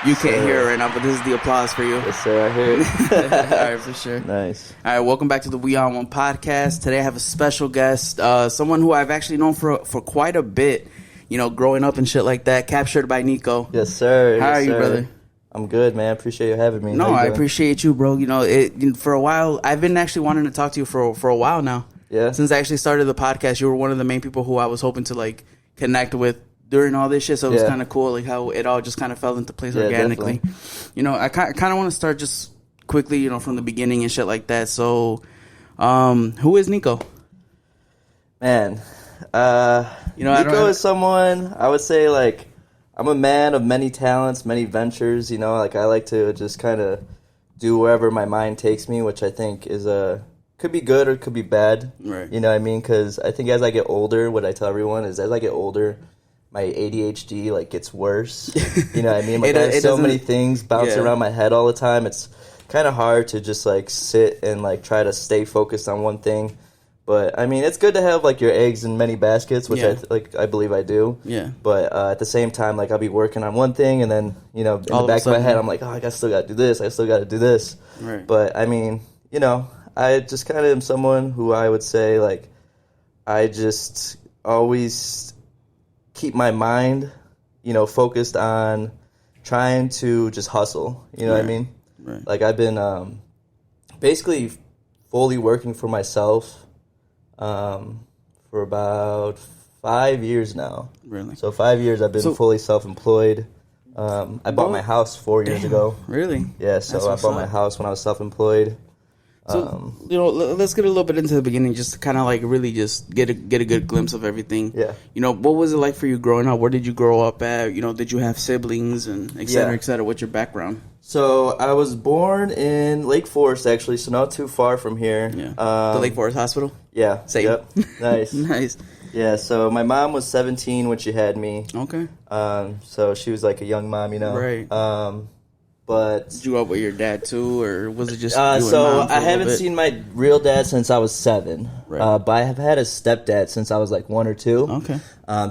You can't hear it right now, but this is the applause for you. Yes, sir. I hear it. All right, for sure. Nice. All right, welcome back to the We On One podcast. Today I have a special guest, someone who I've actually known for quite a bit, you know, growing up and shit like that. Captured by Nico. Yes, sir. How are you, brother? I'm good, man. Appreciate you having me. No, I appreciate you, bro. You know, for a while, I've been actually wanting to talk to you for a while now. Yeah. Since I actually started the podcast, you were one of the main people who I was hoping to like connect with during all this shit. So it was kind of cool, like how it all just kind of fell into place organically. Definitely. You know, I kind of want to start just quickly, you know, from the beginning and shit like that. So, who is Nico? Man, you know, Nico is someone, I would say, like, I'm a man of many talents, many ventures, you know, like I like to just kind of do wherever my mind takes me, which I think is could be good or could be bad. Right. You know what I mean? Because I think as I get older, what I tell everyone is as I get older, my ADHD like gets worse. You know what I mean? Like I have so many things bouncing around my head all the time. It's kind of hard to just like sit and like try to stay focused on one thing. But I mean, it's good to have like your eggs in many baskets, which I believe I do. Yeah. But at the same time, like I'll be working on one thing, and then in the back of my head, I'm like, oh, I still got to do this. I still got to do this. Right. But I mean, you know, I just kind of am someone who I would say like I just always keep my mind, you know, focused on trying to just hustle. You know what I mean? Right. Like I've been basically fully working for myself for about 5 years now. Really? So 5 years I've been fully self-employed. I bought my house 4 years ago. Really? Yeah, so I bought my house when I was self-employed. So, you know, let's get a little bit into the beginning, just to kind of like really just get a good glimpse of everything. Yeah. You know, what was it like for you growing up? Where did you grow up at? You know, did you have siblings and et cetera, et cetera? What's your background? So I was born in Lake Forest, actually, so not too far from here. Yeah. The Lake Forest Hospital? Yeah. Same. Yep. Nice. Nice. Yeah, so my mom was 17 when she had me. Okay. So she was like a young mom, you know. Right. But did you grow up with your dad too, or was it just so I haven't seen my real dad since I was 7. Right. But I have had a stepdad since I was like 1 or 2. Okay.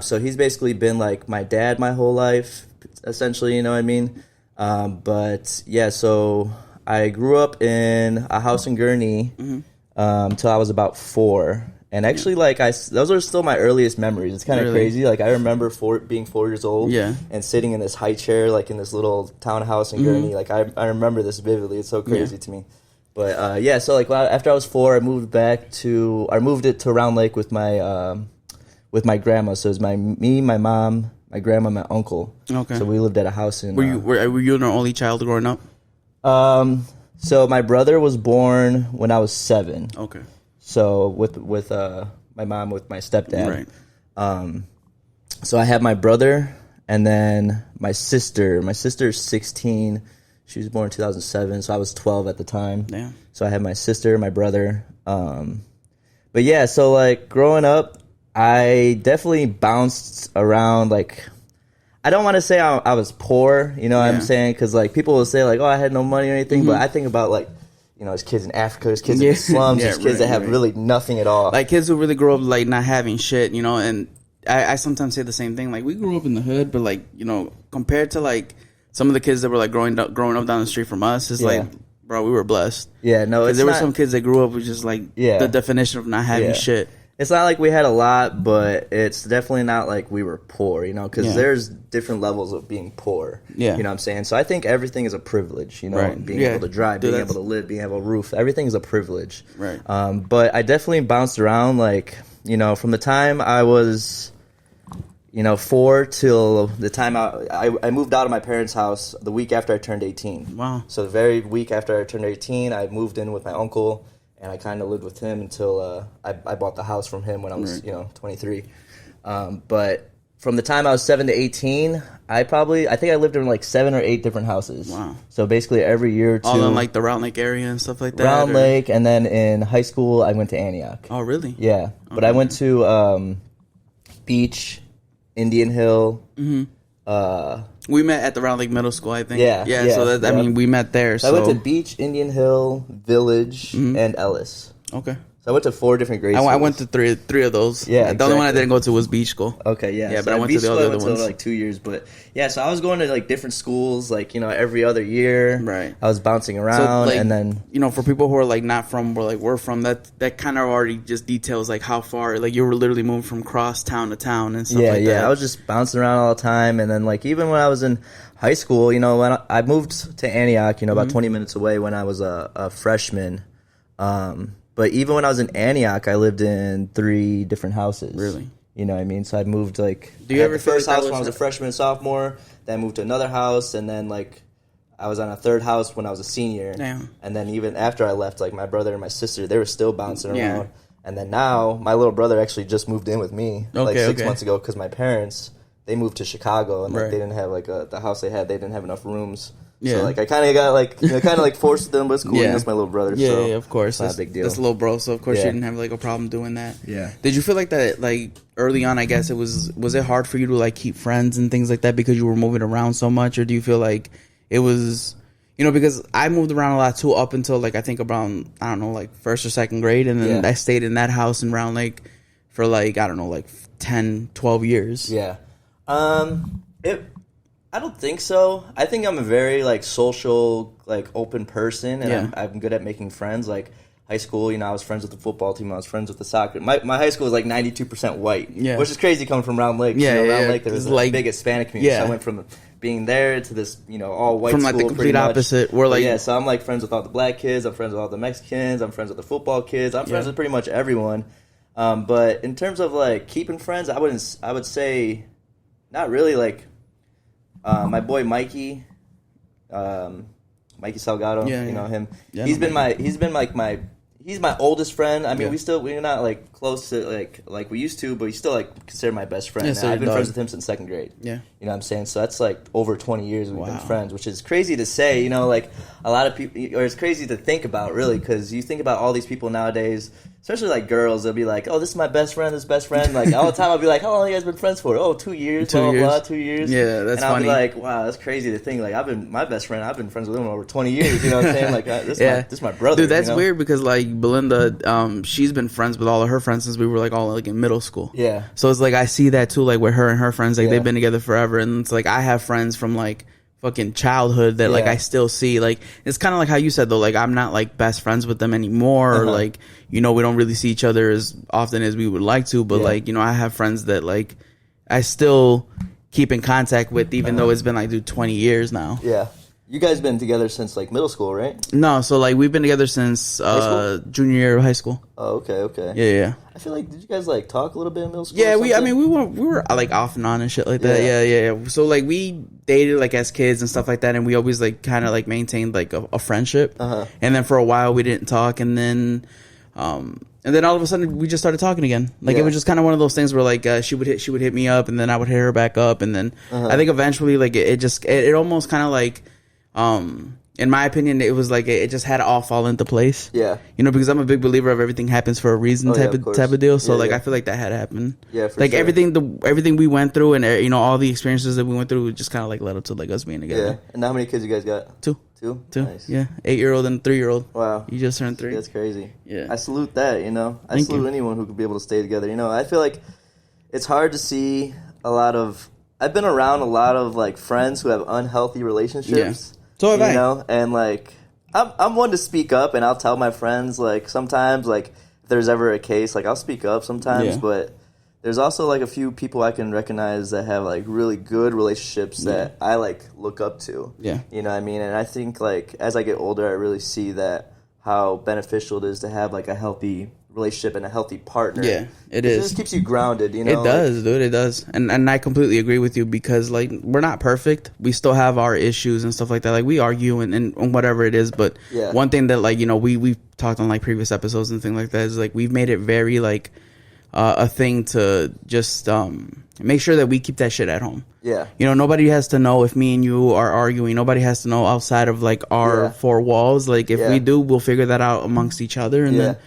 So he's basically been like my dad my whole life, essentially, you know what I mean? But yeah, so I grew up in a house in Gurnee till I was about 4. And actually, like, those are still my earliest memories. It's kind of crazy. Like, I remember being 4 years old and sitting in this high chair, like, in this little townhouse in Gurnee. Like, I remember this vividly. It's so crazy to me. But, yeah, so, like, after I was 4, I moved it to Round Lake with my grandma. So it was me, my mom, my grandma, my uncle. Okay. So we lived at a house in... Were you an only child growing up? So my brother was born when I was 7. Okay. So with my mom, with my stepdad. Right. So I have my brother and then my sister. My sister's 16. She was born in 2007, so I was 12 at the time. Yeah. So I have my sister, my brother. But yeah, so like growing up, I definitely bounced around. Like, I don't want to say I was poor, you know what I'm saying? Because like people will say like, oh, I had no money or anything. But I think about like, you know, there's kids in Africa, there's kids in the slums, there's kids that have really nothing at all. Like kids who really grow up like not having shit, you know, and I sometimes say the same thing. Like we grew up in the hood, but like, you know, compared to like some of the kids that were like growing up down the street from us, it's like, bro, we were blessed. Yeah, no, because there were some kids that grew up with just like the definition of not having shit. It's not like we had a lot, but it's definitely not like we were poor, you know, because there's different levels of being poor. Yeah. You know what I'm saying? So I think everything is a privilege, you know, being able to drive, being able to live, being able to roof. Everything is a privilege. Right. But I definitely bounced around, like, you know, from the time I was, you know, 4 till the time I moved out of my parents' house the week after I turned 18. Wow. So the very week after I turned 18, I moved in with my uncle. And I kind of lived with him until I bought the house from him when I was, you know, 23. But from the time I was 7 to 18, I think I lived in like 7 or 8 different houses. Wow. So basically every year or 2. All in like the Round Lake area and stuff like that? Round Lake, and then in high school I went to Antioch. Oh, really? Yeah. Okay. But I went to Beach, Indian Hill. We met at the Round Lake Middle School, I think. Yeah. So that, I mean, we met there. So I went to Beach, Indian Hill, Village, and Ellis. Okay. So I went to 4 different grade schools. I went to three of those. Yeah, exactly. The only one I didn't go to was beach school. Okay, yeah. Yeah, so but I went to the other ones. like 2 years, but yeah. So I was going to like different schools, like every other year. Right. I was bouncing around, like, and then for people who are like not from where like we're from, that kind of already just details like how far like you were literally moving from cross town to town and stuff like that. Yeah, I was just bouncing around all the time, and then like even when I was in high school, when I moved to Antioch, about 20 minutes away when I was a freshman. But even when I was in Antioch, I lived in 3 different houses. Really? You know what I mean? So I moved like Do you ever the first feel like house when I was a freshman and sophomore, then I moved to another house, and then like I was on a 3rd house when I was a senior. Damn. And then even after I left, like my brother and my sister, they were still bouncing Yeah. around. And then now my little brother actually just moved in with me like 6 months ago because my parents, they moved to Chicago, and like, they didn't have like the house they didn't have enough rooms. Yeah. So like I kind of got like kind of like forced them, but it's cool. Yeah. That's my little brother. Yeah, so yeah, of course. It's not a big deal. That's a little bro, so of course you didn't have like a problem doing that. Yeah. Did you feel like that like early on? I guess was it hard for you to like keep friends and things like that because you were moving around so much, or do you feel like it was? Because I moved around a lot too up until like I think around I don't know like 1st or 2nd grade, and then I stayed in that house and around like for like I don't know like 10, 12 years. Yeah. I don't think so. I think I'm a very like social, like open person, and I'm good at making friends. Like high school, I was friends with the football team. I was friends with the soccer. My high school was like 92% white, which is crazy coming from Round Lake. Round Lake, there was a big Hispanic community. So I went from being there to this, all white from school. From like the complete opposite. We're like so I'm like friends with all the black kids. I'm friends with all the Mexicans. I'm friends with the football kids. I'm friends with pretty much everyone. But in terms of like keeping friends, I would say not really. Like my boy Mikey Salgado, him. Yeah, he's been my oldest friend. I mean, we're not like close to like we used to, but he's still like considered my best friend. So I've been friends with him since 2nd grade. Yeah, you know what I'm saying? So that's like over 20 years we've been friends, which is crazy to say. Like a lot of people, or it's crazy to think about, really, because you think about all these people nowadays. Especially like girls, they'll be like, "Oh, this is my best friend. This best friend." Like all the time, I'll be like, "How long have you guys been friends for?" "Oh, 2 years." 2 years. 2 years. Yeah, that's funny. And I'll be like, "Wow, that's crazy to think." Like my best friend. I've been friends with him over 20 years. You know what I'm saying? Like this is my brother. Dude, that's weird because like Belinda, she's been friends with all of her friends since we were like all like in middle school. Yeah. So it's like I see that too, like with her and her friends, like they've been together forever, and it's like I have friends from like fucking childhood that like I still see. Like it's kind of like how you said though, like I'm not like best friends with them anymore, or like we don't really see each other as often as we would like to, but like I have friends that like I still keep in contact with, even though it's been like 20 years now. Yeah. You guys been together since like middle school, right? No, so like we've been together since junior year of high school. Oh, okay. Yeah. I feel like, did you guys like talk a little bit in middle school? Yeah, we were like off and on and shit like that. Yeah. So like we dated like as kids and stuff like that, and we always like kind of like maintained like a friendship. And then for a while we didn't talk, and then all of a sudden we just started talking again. Like it was just kind of one of those things where like she would hit me up, and then I would hit her back up, and then I think eventually like it almost kind of like in my opinion, it was like it just had to all fall into place. Yeah, because I'm a big believer of everything happens for a reason type of deal. So like I feel like that had to happen. Yeah, for like sure. everything we went through, and all the experiences that we went through, just kind of like led up to like us being together. Yeah, and how many kids you guys got? Two. Nice. Yeah, 8-year-old and 3-year-old. Wow, you just turned 3. That's crazy. Yeah, I salute that. I salute anyone who could be able to stay together. I feel like it's hard to see a lot of. I've been around a lot of like friends who have unhealthy relationships. Yeah. So have I. And like I'm one to speak up, and I'll tell my friends like sometimes like if there's ever a case, like I'll speak up sometimes, but there's also like a few people I can recognize that have like really good relationships that I like look up to. Yeah. You know what I mean? And I think like as I get older, I really see that how beneficial it is to have like a healthy relationship and a healthy partner. Yeah, it is. It just keeps you grounded, It does, dude. It does. And I completely agree with you because like we're not perfect. We still have our issues and stuff like that. Like we argue and whatever it is, but one thing that like we've talked on like previous episodes and things like that is like we've made it very like a thing to just make sure that we keep that shit at home. Yeah. Nobody has to know if me and you are arguing. Nobody has to know outside of like our 4 walls. Like if we do, we'll figure that out amongst each other, and then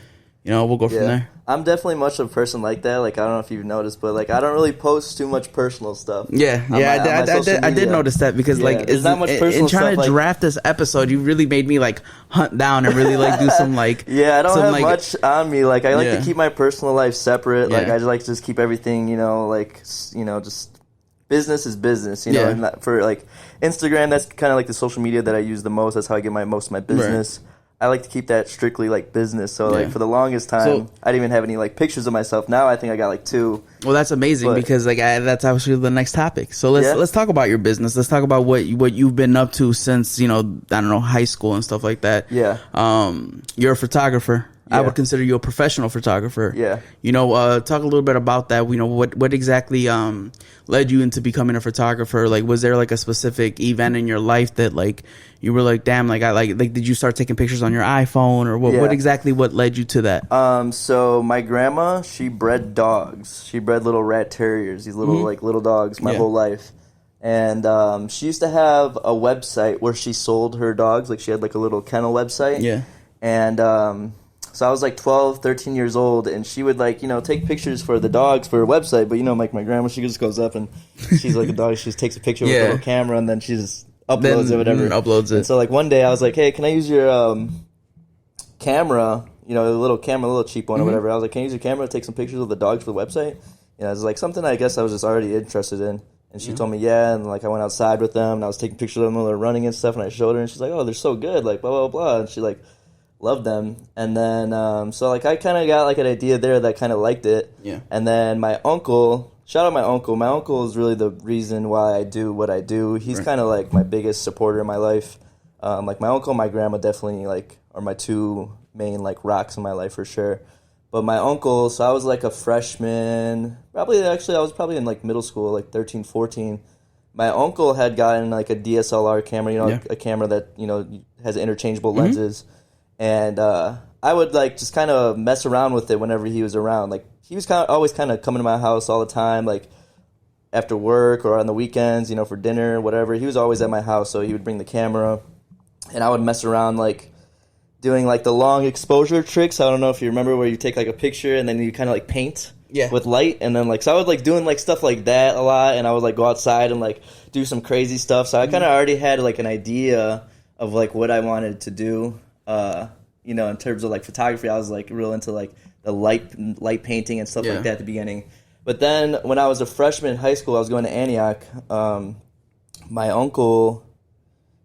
we'll go from there. I'm definitely much of a person like that. Like, I don't know if you've noticed, but like, I don't really post too much personal stuff. I did notice that because like, there's not much personal in trying stuff, to draft this episode, you really made me like hunt down and really like do some like. I don't have much on me. Like, I like to keep my personal life separate. Like, I just like to just keep everything, just business is business. And for like Instagram, that's kind of like the social media that I use the most. That's how I get most of my business. Right. I like to keep that strictly like business. So like for the longest time, I didn't even have any like pictures of myself. Now I think I got like 2. Well, that's amazing because like that's actually the next topic. So let's talk about your business. Let's talk about what you've been up to since I don't know, high school and stuff like that. Yeah. You're a photographer. I would consider you a professional photographer. Yeah. Talk a little bit about that. What exactly led you into becoming a photographer? Like, was there like a specific event in your life that like you were like, damn, like did you start taking pictures on your iPhone or what exactly what led you to that? So my grandma, she bred dogs. She bred little rat terriers, these little like little dogs my whole life. And she used to have a website where she sold her dogs. Like, she had like a little kennel website. Yeah. And so I was like 12, 13 years old, and she would like, take pictures for the dogs for her website. But like my grandma, she just goes up and she's like a dog. She just takes a picture with a little camera, and then she just uploads it, whatever. Uploads it. And so like one day I was like, hey, can I use your camera? The little camera, a little cheap one or whatever. I was like, can I use your camera to take some pictures of the dogs for the website? It was like something I guess I was just already interested in. And she told me, and like I went outside with them, and I was taking pictures of them while they were running and stuff, and I showed her, and she's like, oh, they're so good, like blah, blah, blah. And she like loved them. And then so like I kind of got like an idea there that kind of liked it. Yeah. And then my uncle, shout out my uncle is really the reason why I do what I do. He's kind of like my biggest supporter in my life. Like my uncle and my grandma definitely like are my 2 main like rocks in my life for sure. But my uncle, so I was like a freshman, I was probably in like middle school, like 13, 14. My uncle had gotten like a DSLR camera, a camera that, has interchangeable lenses. And I would like just kind of mess around with it whenever he was around. Like, he was always kind of coming to my house all the time, like after work or on the weekends, for dinner, whatever. He was always at my house, so he would bring the camera, and I would mess around like doing like the long exposure tricks. I don't know if you remember, where you take like a picture and then you kind of like paint with light, and then like, so I would like doing like stuff like that a lot, and I would like go outside and like do some crazy stuff. So I kind of already had like an idea of like what I wanted to do. In terms of like photography, I was like real into like the light painting and stuff like that at the beginning. But then when I was a freshman in high school, I was going to Antioch. My uncle,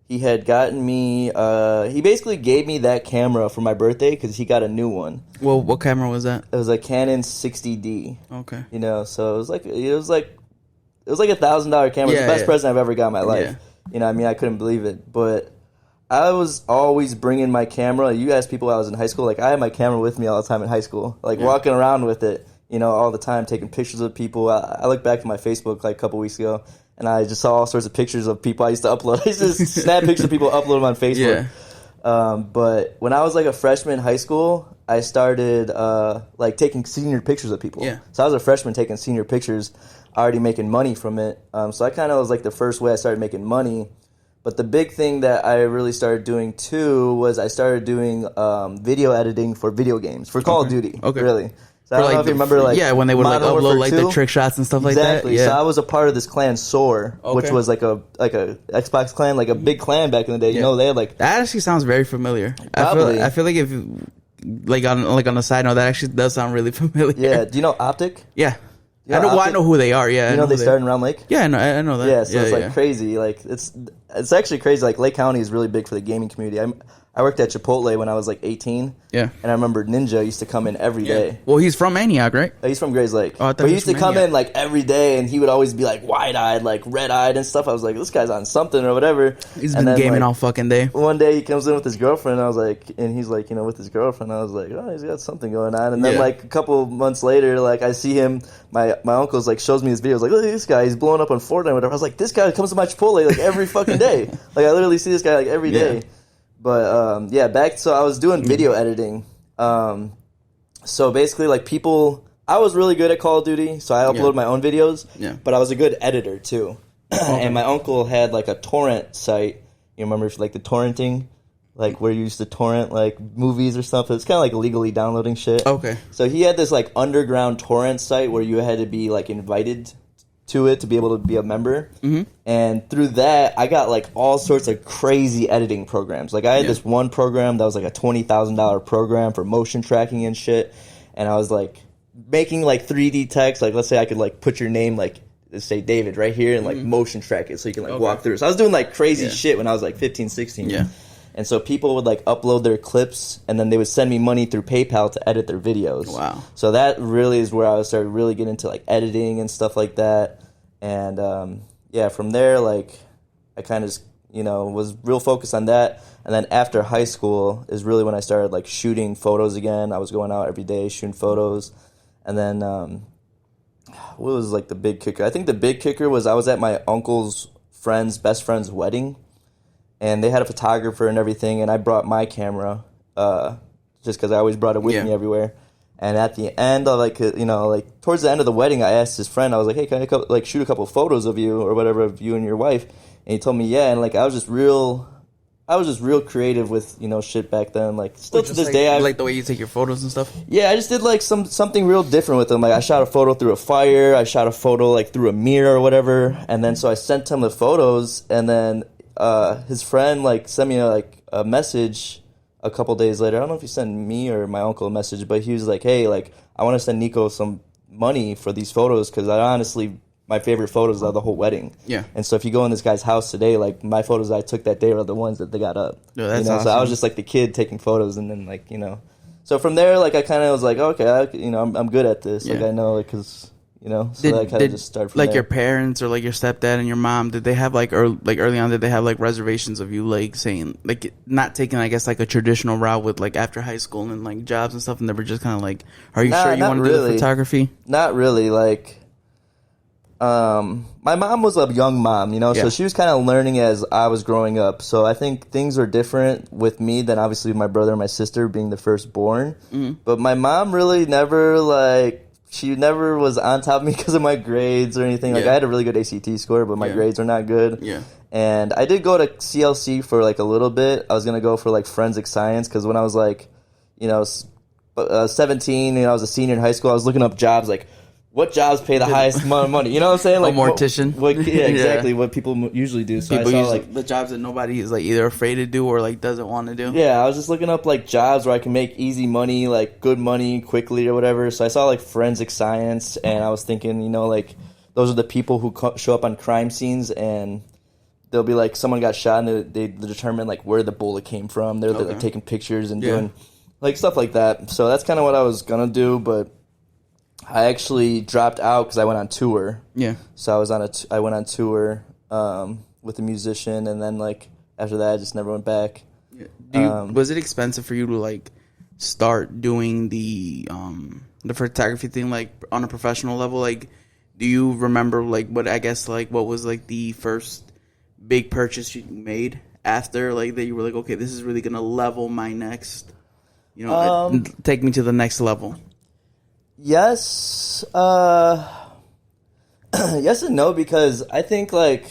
he had gotten me, he basically gave me that camera for my birthday because he got a new one. Well, what camera was that? It was a Canon 60D. Okay. So it was like $1,000 camera. It's the best present I've ever got in my life. I couldn't believe it. But I was always bringing my camera. You ask people when I was in high school, like I had my camera with me all the time in high school, like walking around with it, all the time, taking pictures of people. I looked back at my Facebook like a couple weeks ago, and I just saw all sorts of pictures of people I used to upload. I used to snap pictures of people, upload them on Facebook. But when I was like a freshman in high school, I started like taking senior pictures of people. So I was a freshman taking senior pictures, already making money from it. So I kind of was like the first way I started making money. But the big thing that I really started doing too was I started doing video editing for video games, for Call of Duty. Okay. Really. So I don't know if you remember, like, when they would like upload like the trick shots and stuff like that. Exactly. So I was a part of this clan SOAR, which was like a Xbox clan, like a big clan back in the day. They had like, that actually sounds very familiar. Probably. I feel like if like on a side note, that actually does sound really familiar. Yeah. Do you know Optic? Yeah. I know who they are. Yeah, they started in Round Lake. Yeah, I know that. Yeah, so it's like crazy. Like it's actually crazy. Like Lake County is really big for the gaming community. I worked at Chipotle when I was like 18. Yeah, and I remember Ninja used to come in every day. Well, he's from Antioch, right? He's from Grays Lake. Oh, but he used to come in like every day, and he would always be like wide-eyed, like red-eyed and stuff. I was like, this guy's on something or whatever. He's been gaming all fucking day. One day he comes in with his girlfriend, and I was like, and he's like, with his girlfriend. I was like, oh, he's got something going on. And then like a couple months later, like I see him. My uncle's like shows me his videos, like, look at this guy, he's blowing up on Fortnite or whatever. I was like, this guy comes to my Chipotle like every fucking day. Like I literally see this guy like every day. But so I was doing video editing. So basically like I was really good at Call of Duty, so I uploaded my own videos. Yeah. But I was a good editor too. And my uncle had like a torrent site. You remember like the torrenting? like where you used to torrent like movies or something. It's kind of like illegally downloading shit. Okay. So he had this like underground torrent site where you had to be like invited to it to be able to be a member. Mm-hmm. And through that, I got like all sorts of crazy editing programs. Like I had this one program that was like a $20,000 program for motion tracking and shit. And I was like making like 3D text. Like let's say I could like put your name like say David right here and like motion track it so you can like walk through. So I was doing like crazy shit when I was like 15, 16. Yeah. And so people would like upload their clips and then they would send me money through PayPal to edit their videos. Wow. So that really is where I started really getting into like editing and stuff like that. And from there, like I kind of just, was real focused on that. And then after high school is really when I started like shooting photos again. I was going out every day shooting photos. And then what was like the big kicker? I think the big kicker was I was at my uncle's best friend's wedding. And they had a photographer and everything, and I brought my camera, just because I always brought it with me everywhere. And at the end, towards the end of the wedding, I asked his friend, I was like, "Hey, can I shoot a couple of photos of you or whatever of you and your wife?" And he told me, "Yeah." And like I was just real creative with shit back then. Like still to this day, I like the way you take your photos and stuff. Yeah, I just did like something real different with them. Like I shot a photo through a fire, I shot a photo like through a mirror or whatever, and then so I sent him the photos, and then his friend like sent me a message a couple days later. I don't know if he sent me or my uncle a message, but he was like, "Hey, like I want to send Nico some money for these photos because I honestly my favorite photos are the whole wedding." Yeah. And so if you go in this guy's house today, like my photos I took that day are the ones that they got up. No, that's awesome. So I was just like the kid taking photos, and then like So from there, like I kind of was like, okay, I'm good at this. Like I know, like because. So I kind of just started from like there. Your parents or like your stepdad and your mom, did they have like early on, did they have like reservations of you like saying like not taking I guess like a traditional route with like after high school and like jobs and stuff, and they were just kind of like, are you sure you want to do the photography? Not really. Like my mom was a young mom, so she was kind of learning as I was growing up. So I think things are different with me than obviously my brother and my sister being the firstborn. Mm-hmm. But my mom really never she never was on top of me because of my grades or anything. Like I had a really good ACT score, but my grades were not good. Yeah. And I did go to CLC for like a little bit. I was gonna go for like forensic science because when I was like, 17, I was a senior in high school. I was looking up jobs like what jobs pay the highest amount of money. You know what I'm saying? Like a mortician. Exactly. What people usually do. So people I saw like the jobs that nobody is like either afraid to do or like doesn't want to do. Yeah, I was just looking up like jobs where I can make easy money, like good money quickly or whatever. So I saw like forensic science, and I was thinking, like those are the people who show up on crime scenes, and they'll be like someone got shot, and they determine like where the bullet came from. They're like taking pictures and doing like stuff like that. So that's kind of what I was gonna do, but I actually dropped out because I went on tour. Yeah. So I went on tour with a musician, and then like after that, I just never went back. Yeah. Was it expensive for you to like start doing the photography thing like on a professional level? Like, do you remember like what was like the first big purchase you made after like that you were like, okay, this is really gonna level my next, take me to the next level? Yes, yes and no, because I think like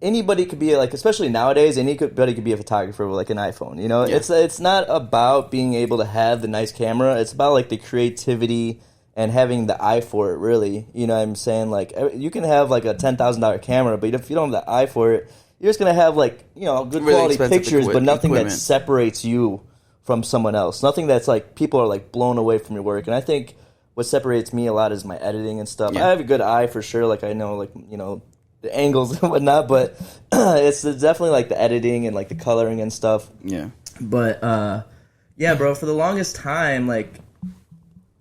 anybody could be like, especially nowadays, anybody could be a photographer with like an iPhone. It's not about being able to have the nice camera. It's about like the creativity and having the eye for it. Really, you know what I'm saying? Like you can have like a $10,000 camera, but if you don't have the eye for it, you're just gonna have like good really quality pictures, but nothing that separates you from someone else. Nothing that's like people are like blown away from your work. And I think what separates me a lot is my editing and stuff. I have a good eye for sure. Like I know like the angles and whatnot, but it's definitely like the editing and like the coloring and stuff. Yeah. But bro, for the longest time, like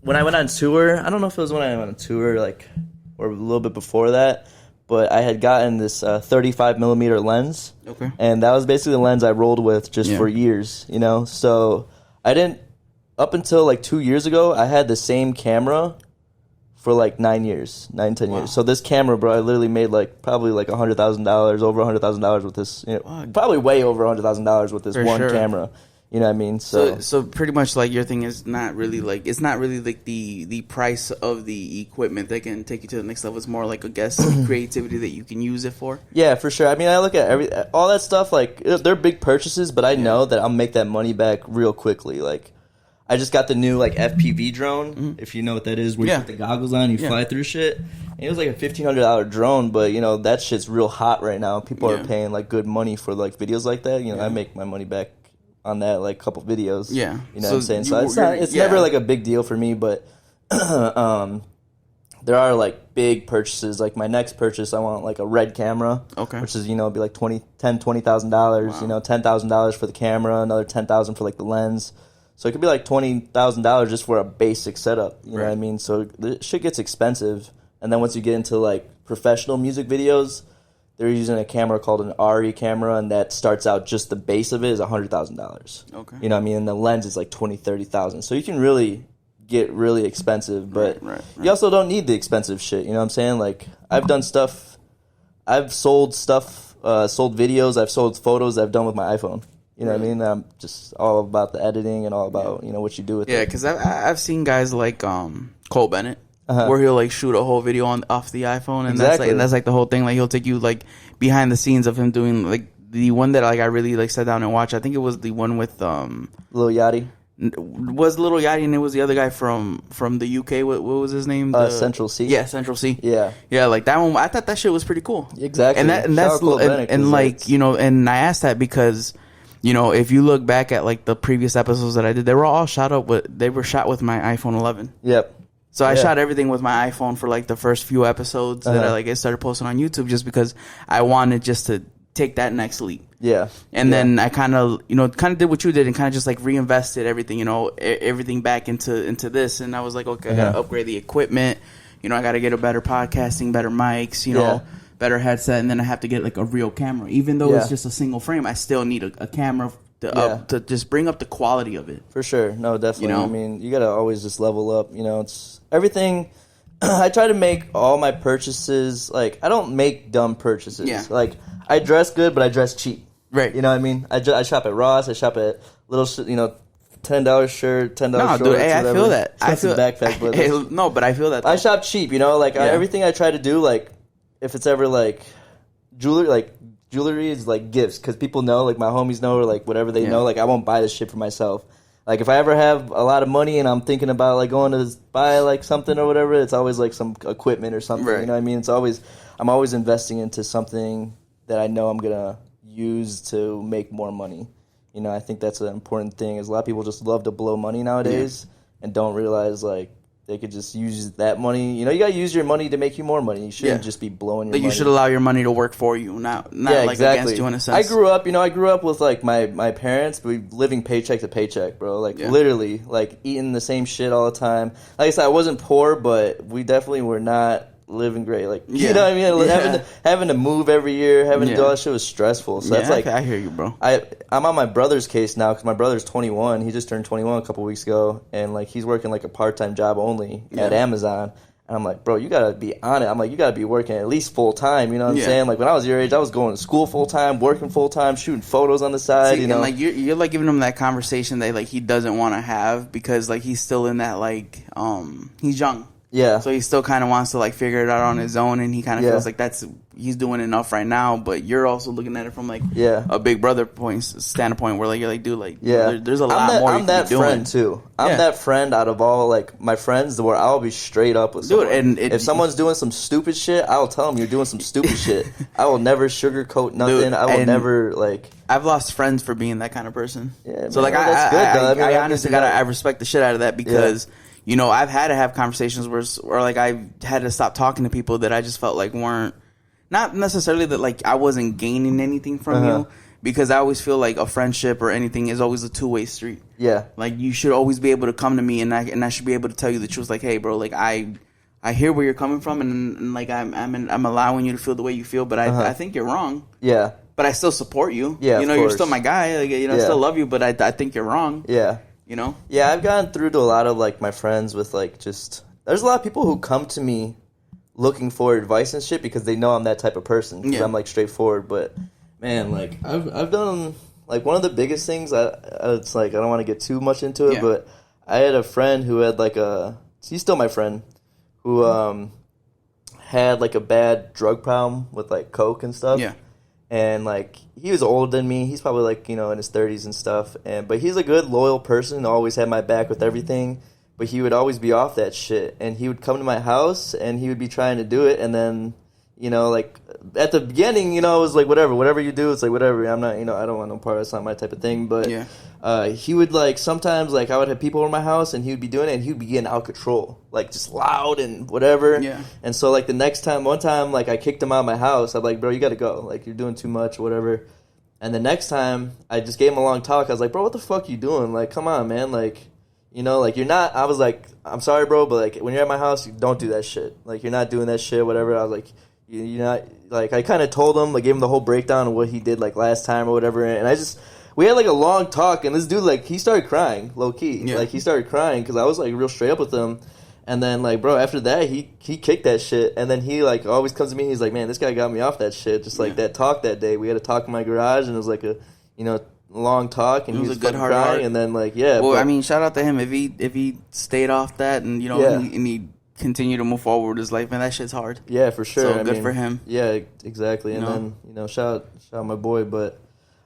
when I went on tour, I don't know if it was when I went on tour like or a little bit before that, but I had gotten this 35 millimeter lens. Okay. And that was basically the lens I rolled with just for years, So I didn't, up until like 2 years ago, I had the same camera for like 10 years. So this camera, bro, I literally made like probably like $100,000, over $100,000 with this, probably way over $100,000 with this camera. You know what I mean? So pretty much like your thing is not really like it's not really like the price of the equipment that can take you to the next level. It's more like I guess creativity that you can use it for. Yeah, for sure. I mean, I look at all that stuff like they're big purchases, but I know that I'll make that money back real quickly. Like I just got the new like FPV drone, if you know what that is, where you put the goggles on, you fly through shit. And it was like a $1,500 drone, but you know that shit's real hot right now. People are paying like good money for like videos like that. You know, I make my money back on that like couple videos. Yeah. You know what I'm saying? So it's never like a big deal for me, but there are like big purchases. Like my next purchase, I want like a red camera. Okay. Which is, you know, it'd be like $20,000, wow. You know, $10,000 for the camera, another $10,000 for like the lens. So it could be like $20,000 just for a basic setup. You know what I mean? So the shit gets expensive. And then once you get into like professional music videos, they're using a camera called an RE camera, and that starts out just the base of it is $100,000. Okay. You know what I mean? And the lens is like $20,000-$30,000. So you can really get really expensive, but you also don't need the expensive shit. You know what I'm saying? Like I've done stuff, I've sold stuff, sold videos, I've sold photos I've done with my iPhone. You know what I mean? I'm just all about the editing and all about, you know, what you do with it. Yeah, because I've seen guys like Cole Bennett. Where he'll like shoot a whole video off the iPhone, and that's like the whole thing. Like he'll take you like behind the scenes of him doing like the one that like I really like sat down and watched. I think it was the one with Lil Yachty. Was Lil Yachty, and it was the other guy from the UK. What was his name? Central C. Yeah, Central C. Yeah, like that one. I thought that shit was pretty cool. Exactly, and that's like you know, and I asked that because you know if you look back at like the previous episodes that I did, they were all shot with my iPhone 11. Yep. So I shot everything with my iPhone for like the first few episodes that I started posting on YouTube just because I wanted just to take that next leap. Yeah. And then I kind of did what you did and kind of just like reinvested everything, you know, everything back into this. And I was like, okay, I got to upgrade the equipment. You know, I got to get a better podcasting, better mics, you know, better headset. And then I have to get like a real camera. Even though it's just a single frame, I still need a camera to just bring up the quality of it. For sure. No, definitely. You know? I mean, you got to always just level up. You know, it's everything. I try to make all my purchases, like, I don't make dumb purchases. Yeah. Like, I dress good, but I dress cheap. Right. You know what I mean? I shop at Ross. I shop at little, $10 shirt, $10 shorts. No, dude, hey, I feel that. I feel backpack, but no, but I feel that. I shop cheap, you know? Like, everything I try to do, like, if it's ever, like, jewelry is like gifts because people know, like my homies know, or like whatever they know, like I won't buy this shit for myself. Like if I ever have a lot of money and I'm thinking about like going to buy like something or whatever, it's always like some equipment or something. You know what I mean? I'm always investing into something that I know I'm gonna use to make more money. You know, I think that's an important thing. Is a lot of people just love to blow money nowadays and don't realize like they could just use that money. You know, you got to use your money to make you more money. You shouldn't just be blowing your money. You should allow your money to work for you, not like against you in a sense. I grew up with like my parents, but living paycheck to paycheck, bro. Like literally, like eating the same shit all the time. Like I said, I wasn't poor, but we definitely were not living great. Like you know what I mean? Having to move every year, having to do all that shit was stressful. So that's like I hear you, bro. I'm on my brother's case now because my brother's 21. He just turned 21 a couple weeks ago, and like he's working like a part-time job only at Amazon. And I'm like, bro, you gotta be on it. I'm like, you gotta be working at least full time. You know what I'm saying? Like when I was your age, I was going to school full time, working full time, shooting photos on the side. You know, and like you're like giving him that conversation that like he doesn't want to have because like he's still in that like he's young. Yeah. So he still kind of wants to like figure it out on his own, and he kind of feels like he's doing enough right now. But you're also looking at it from like a big brother standpoint, where like you're like, dude, like there's a lot more. I'm that friend too. I'm that friend out of all like my friends where I'll be straight up with someone. Dude, and if someone's doing some stupid shit, I'll tell them you're doing some stupid shit. I will never sugarcoat nothing. Dude, I will never like. I've lost friends for being that kind of person. Yeah. So man, like I honestly I respect the shit out of that because. You know, I've had to have conversations where like I had to stop talking to people that I just felt like weren't, not necessarily that like I wasn't gaining anything from you, because I always feel like a friendship or anything is always a two-way street. Yeah. Like you should always be able to come to me and I should be able to tell you the truth. Like, hey, bro, like I hear where you're coming from and like I'm allowing you to feel the way you feel, but I think you're wrong. Yeah. But I still support you. Yeah. You know, you're still my guy. Like, you know, I still love you, but I think you're wrong. Yeah. You know? Yeah, I've gotten through to a lot of, like, my friends with, like, just... There's a lot of people who come to me looking for advice and shit because they know I'm that type of person. Because I'm, like, straightforward. But, man, like, I've done like one of the biggest things, it's like I don't want to get too much into it, but I had a friend who had like he's still my friend, who had like a bad drug problem with like coke and stuff. Yeah. And like he was older than me. He's probably like, you know, in his 30s and stuff. But he's a good, loyal person. Always had my back with everything. But he would always be off that shit. And he would come to my house and he would be trying to do it. And then, you know, like at the beginning, you know, it was like whatever you do, it's like whatever. I'm not, you know, I don't want no part. That's not my type of thing. But he would like sometimes like I would have people in my house and he would be doing it and he would be getting out of control, like just loud and whatever. Yeah. And so like the next time, one time, like I kicked him out of my house. I'm like, bro, you got to go. Like you're doing too much, or whatever. And the next time, I just gave him a long talk. I was like, bro, what the fuck you doing? Like, come on, man. Like, you know, like you're not. I was like, I'm sorry, bro, but like when you're at my house, you don't do that shit. Like you're not doing that shit, whatever. I was like, you're not. Like I kind of told him, like gave him the whole breakdown of what he did like last time or whatever. And I just, we had like a long talk, and this dude like he started crying, low key. Yeah. Like he started crying because I was like real straight up with him. And then like, bro, after that he kicked that shit. And then he like always comes to me. He's like, man, this guy got me off that shit. Just like that talk that day, we had a talk in my garage, and it was like a, you know, long talk, and he was a good crying. And then like, well, I mean, shout out to him if he stayed off that, and you know, and he continue to move forward with his life, man. That shit's hard. Yeah, for sure. So good for him. Yeah, exactly. And then, you know, shout out my boy. But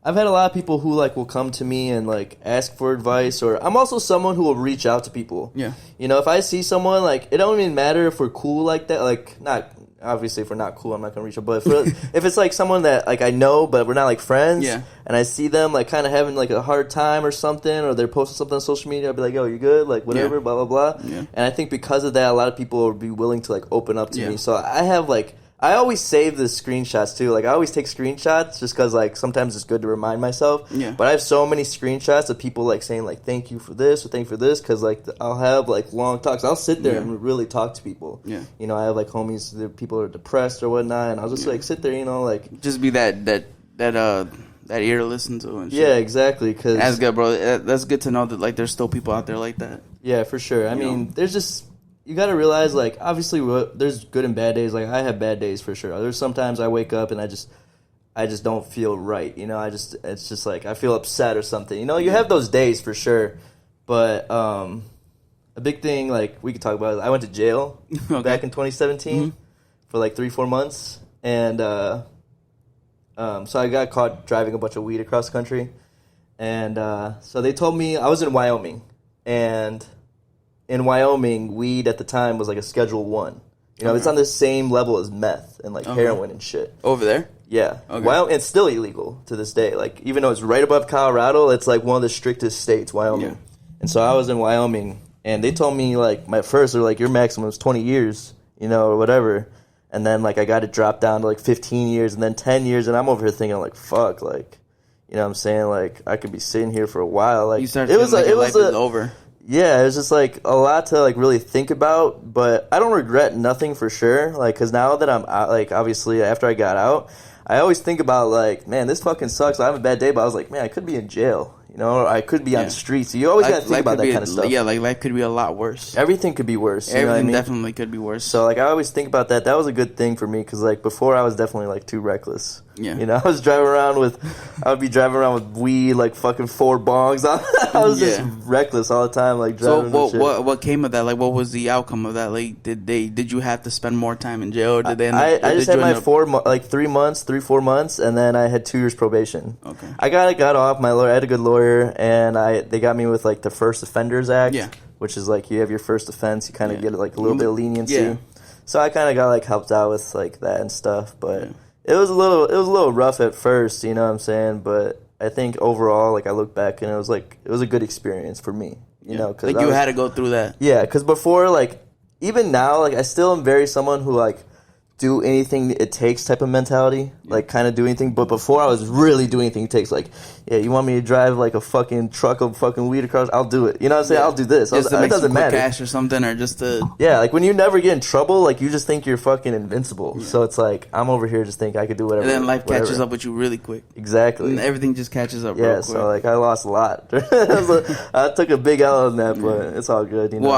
I've had a lot of people who like will come to me and like ask for advice, or I'm also someone who will reach out to people. Yeah. You know, if I see someone, like it don't even matter if we're cool like that, like not obviously if we're not cool, I'm not gonna reach out. But if it's like someone that like I know but we're not like friends, and I see them like kind of having like a hard time or something, or they're posting something on social media, I'll be like, yo, you good? Like whatever, blah blah blah. Yeah. And I think because of that, a lot of people will be willing to like open up to me. So I have like, I always save the screenshots too. Like I always take screenshots just because like sometimes it's good to remind myself. Yeah. But I have so many screenshots of people like saying like thank you for this or thank you for this, because like I'll have like long talks. I'll sit there and really talk to people. Yeah. You know, I have like homies, people who are depressed or whatnot, and I'll just like sit there, you know, like just be that ear to listen to and shit. Yeah, exactly. Cause that's good, bro. That's good to know that like there's still people out there like that. Yeah, for sure. I mean, there's just. You got to realize, like, obviously, there's good and bad days. Like, I have bad days for sure. There's sometimes I wake up and I just don't feel right. You know, it's just like I feel upset or something. You know, you have those days for sure. But a big thing, like, we could talk about it. I went to jail back in 2017 for like 3-4 months. And so I got caught driving a bunch of weed across the country. And so they told me I was in Wyoming. And in Wyoming, weed at the time was like a Schedule 1. You know, it's on the same level as meth and like heroin and shit. Over there? Yeah. Okay. Wyoming, it's still illegal to this day. Like, even though it's right above Colorado, it's like one of the strictest states, Wyoming. Yeah. And so I was in Wyoming, and they told me, like, they're like, your maximum is 20 years, you know, or whatever. And then, like, I got it dropped down to like 15 years and then 10 years, and I'm over here thinking, like, fuck, like, you know what I'm saying? Like, I could be sitting here for a while. Like, it was over. Yeah, it was just, like, a lot to, like, really think about, but I don't regret nothing for sure, like, because now that I'm out, like, obviously, after I got out, I always think about, like, man, this fucking sucks. I have a bad day, but I was like, man, I could be in jail. You know, or I could be on the streets. So you always got to think about that kind of stuff. Yeah, like life could be a lot worse. Everything could be worse. Everything definitely could be worse. So, like, I always think about that. That was a good thing for me because, like, before I was definitely, like, too reckless. Yeah. You know, I would be driving around with weed, like, fucking 4 bongs. I was just reckless all the time, like, driving. So, what came of that? Like, what was the outcome of that? Like, did you have to spend more time in jail? Or did they? I just had my 3-4 months, and then I had 2 years probation. Okay. I got off. My lawyer, I had a good lawyer, and they got me with like the First Offenders Act, which is like you have your first offense, you kind of get like a little bit of leniency. Yeah. So I kind of got like helped out with like that and stuff, but it was a little rough at first, you know what I'm saying? But I think overall, like I look back and it was a good experience for me, you know, because like you had to go through that. Yeah, because before, like even now, like I still am very someone who like do anything it takes type of mentality, like kind of do anything. But before I was really doing anything it takes, like, yeah, you want me to drive like a fucking truck of fucking weed across, I'll do it. You know what I'm saying? I'll do this. Just to make some quick cash or something, or just to... Yeah, like when you never get in trouble, like you just think you're fucking invincible. Yeah. So it's like, I'm over here just think I could do whatever. And then life catches up with you really quick. Exactly. And everything just catches up real quick. So like I lost a lot. I took a big L on that, but it's all good, you know? Well,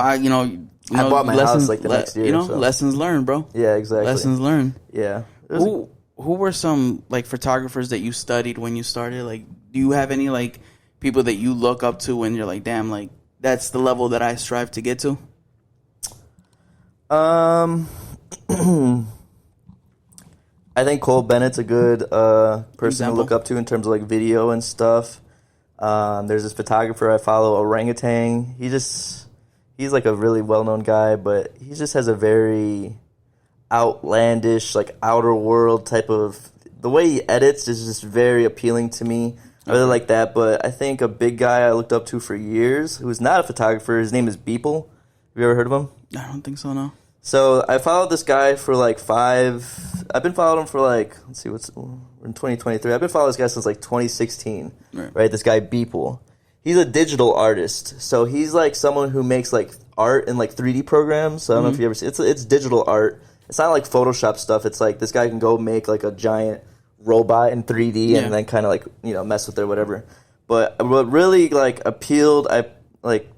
I bought my house like the next year. You know, lessons learned, bro. Yeah, exactly. Lessons learned. Yeah. Who were some like photographers that you studied when you started? Like, do you have any like people that you look up to when you're like, damn, like that's the level that I strive to get to? I think Cole Bennett's a good person to look up to in terms of like video and stuff. There's this photographer I follow, Orangutan. He's like a really well-known guy, but he just has a very outlandish, like outer world type of, the way he edits is just very appealing to me. I really like that. But I think a big guy I looked up to for years, who's not a photographer, his name is Beeple. Have you ever heard of him? I don't think so, no. So I followed this guy for like I've been following him for like, let's see, we're in 2023. I've been following this guy since like 2016, right? This guy Beeple. He's a digital artist. So he's like someone who makes like art in like 3D programs. So I don't know if you ever see it's digital art. It's not like Photoshop stuff. It's like this guy can go make like a giant robot in 3D and then kind of like, you know, mess with it or whatever. But what really like appealed,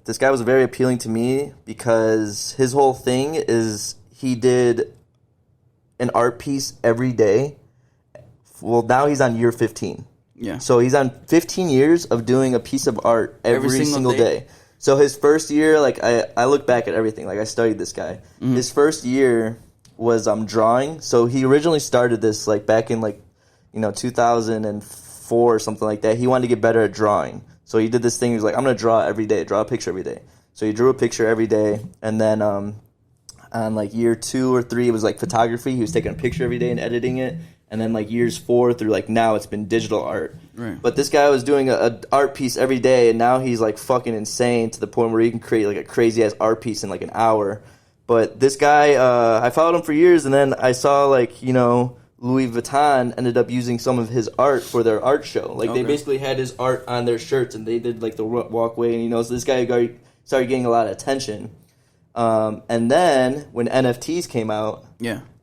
this guy was very appealing to me because his whole thing is he did an art piece every day. Well, now he's on year 15. Yeah. So he's on 15 years of doing a piece of art every single day. So his first year, like I look back at everything. Like I studied this guy. Mm-hmm. His first year was drawing. So he originally started this like back in like, 2004 or something like that. He wanted to get better at drawing. So he did this thing. He was like, I'm going to draw every day, draw a picture every day. So he drew a picture every day. And then on like year 2 or 3, it was like photography. He was taking a picture every day and editing it. And then like years 4 through like now, it's been digital art. Right. But this guy was doing a art piece every day. And now he's like fucking insane to the point where he can create like a crazy ass art piece in like an hour. But this guy, I followed him for years. And then I saw like, Louis Vuitton ended up using some of his art for their art show. Like they basically had his art on their shirts, and they did like the walkway. And so this guy started getting a lot of attention. And then when NFTs came out,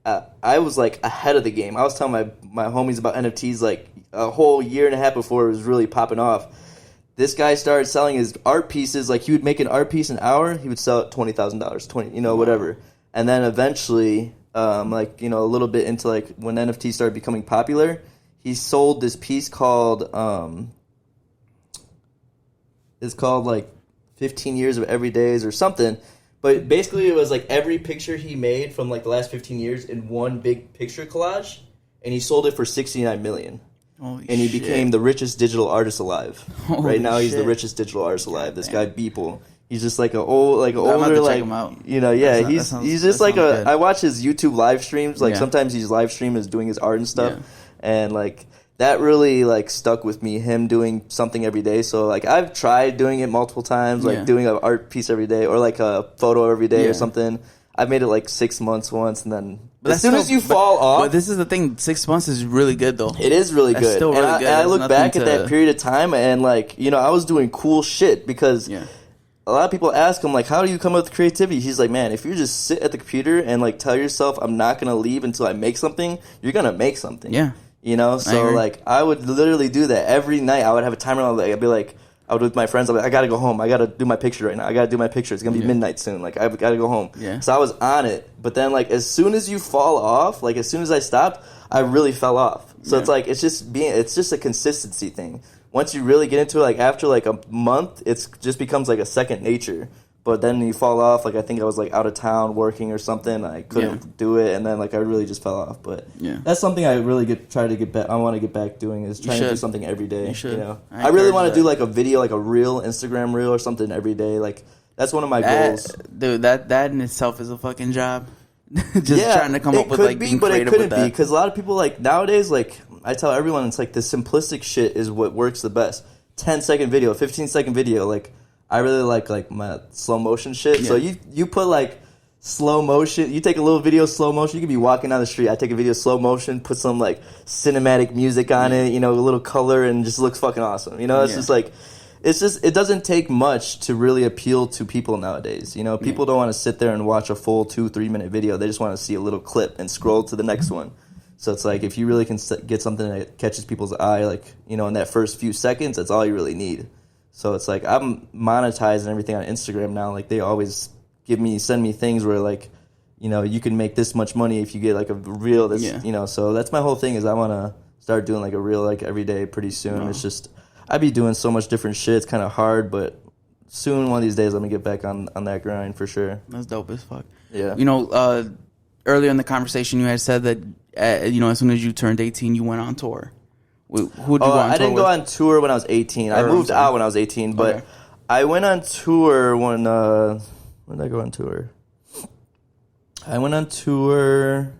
I was like ahead of the game. I was telling my homies about NFTs like a whole year and a half before it was really popping off. This guy started selling his art pieces. Like he would make an art piece an hour, he would sell it $20,000, whatever. And then eventually, a little bit into like when NFT started becoming popular, he sold this piece called it's called like 15 years of everydays or something. But basically it was like every picture he made from like the last 15 years in one big picture collage, and he sold it for $69 million. Holy and he shit. became the richest digital artist alive. Holy right now he's shit. the richest digital artist alive. This damn. guy Beeple. He's just like older, check him out. He's just like good. I watch his YouTube live streams. Like sometimes he's live streaming, doing his art and stuff, and like that really like stuck with me. Him doing something every day. So like I've tried doing it multiple times, like doing an art piece every day or like a photo every day or something. I've made it like 6 months once, and then as soon as you fall off. But this is the thing. 6 months is really good though. It is really That's good. Still really good. And I look back at that period of time, and like I was doing cool shit because. Yeah. A lot of people ask him, like, how do you come up with creativity? He's like, man, if you just sit at the computer and, like, tell yourself I'm not going to leave until I make something, you're going to make something. Yeah. So, like, I would literally do that every night. I would have a timer on, like, I'd be like, I would with my friends, I'd be like, I got to go home. I got to do my picture right now. I got to do my picture. It's going to be midnight soon. Like, I've got to go home. Yeah. So I was on it. But then, like, as soon as you fall off, like, as soon as I stopped, I really fell off. So it's like, it's just a consistency thing. Once you really get into it, like, after, like, a month, it just becomes, like, a second nature. But then you fall off. Like I think I was like out of town working or something. I couldn't do it, and then like I really just fell off. But that's something I really try to get back. I want to get back doing is trying to do something every day. You should. I really want to do like a video, like a reel, Instagram reel or something every day. Like that's one of my goals. Dude, that in itself is a fucking job. Just trying to come up with like being creative but it couldn't with that. be because a lot of people like nowadays. Like I tell everyone, it's like the simplistic shit is what works the best. 10-second video, 15-second video, like. I really like my slow motion shit. Yeah. So you put like slow motion. You take a little video slow motion. You could be walking down the street. I take a video slow motion, put some like cinematic music on it. A little color, and just looks fucking awesome. It's just like it doesn't take much to really appeal to people nowadays. People don't want to sit there and watch a full 2-3 minute video. They just want to see a little clip and scroll to the next one. So it's like if you really can get something that catches people's eye, like in that first few seconds, that's all you really need. So it's like I'm monetizing everything on Instagram now. Like they always send me things where like, you can make this much money if you get like a reel. That's, so that's my whole thing is I want to start doing like a reel like every day pretty soon. It's just I be doing so much different shit. It's kind of hard, but soon, one of these days, I'm gonna get back on that grind for sure. That's dope as fuck. Yeah. You know, earlier in the conversation, you had said that, you know, as soon as you turned 18, you went on tour. Who did you go on tour I didn't go on tour when I was 18. I moved out when I was 18, but I went on tour when did I go on tour? I went on tour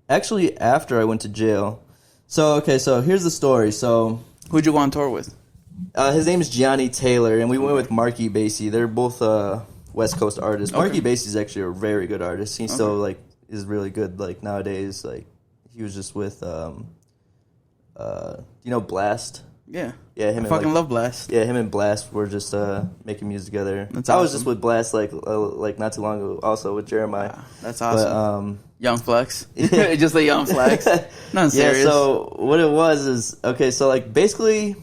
actually after I went to jail. So here's the story. So who'd you go on tour with? His name is Gianni Taylor, and we went with Marky Basie. They're both West Coast artists. Marky Basie is actually a very good artist. He still like is really good like nowadays. Like he was just with you know Blxst. Yeah. Yeah, him. I fucking love Blxst. Yeah, him and Blxst were just making music together. That's I awesome. was just with Blxst like not too long ago, also with Jeremih. Wow, that's awesome. But, young flex. Just a young flex. Not serious. Yeah, so what it was is, so like basically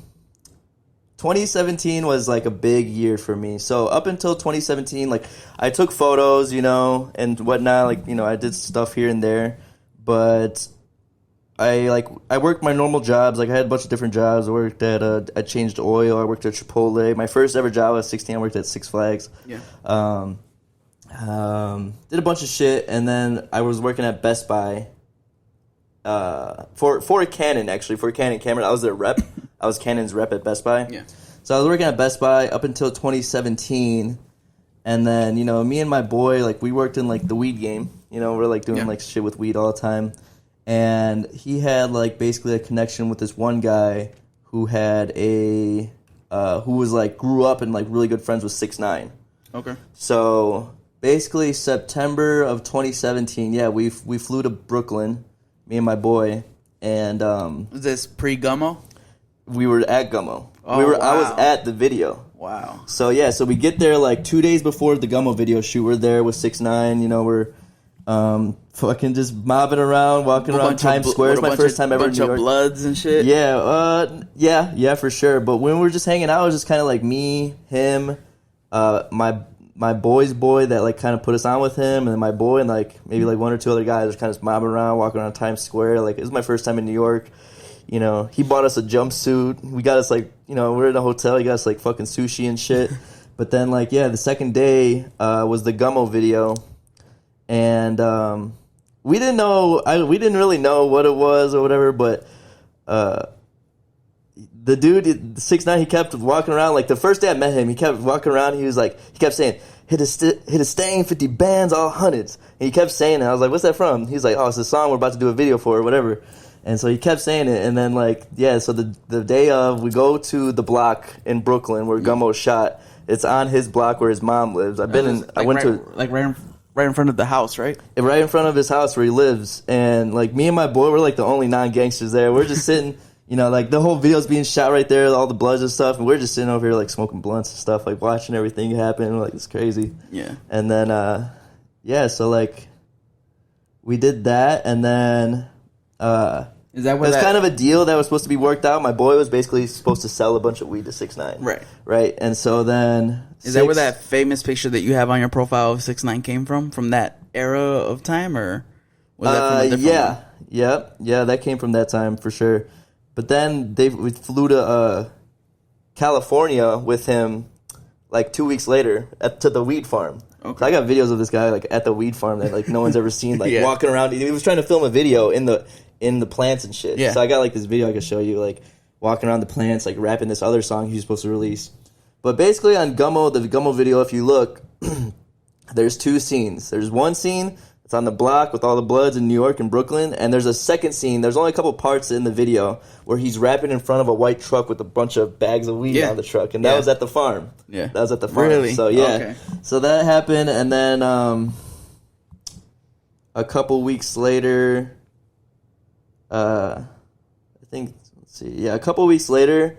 2017 was like a big year for me. So up until 2017, like I took photos, you know, and whatnot, like, you know, I did stuff here and there, but I worked my normal jobs. Like I had a bunch of different jobs. I changed oil. I worked at Chipotle. My first ever job was 16. I worked at Six Flags. Yeah. Did a bunch of shit, and then I was working at Best Buy. For Canon, actually, for Canon camera. I was their rep. I was Canon's rep at Best Buy. Yeah. So I was working at Best Buy up until 2017, and then, you know, me and my boy, like, we worked in, like, the weed game. You know, we're, like, doing, like, shit with weed all the time. And he had, like, basically a connection with this one guy who had who was, like, grew up and, like, really good friends with 6ix9ine. Okay. So basically September of 2017, we flew to Brooklyn, me and my boy, and was this pre-Gummo? we were at Gummo. Oh, I wow. was at the video. Wow. So so we get there like 2 days before the Gummo video shoot. We're there with 6ix9ine, you know, we're fucking just mobbing around, walking around Times Square. It's my first time ever in New York. Bunch of Bloods and shit. Yeah, for sure. But when we were just hanging out, it was just kind of like me, him, my boy's boy that like kind of put us on with him, and then my boy and like maybe like one or two other guys just kind of mobbing around, walking around Times Square. Like it was my first time in New York. You know, he bought us a jumpsuit. We got us like, you know, we're in a hotel. He got us like fucking sushi and shit. But then like the second day was the Gummo video, and we didn't really know what it was or whatever. But the dude, 6ix9ine, he kept walking around. Like the first day I met him, he kept walking around. He kept saying, hit a stain, 50 bands, all hundreds. And he kept saying it. I was like, what's that from? He's like, oh, it's a song we're about to do a video for or whatever. And so he kept saying it. And then so the day of, we go to the block in Brooklyn where Gummo shot. It's on his block where his mom lives. I went right in front of the house, right? Right in front of his house where he lives. And like me and my boy, we're like the only non-gangsters there. We're just sitting. You know, like, the whole video's being shot right there, all the bloods and stuff, and we're just sitting over here, like, smoking blunts and stuff, like, watching everything happen. Like, it's crazy. Yeah. And then, so, like, we did that, and then, is that where it was kind of a deal that was supposed to be worked out. My boy was basically supposed to sell a bunch of weed to 6ix9ine. Right. Right, and so then... Is that where that famous picture that you have on your profile of 6ix9ine came from? From that era of time, or was that from a different one? Yeah, that came from that time, for sure. But then we flew to California with him like 2 weeks later to the weed farm. Okay. So I got videos of this guy like at the weed farm that like no one's ever seen, like walking around. He was trying to film a video in the plants and shit. Yeah. So I got like this video I could show you, like walking around the plants, like rapping this other song he was supposed to release. But basically on Gummo, the Gummo video, if you look, there's two scenes. There's one scene. It's on the block with all the bloods in New York and Brooklyn. And there's a second scene. There's only a couple parts in the video where he's rapping in front of a white truck with a bunch of bags of weed on the truck. And that was at the farm. Yeah. That was at the farm. Really? So, yeah. Okay. So that happened. And then a couple weeks later, a couple weeks later,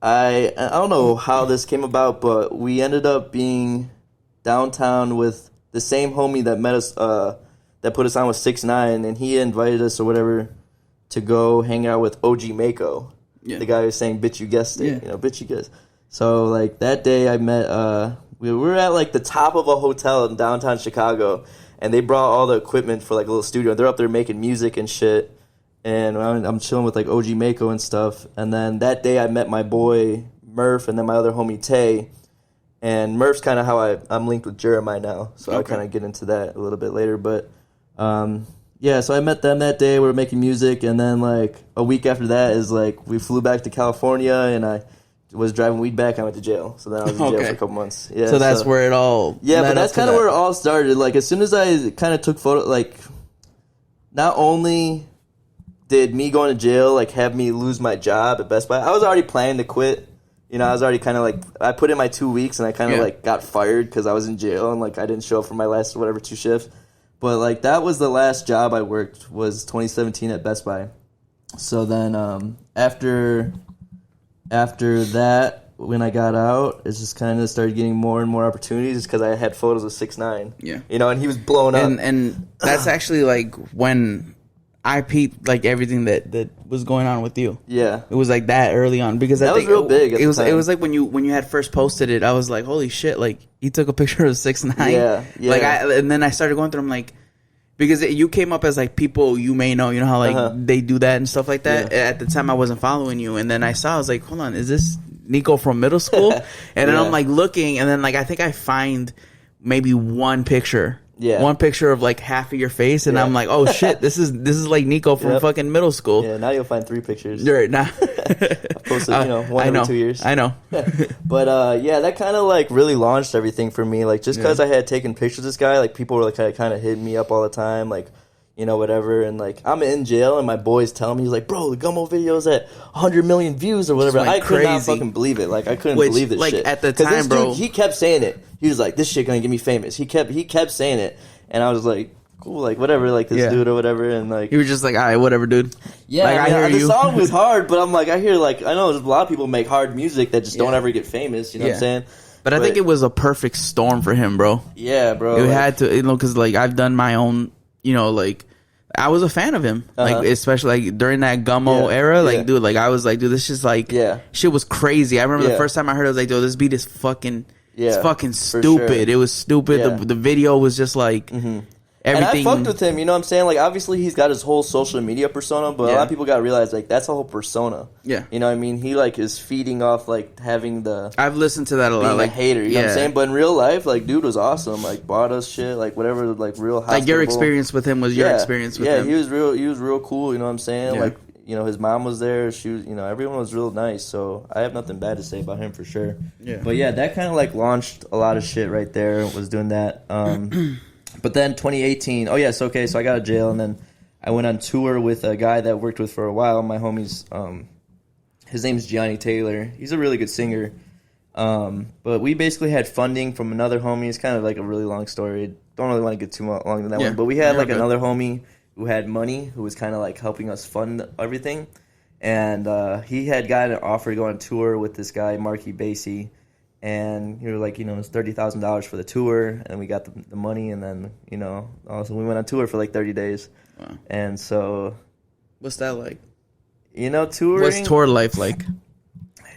I don't know how this came about, but we ended up being downtown with the same homie that met us, that put us on with 6ix9ine, and he invited us or whatever to go hang out with OG Mako, the guy who was saying "Bitch, you guessed it," you know, "Bitch, you guessed." So like that day, I met. We were at like the top of a hotel in downtown Chicago, and they brought all the equipment for like a little studio. They're up there making music and shit. and I'm chilling with like OG Mako and stuff. And then that day I met my boy Murph and then my other homie Tay. And Murph's kind of how I'm linked with Jeremih now, so I'll kind of get into that a little bit later. But yeah, so I met them that day. We were making music, and then like a week after that is like we flew back to California, and I was driving weed back. I went to jail, so then I was in jail for a couple months. Yeah, so that's where it all. Yeah, but that's kind of where it all started. Like as soon as I kind of took photo, like not only did me going to jail like have me lose my job at Best Buy, I was already planning to quit. You know, I was already kind of like, I put in my 2 weeks and I kind of like got fired because I was in jail and like I didn't show up for my last 2 shifts. But like that was the last job I worked was 2017 at Best Buy. So then after that, when I got out, it just kind of started getting more and more opportunities because I had photos of 6ix9ine. Yeah. You know, and he was blown up. And that's actually like when I peeped like everything that was going on with you. Yeah, it was like that early on because that was real big. It was like when you had first posted it, I was like, holy shit! Like he took a picture of 6ix9ine. Yeah. Like and then I started going through. I'm like, because you came up as like people you may know. You know how like they do that and stuff like that. Yeah. At the time, I wasn't following you, and then I saw. I was like, hold on, is this Nico from middle school? And then I'm like looking, and then like I think I find maybe one picture. Yeah, one picture of like half of your face, and I'm like, oh shit, this is like Nico from fucking middle school. Yeah, now you'll find 3 pictures. Right now, I've posted, one every 2 years. I know. But yeah, that kind of like really launched everything for me. Like just because I had taken pictures of this guy, like people were like kind of hitting me up all the time, like whatever. And like I'm in jail, and my boys telling me, he's like, bro, the Gummo video's at 100 million views or whatever. I could not fucking believe it. Like I couldn't believe this shit. At the time, this bro, dude, he kept saying it. He was like, this shit gonna get me famous. He kept saying it, and I was like, cool, like whatever, like this dude or whatever, and like you were just like, all right, whatever, dude. Yeah, like, I hear the song was hard, but I'm like, I know there's a lot of people make hard music that just don't ever get famous. You know what I'm saying? But I think it was a perfect storm for him, bro. Yeah, bro. It had to, because like I've done my own, like. I was a fan of him, like especially like during that Gummo era. Like, dude, like I was like, dude, this is like, shit was crazy. I remember the first time I heard it, I was like, dude, this beat is fucking, it's fucking stupid. Sure. It was stupid. Yeah. The video was just like everything. And I fucked with him. You know what I'm saying? Like, obviously he's got his whole social media persona, but a lot of people gotta realize like that's a whole persona. Yeah, you know what I mean? He like is feeding off like having the. I've listened to that a lot. Like a hater, you know what I'm saying? But in real life, like, dude was awesome. Like, bought us shit, like whatever, like real. Like your experience with him was your experience with him. Yeah, he was real cool. You know what I'm saying? Yeah. Like, his mom was there. She was, everyone was real nice. So I have nothing bad to say about him for sure. Yeah. But yeah, that kind of like launched a lot of shit right there. Was doing that. But then 2018, so I got out of jail, and then I went on tour with a guy that I worked with for a while. My homie's, his name's Gianni Taylor. He's a really good singer. But we basically had funding from another homie. It's kind of like a really long story. Don't really want to get too long on that one. But we had like another homie who had money, who was kind of like helping us fund everything. And he had gotten an offer to go on tour with this guy, Marky Basie. And he was like, it's $30,000 for the tour, and we got the money, and then, also we went on tour for like 30 days. Wow. And so, what's that like? Touring. What's tour life like?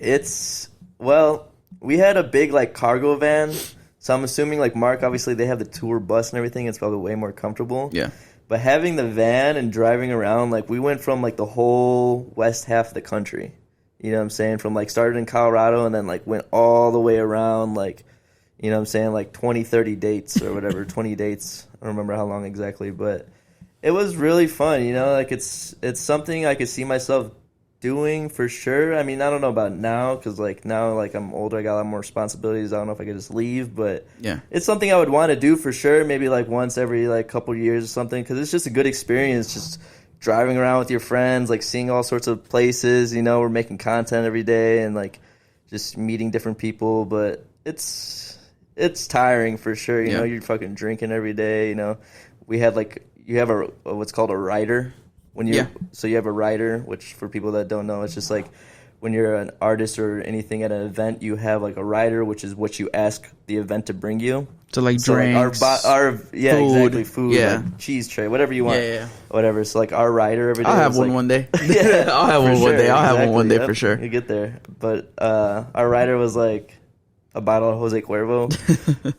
We had a big like cargo van, so I'm assuming like Mark, obviously they have the tour bus and everything. It's probably way more comfortable. Yeah. But having the van and driving around, like we went from like the whole west half of the country. You know what I'm saying? From, like, started in Colorado and then, like, went all the way around, like, you know what I'm saying? Like, 20, 30 dates or whatever, 20 dates. I don't remember how long exactly, but it was really fun, Like, it's something I could see myself doing for sure. I mean, I don't know about now because, like, now, like, I'm older. I got a lot more responsibilities. I don't know if I could just leave, but it's something I would want to do for sure. Maybe, like, once every, like, couple years or something because it's just a good experience just driving around with your friends, like seeing all sorts of places, we're making content every day and like just meeting different people, but it's tiring for sure, you're fucking drinking every day, We had like, you have what's called a rider so you have a rider, which for people that don't know, it's just like when you're an artist or anything at an event, you have like a rider, which is what you ask the event to bring you. So like drinks, like food, exactly, food, like cheese tray, whatever you want, whatever. So like our rider every day. I'll have one day. I'll have one one day. I'll have one day for sure. You get there, but our rider was like a bottle of Jose Cuervo.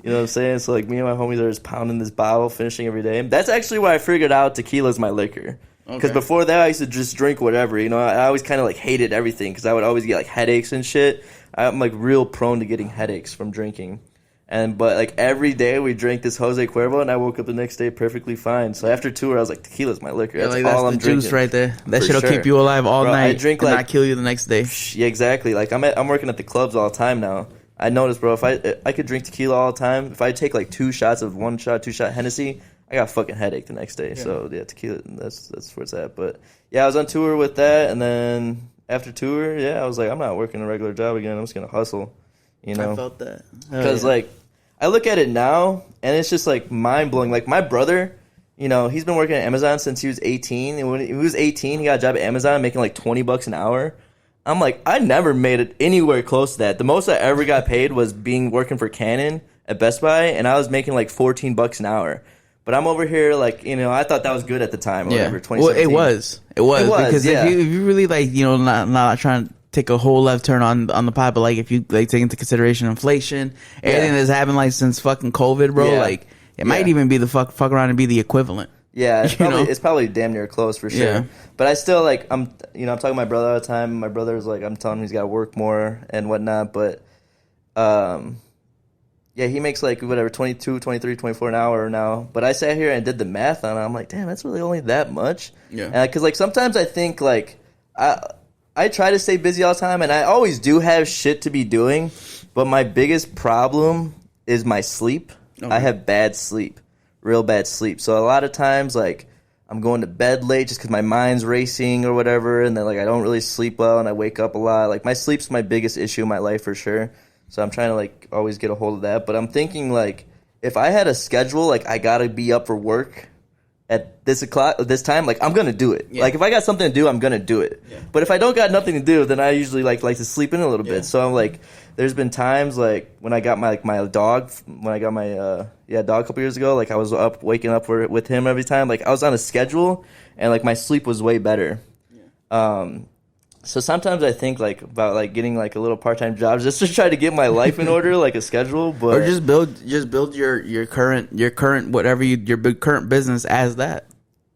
You know what I'm saying? So like me and my homies are just pounding this bottle, finishing every day. That's actually why I figured out tequila's my liquor. Because before that, I used to just drink whatever. You know, I always kind of like hated everything because I would always get like headaches and shit. I'm like real prone to getting headaches from drinking. But like every day we drank this Jose Cuervo, and I woke up the next day perfectly fine. So after tour, I was like, tequila's my liquor. That's all I'm drinking. Juice right there. That shit'll keep you alive all night. I drink and not kill you the next day. Yeah, exactly. Like I'm working at the clubs all the time now. I noticed, bro, if I could drink tequila all the time, if I take like 2 shots of 2-shot Hennessy, I got a fucking headache the next day. Yeah. So yeah, tequila, that's where it's at. But yeah, I was on tour with that, and then after tour, I was like, I'm not working a regular job again. I'm just gonna hustle. You know, I felt that because like I look at it now, and it's just like mind blowing. Like my brother, you know, he's been working at Amazon since he was 18, and when he was 18, he got a job at Amazon making like $20 an hour. I'm like, I never made it anywhere close to that. The most I ever got paid was working for Canon at Best Buy, and I was making like $14 an hour. But I'm over here, like, you know, I thought that was good at the time. Or whatever, 2017. Well, it was because if you really like, you know, not trying to take a whole left turn on the pot, but like if you like take into consideration inflation, everything that's happened like since fucking COVID, bro, like it might even be the fuck around and be the equivalent. Yeah, it's probably damn near close for sure. Yeah. But I still like I'm talking to my brother all the time. My brother's like, I'm telling him he's got to work more and whatnot, but yeah, he makes like whatever 22, 23, 24 an hour now. But I sat here and did the math on it. I'm like, damn, that's really only that much. Yeah. Because like sometimes I think like I try to stay busy all the time, and I always do have shit to be doing. But my biggest problem is my sleep. Okay. I have bad sleep, real bad sleep. So a lot of times like I'm going to bed late just because my mind's racing or whatever, and then like I don't really sleep well, and I wake up a lot. Like my sleep's my biggest issue in my life for sure. So I'm trying to like always get a hold of that. But I'm thinking like if I had a schedule, like I gotta be up for work at this time, like I'm gonna do it. Yeah. Like if I got something to do, I'm gonna do it. Yeah. But if I don't got nothing to do, then I usually like to sleep in a little bit. So I'm like, there's been times like when I got my dog, when I got my dog a couple years ago, like I was waking up with him every time. Like I was on a schedule, and like my sleep was way better. Yeah. So sometimes I think like about like getting like a little part-time job just to try to get my life in order, like a schedule, but or just build your current whatever your current business as that.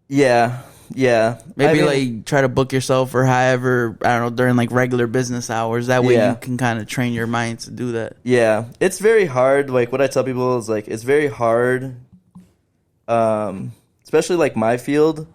Yeah. Maybe like try to book yourself or however, I don't know, during like regular business hours. That way you can kind of train your mind to do that. Yeah, it's very hard. Like what I tell people is like it's very hard, especially like my field.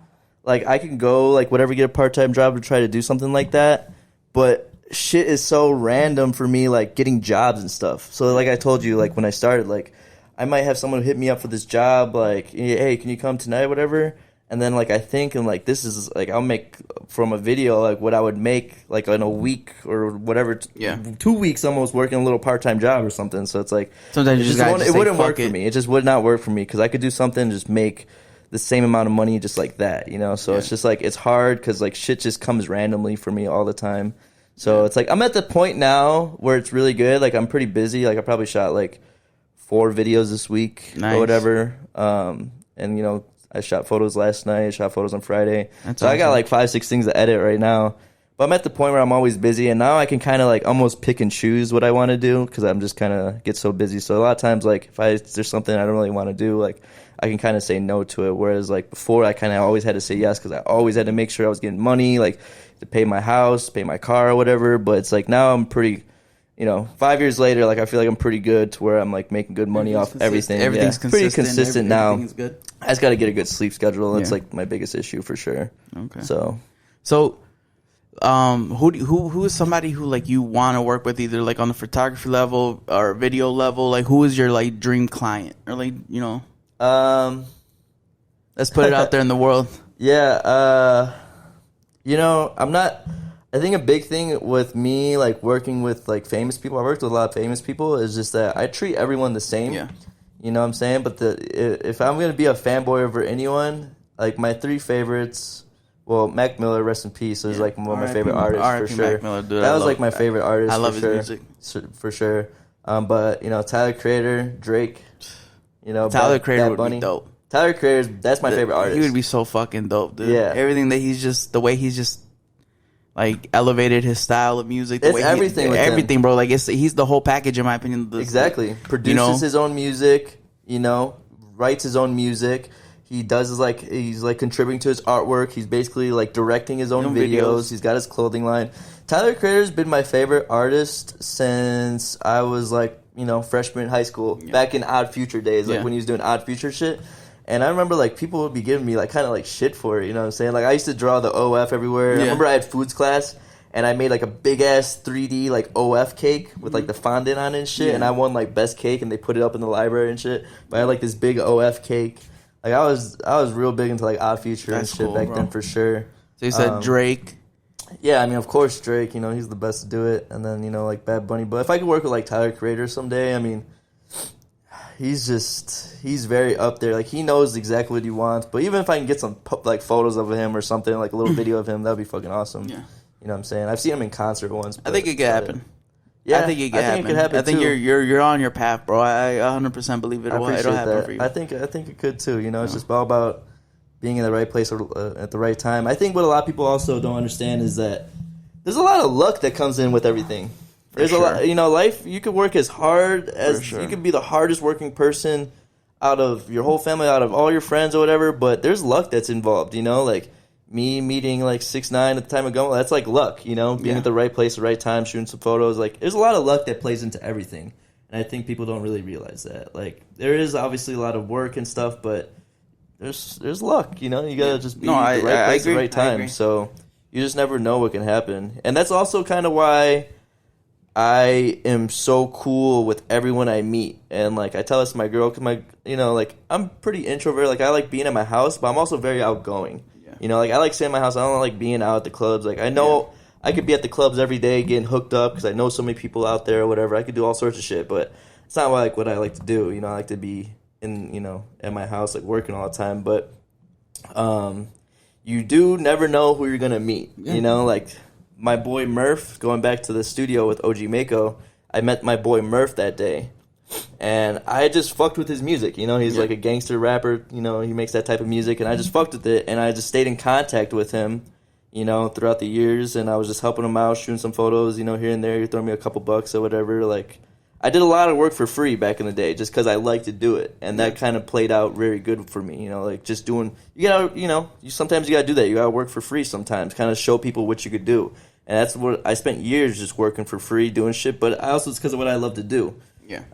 Like, I can go, like, whatever, get a part-time job to try to do something like that. But shit is so random for me, like, getting jobs and stuff. So, like I told you, like, when I started, like, I might have someone hit me up for this job, like, hey, can you come tonight, whatever? And then, like, I think, and, like, this is, like, I'll make from a video, like, what I would make, like, in a week or whatever. 2 weeks almost working a little part-time job or something. So, it's, like, sometimes it wouldn't work for me. It just would not work for me because I could do something and just make the same amount of money just like that, you know? So it's just like, it's hard because like shit just comes randomly for me all the time. So it's like, I'm at the point now where it's really good. Like I'm pretty busy. Like I probably shot like 4 videos this week or whatever. And you know, I shot photos last night, I shot photos on Friday. That's awesome. I got like 5-6 things to edit right now. But I'm at the point where I'm always busy, and now I can kind of like almost pick and choose what I want to do because I'm just kind of get so busy. So a lot of times, like if there's something I don't really want to do, like I can kind of say no to it. Whereas like before, I kind of always had to say yes because I always had to make sure I was getting money, like to pay my house, pay my car, or whatever. But it's like now I'm pretty, you know, 5 years later, like I feel like I'm pretty good to where I'm like making good money off everything. Everything's pretty consistent now. Everything's good. I just got to get a good sleep schedule. That's like my biggest issue for sure. Okay. So. Who is somebody who like you want to work with either like on the photography level or video level? Like who is your like dream client or like, you know? Let's put it out there in the world. Yeah. You know, I think a big thing with me like working with like famous people, I worked with a lot of famous people, is just that I treat everyone the same. Yeah. You know what I'm saying? But if I'm going to be a fanboy over anyone, like my 3 favorites. Well, Mac Miller, rest in peace, is like one of my favorite artists for sure. Mac Miller, dude, that was like my favorite artist. I love his music for sure. But you know, Tyler Creator, Drake, you know, Tyler Creator would be dope. Tyler Creator, that's my favorite artist. He would be so fucking dope, dude. Yeah, everything that the way he's just like elevated his style of music. The way everything, bro. Like he's the whole package in my opinion. Exactly. Produces his own music. You know, writes his own music. He does he's like contributing to his artwork. He's basically like directing his own videos. He's got his clothing line. Tyler Creator's been my favorite artist since I was like, you know, freshman in high school, back in Odd Future days, like when he was doing Odd Future shit. And I remember like people would be giving me like kind of like shit for it, you know what I'm saying? Like I used to draw the OF everywhere. I remember I had foods class and I made like a big ass 3D like OF cake with like the fondant on it and shit. And I won like best cake and they put it up in the library and shit. But I had like this big OF cake. Like I was real big into like Odd Future and shit back then for sure. So you said Drake. Yeah, I mean of course Drake, you know, he's the best to do it. And then, you know, like Bad Bunny. But if I could work with like Tyler Creator someday, I mean, he's very up there. Like he knows exactly what he wants. But even if I can get some like photos of him or something, like a little video of him, that'd be fucking awesome. Yeah. You know what I'm saying? I've seen him in concert once. I think it could happen. Yeah, I think it could happen. I think you're on your path, bro. I 100% believe it'll happen that. for you. I think it could too. You know, it's just all about being in the right place at the right time. I think what a lot of people also don't understand is that there's a lot of luck that comes in with everything. There's a lot, you know, life. You could work as hard as you could be the hardest working person out of your whole family, out of all your friends or whatever. But there's luck that's involved. You know, like me meeting like 6ix9ine at the time of going, that's like luck, you know, being at the right place, the right time, shooting some photos. Like, there's a lot of luck that plays into everything. And I think people don't really realize that. Like, there is obviously a lot of work and stuff, but there's luck, you know? You gotta just be at the right place at the right time. So you just never know what can happen. And that's also kind of why I am so cool with everyone I meet. And, like, I tell this to my girl, because you know, like, I'm pretty introverted. Like, I like being at my house, but I'm also very outgoing. You know, like, I like staying in my house. I don't like being out at the clubs. Like, I know I could be at the clubs every day getting hooked up because I know so many people out there or whatever. I could do all sorts of shit, but it's not like what I like to do. You know, I like to be in, you know, at my house, like, working all the time. But you do never know who you're going to meet. Yeah. You know, like, my boy Murph, going back to the studio with OG Mako, I met my boy Murph that day. And I just fucked with his music, you know, he's like a gangster rapper, you know, he makes that type of music, and I just fucked with it, and I just stayed in contact with him, you know, throughout the years, and I was just helping him out, shooting some photos, you know, here and there, he'd throw me a couple bucks or whatever, like, I did a lot of work for free back in the day, just because I liked to do it, and that kind of played out very good for me, you know, like, just doing, you gotta, you know, sometimes you gotta do that, you gotta work for free sometimes, kind of show people what you could do, and that's what, I spent years just working for free, doing shit, but I also, it's because of what I love to do. Yeah.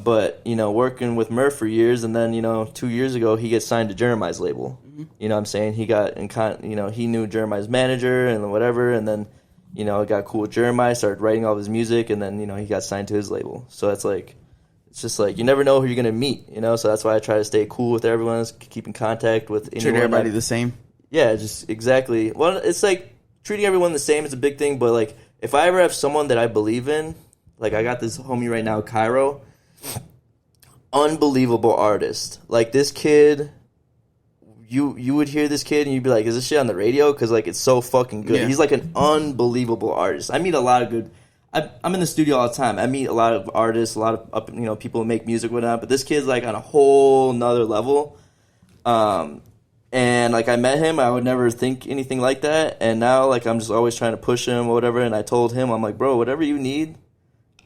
But, you know, working with Murph for years, and then, you know, 2 years ago, he gets signed to Jeremih's label. Mm-hmm. You know what I'm saying? He got, you know, he knew Jeremih's manager and whatever, and then, you know, got cool with Jeremih, started writing all of his music, and then, you know, he got signed to his label. So it's like, it's just like, you never know who you're going to meet, you know? So that's why I try to stay cool with everyone, keep in contact with anyone. Treat everybody the same. Yeah, just exactly. Well, it's like, treating everyone the same is a big thing, but, like, if I ever have someone that I believe in, like, I got this homie right now, Cairo. Unbelievable artist. Like, this kid, you would hear this kid and you'd be like, is this shit on the radio? Because, like, it's so fucking good. Yeah. He's, like, an unbelievable artist. I meet a lot of good... I'm in the studio all the time. I meet a lot of artists, a lot of, you know, people who make music, whatnot. But this kid's, like, on a whole nother level. And, like, I met him. I would never think anything like that. And now, like, I'm just always trying to push him or whatever. And I told him, I'm like, bro, whatever you need,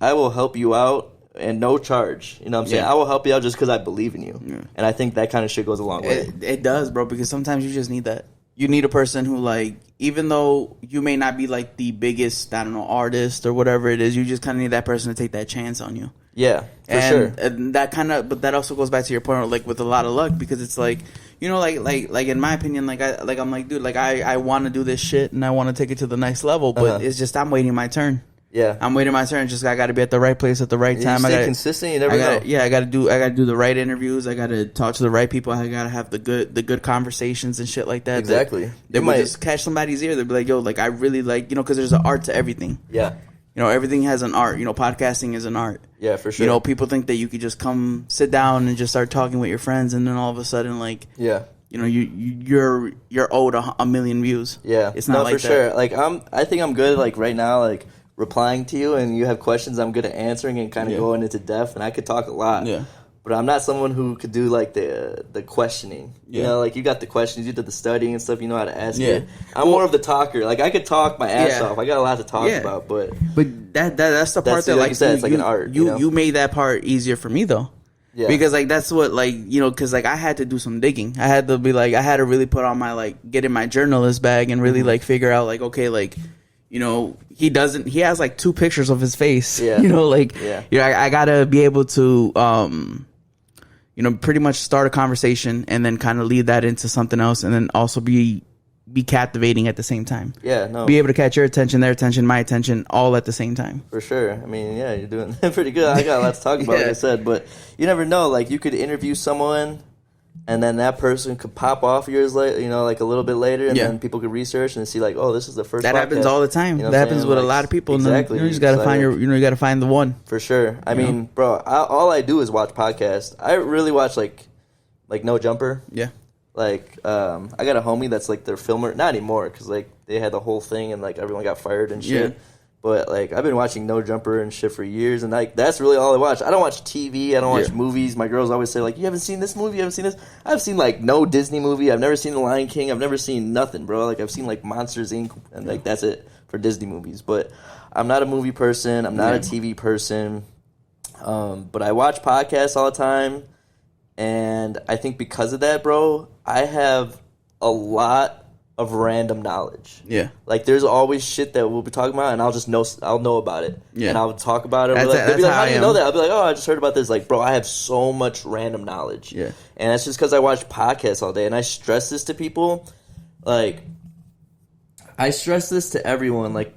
I will help you out and no charge. You know what I'm saying? I will help you out just because I believe in you. Yeah. And I think that kind of shit goes a long way. It does, bro, because sometimes you just need that. You need a person who, like, even though you may not be, like, the biggest, I don't know, artist or whatever it is, you just kind of need that person to take that chance on you. Yeah, for sure. And that kind of, but that also goes back to your point, like, with a lot of luck, because it's like, you know, like in my opinion, I'm like, dude, like, I want to do this shit and I want to take it to the next level, but it's just, I'm waiting my turn. Yeah, I'm waiting my turn. Just I got to be at the right place at the right time. I got to stay consistent. You never know. Yeah, I got to do the right interviews. I got to talk to the right people. I got to have the good conversations and shit like that. Exactly. They might just catch somebody's ear. They'll be like, yo, like, I really like, you know, because there's an art to everything. Yeah. You know, everything has an art. You know, podcasting is an art. Yeah, for sure. You know, people think that you could just come sit down and just start talking with your friends, and then all of a sudden, like, yeah, you know, you're owed a million views. Yeah, it's not like for sure. Like, I think I'm good. Like, right now, like, replying to you, and you have questions, I'm good at answering and kind of going into depth, and I could talk a lot. Yeah. But I'm not someone who could do, like, the questioning. You know, like, you got the questions, you did the studying and stuff, you know how to ask it. I'm more of the talker. Like, I could talk my ass off. I got a lot to talk about, but that's the part that, like you said, it's like an art. You made that part easier for me, though. Yeah. Because like that's what like because like I had to do some digging. I had to really put on my like get in my journalist bag and really like figure out like okay like he has like 2 pictures of his face. Yeah. I gotta be able to pretty much start a conversation and then kind of lead that into something else and then also be captivating at the same time. Yeah, no. Be able to catch your attention, their attention, my attention, all at the same time. For sure. I mean, yeah, you're doing pretty good. I got a lot to talk about, like I said, but you never know. Like, you could interview someone, and then that person could pop off years later, like a little bit later, and then people could research and see, like, oh, this is the first. That podcast. happens all the time. That happens with a lot of people. Exactly. You just gotta find you gotta find the one. For sure. I mean, bro, all I do is watch podcasts. I really watch like No Jumper. Yeah. Like, I got a homie that's like their filmer. Not anymore, because like they had the whole thing and like everyone got fired and shit. Yeah. But like I've been watching No Jumper and shit for years, and like that's really all I watch. I don't watch TV. I don't watch movies. My girls always say like, "You haven't seen this movie? You haven't seen this?" I've seen like no Disney movie. I've never seen The Lion King. I've never seen nothing, bro. Like I've seen like Monsters Inc. and like that's it for Disney movies. But I'm not a movie person. I'm not a TV person. But I watch podcasts all the time. And I think because of that, bro, I have a lot of random knowledge. Yeah. Like, there's always shit that we'll be talking about, and I'll know about it. Yeah. And I'll talk about it. They'll be like, how do you know that? I'll be like, oh, I just heard about this. Like, bro, I have so much random knowledge. Yeah. And that's just because I watch podcasts all day. And I stress this to people. Like, I stress this to everyone. Like,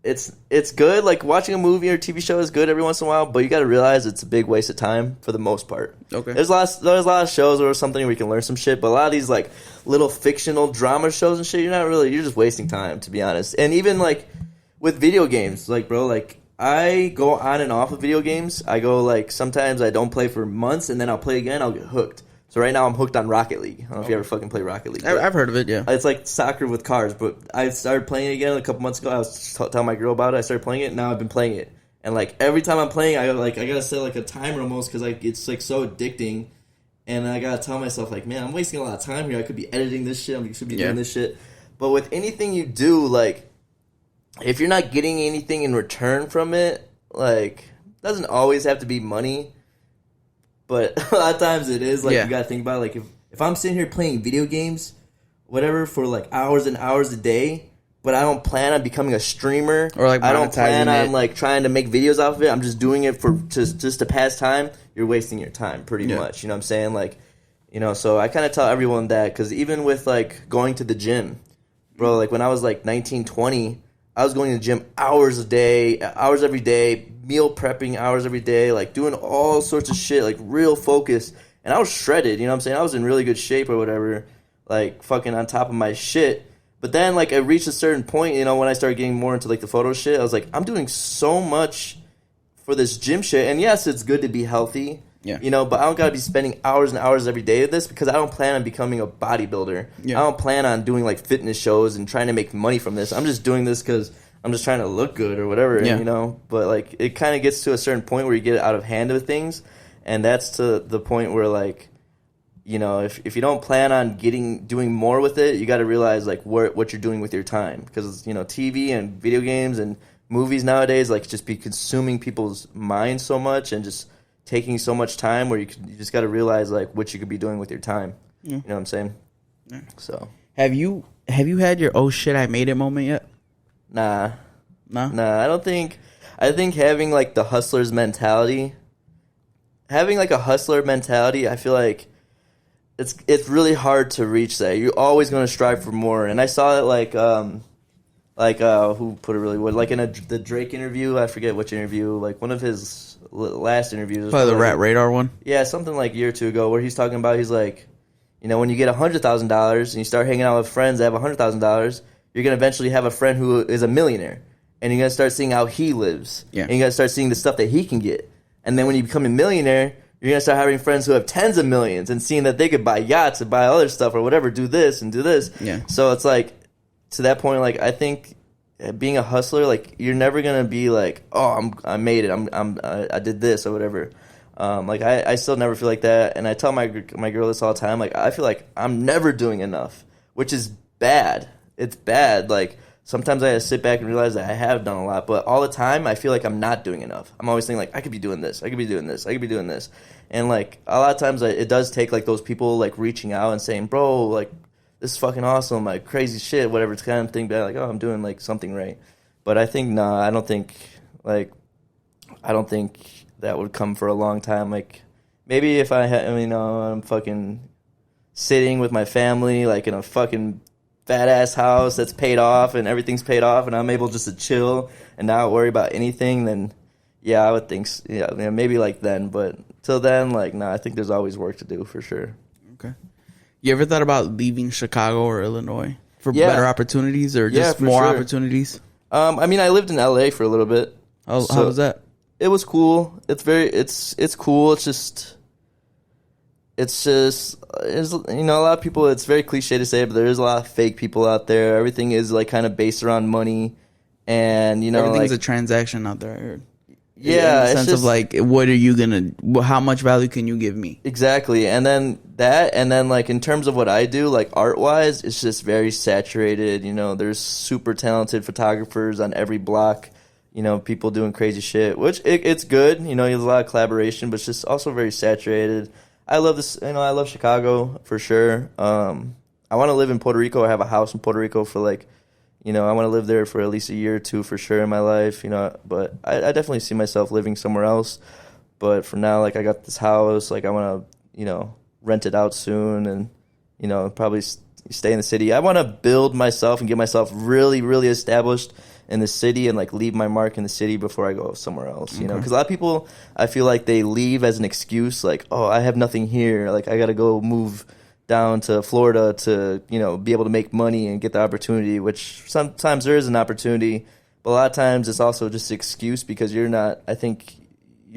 it's good. Like, watching a movie or TV show is good every once in a while, but you got to realize it's a big waste of time for the most part. Okay. There's a lot of shows or something where you can learn some shit, but a lot of these like little fictional drama shows and shit, you're just wasting time, to be honest. And even like with video games, like, bro, like I go on and off of video games. I go like sometimes I don't play for months, and then I'll play again. I'll get hooked. So right now I'm hooked on Rocket League. I don't know if you ever fucking play Rocket League. I've heard of it, yeah. It's like soccer with cars, but I started playing it again a couple months ago. I was telling my girl about it. I started playing it, and now I've been playing it. And like every time I'm playing, I gotta set like a timer almost because like it's like so addicting. And I gotta tell myself like, man, I'm wasting a lot of time here. I could be editing this shit. I should be doing this shit. But with anything you do, like if you're not getting anything in return from it, like it doesn't always have to be money. But a lot of times it is. Like you gotta think about it. Like if I'm sitting here playing video games, whatever, for like hours and hours a day, but I don't plan on becoming a streamer, or like I don't plan on like trying to make videos off of it. I'm just doing it for just to pass time. You're wasting your time pretty much. You know what I'm saying? Like, so I kind of tell everyone that, because even with like going to the gym, bro, like when I was like 19, 20, I was going to the gym hours a day, hours every day, meal prepping hours every day, like doing all sorts of shit, like real focus. And I was shredded, you know what I'm saying? I was in really good shape or whatever, like fucking on top of my shit. But then like I reached a certain point, when I started getting more into like the photo shit, I was like, I'm doing so much for this gym shit. And yes, it's good to be healthy, but I don't got to be spending hours and hours every day of this, because I don't plan on becoming a bodybuilder. I don't plan on doing like fitness shows and trying to make money from this. I'm just doing this because I'm just trying to look good or whatever, But like it kind of gets to a certain point where you get out of hand with things. And that's to the point where like, if you don't plan on doing more with it, you got to realize like what you're doing with your time, because TV and video games and movies nowadays like just be consuming people's minds so much and just taking so much time, where you just got to realize like what you could be doing with your time. You know what I'm saying? Yeah. So have you had your oh shit I made it moment yet? Nah, I don't think. I think having like the hustler's mentality. Having like a hustler mentality, I feel like it's really hard to reach that. You're always going to strive for more. And I saw it like who put it really well, like in the Drake interview. I forget which interview. Like one of his last interviews. Probably the Rat Radar one. Yeah, something like a year or two ago, where he's talking about, he's like, when you get $100,000 and you start hanging out with friends that have $100,000, you're gonna eventually have a friend who is a millionaire, and you're gonna start seeing how he lives. Yeah. And you're gonna start seeing the stuff that he can get. And then when you become a millionaire, you're going to start having friends who have tens of millions and seeing that they could buy yachts and buy other stuff or whatever, do this and do this. Yeah. So it's like, to that point, like, I think being a hustler, like, you're never going to be like, oh, I made it. I did this or whatever. Like, I still never feel like that. And I tell my girl this all the time. Like, I feel like I'm never doing enough, which is bad. It's bad. Like, sometimes I sit back and realize that I have done a lot, but all the time I feel like I'm not doing enough. I'm always thinking like I could be doing this, I could be doing this, I could be doing this, and like a lot of times it does take like those people like reaching out and saying, bro, like this is fucking awesome, like crazy shit, whatever, to kind of think back like, oh, I'm doing like something right. But I think I don't think that would come for a long time. Like maybe if I'm fucking sitting with my family like in a fucking fat ass house that's paid off and everything's paid off and I'm able just to chill and not worry about anything, then yeah, I would think maybe like then, but till then, like I think there's always work to do for sure. Okay. You ever thought about leaving Chicago or Illinois for better opportunities or just more opportunities? I mean, I lived in LA for a little bit. How was that? It was cool. It's cool. It's just a lot of people, it's very cliche to say, but there is a lot of fake people out there. Everything is like kind of based around money, and everything's like a transaction out there, I heard. Yeah, in the sense of like, what are you gonna? How much value can you give me? Exactly, and then like in terms of what I do, like art wise, it's just very saturated. There's super talented photographers on every block. People doing crazy shit, which it's good. There's a lot of collaboration, but it's just also very saturated. I love this. I love Chicago for sure. I want to live in Puerto Rico. I have a house in Puerto Rico for like. I want to live there for at least a year or two for sure in my life, but I definitely see myself living somewhere else. But for now, like I got this house, like I want to, rent it out soon and, probably stay in the city. I want to build myself and get myself really, really established in the city and like leave my mark in the city before I go somewhere else, because a lot of people, I feel like they leave as an excuse, like, oh, I have nothing here. Like I got to go move down to Florida to, be able to make money and get the opportunity, which sometimes there is an opportunity, but a lot of times it's also just an excuse because you're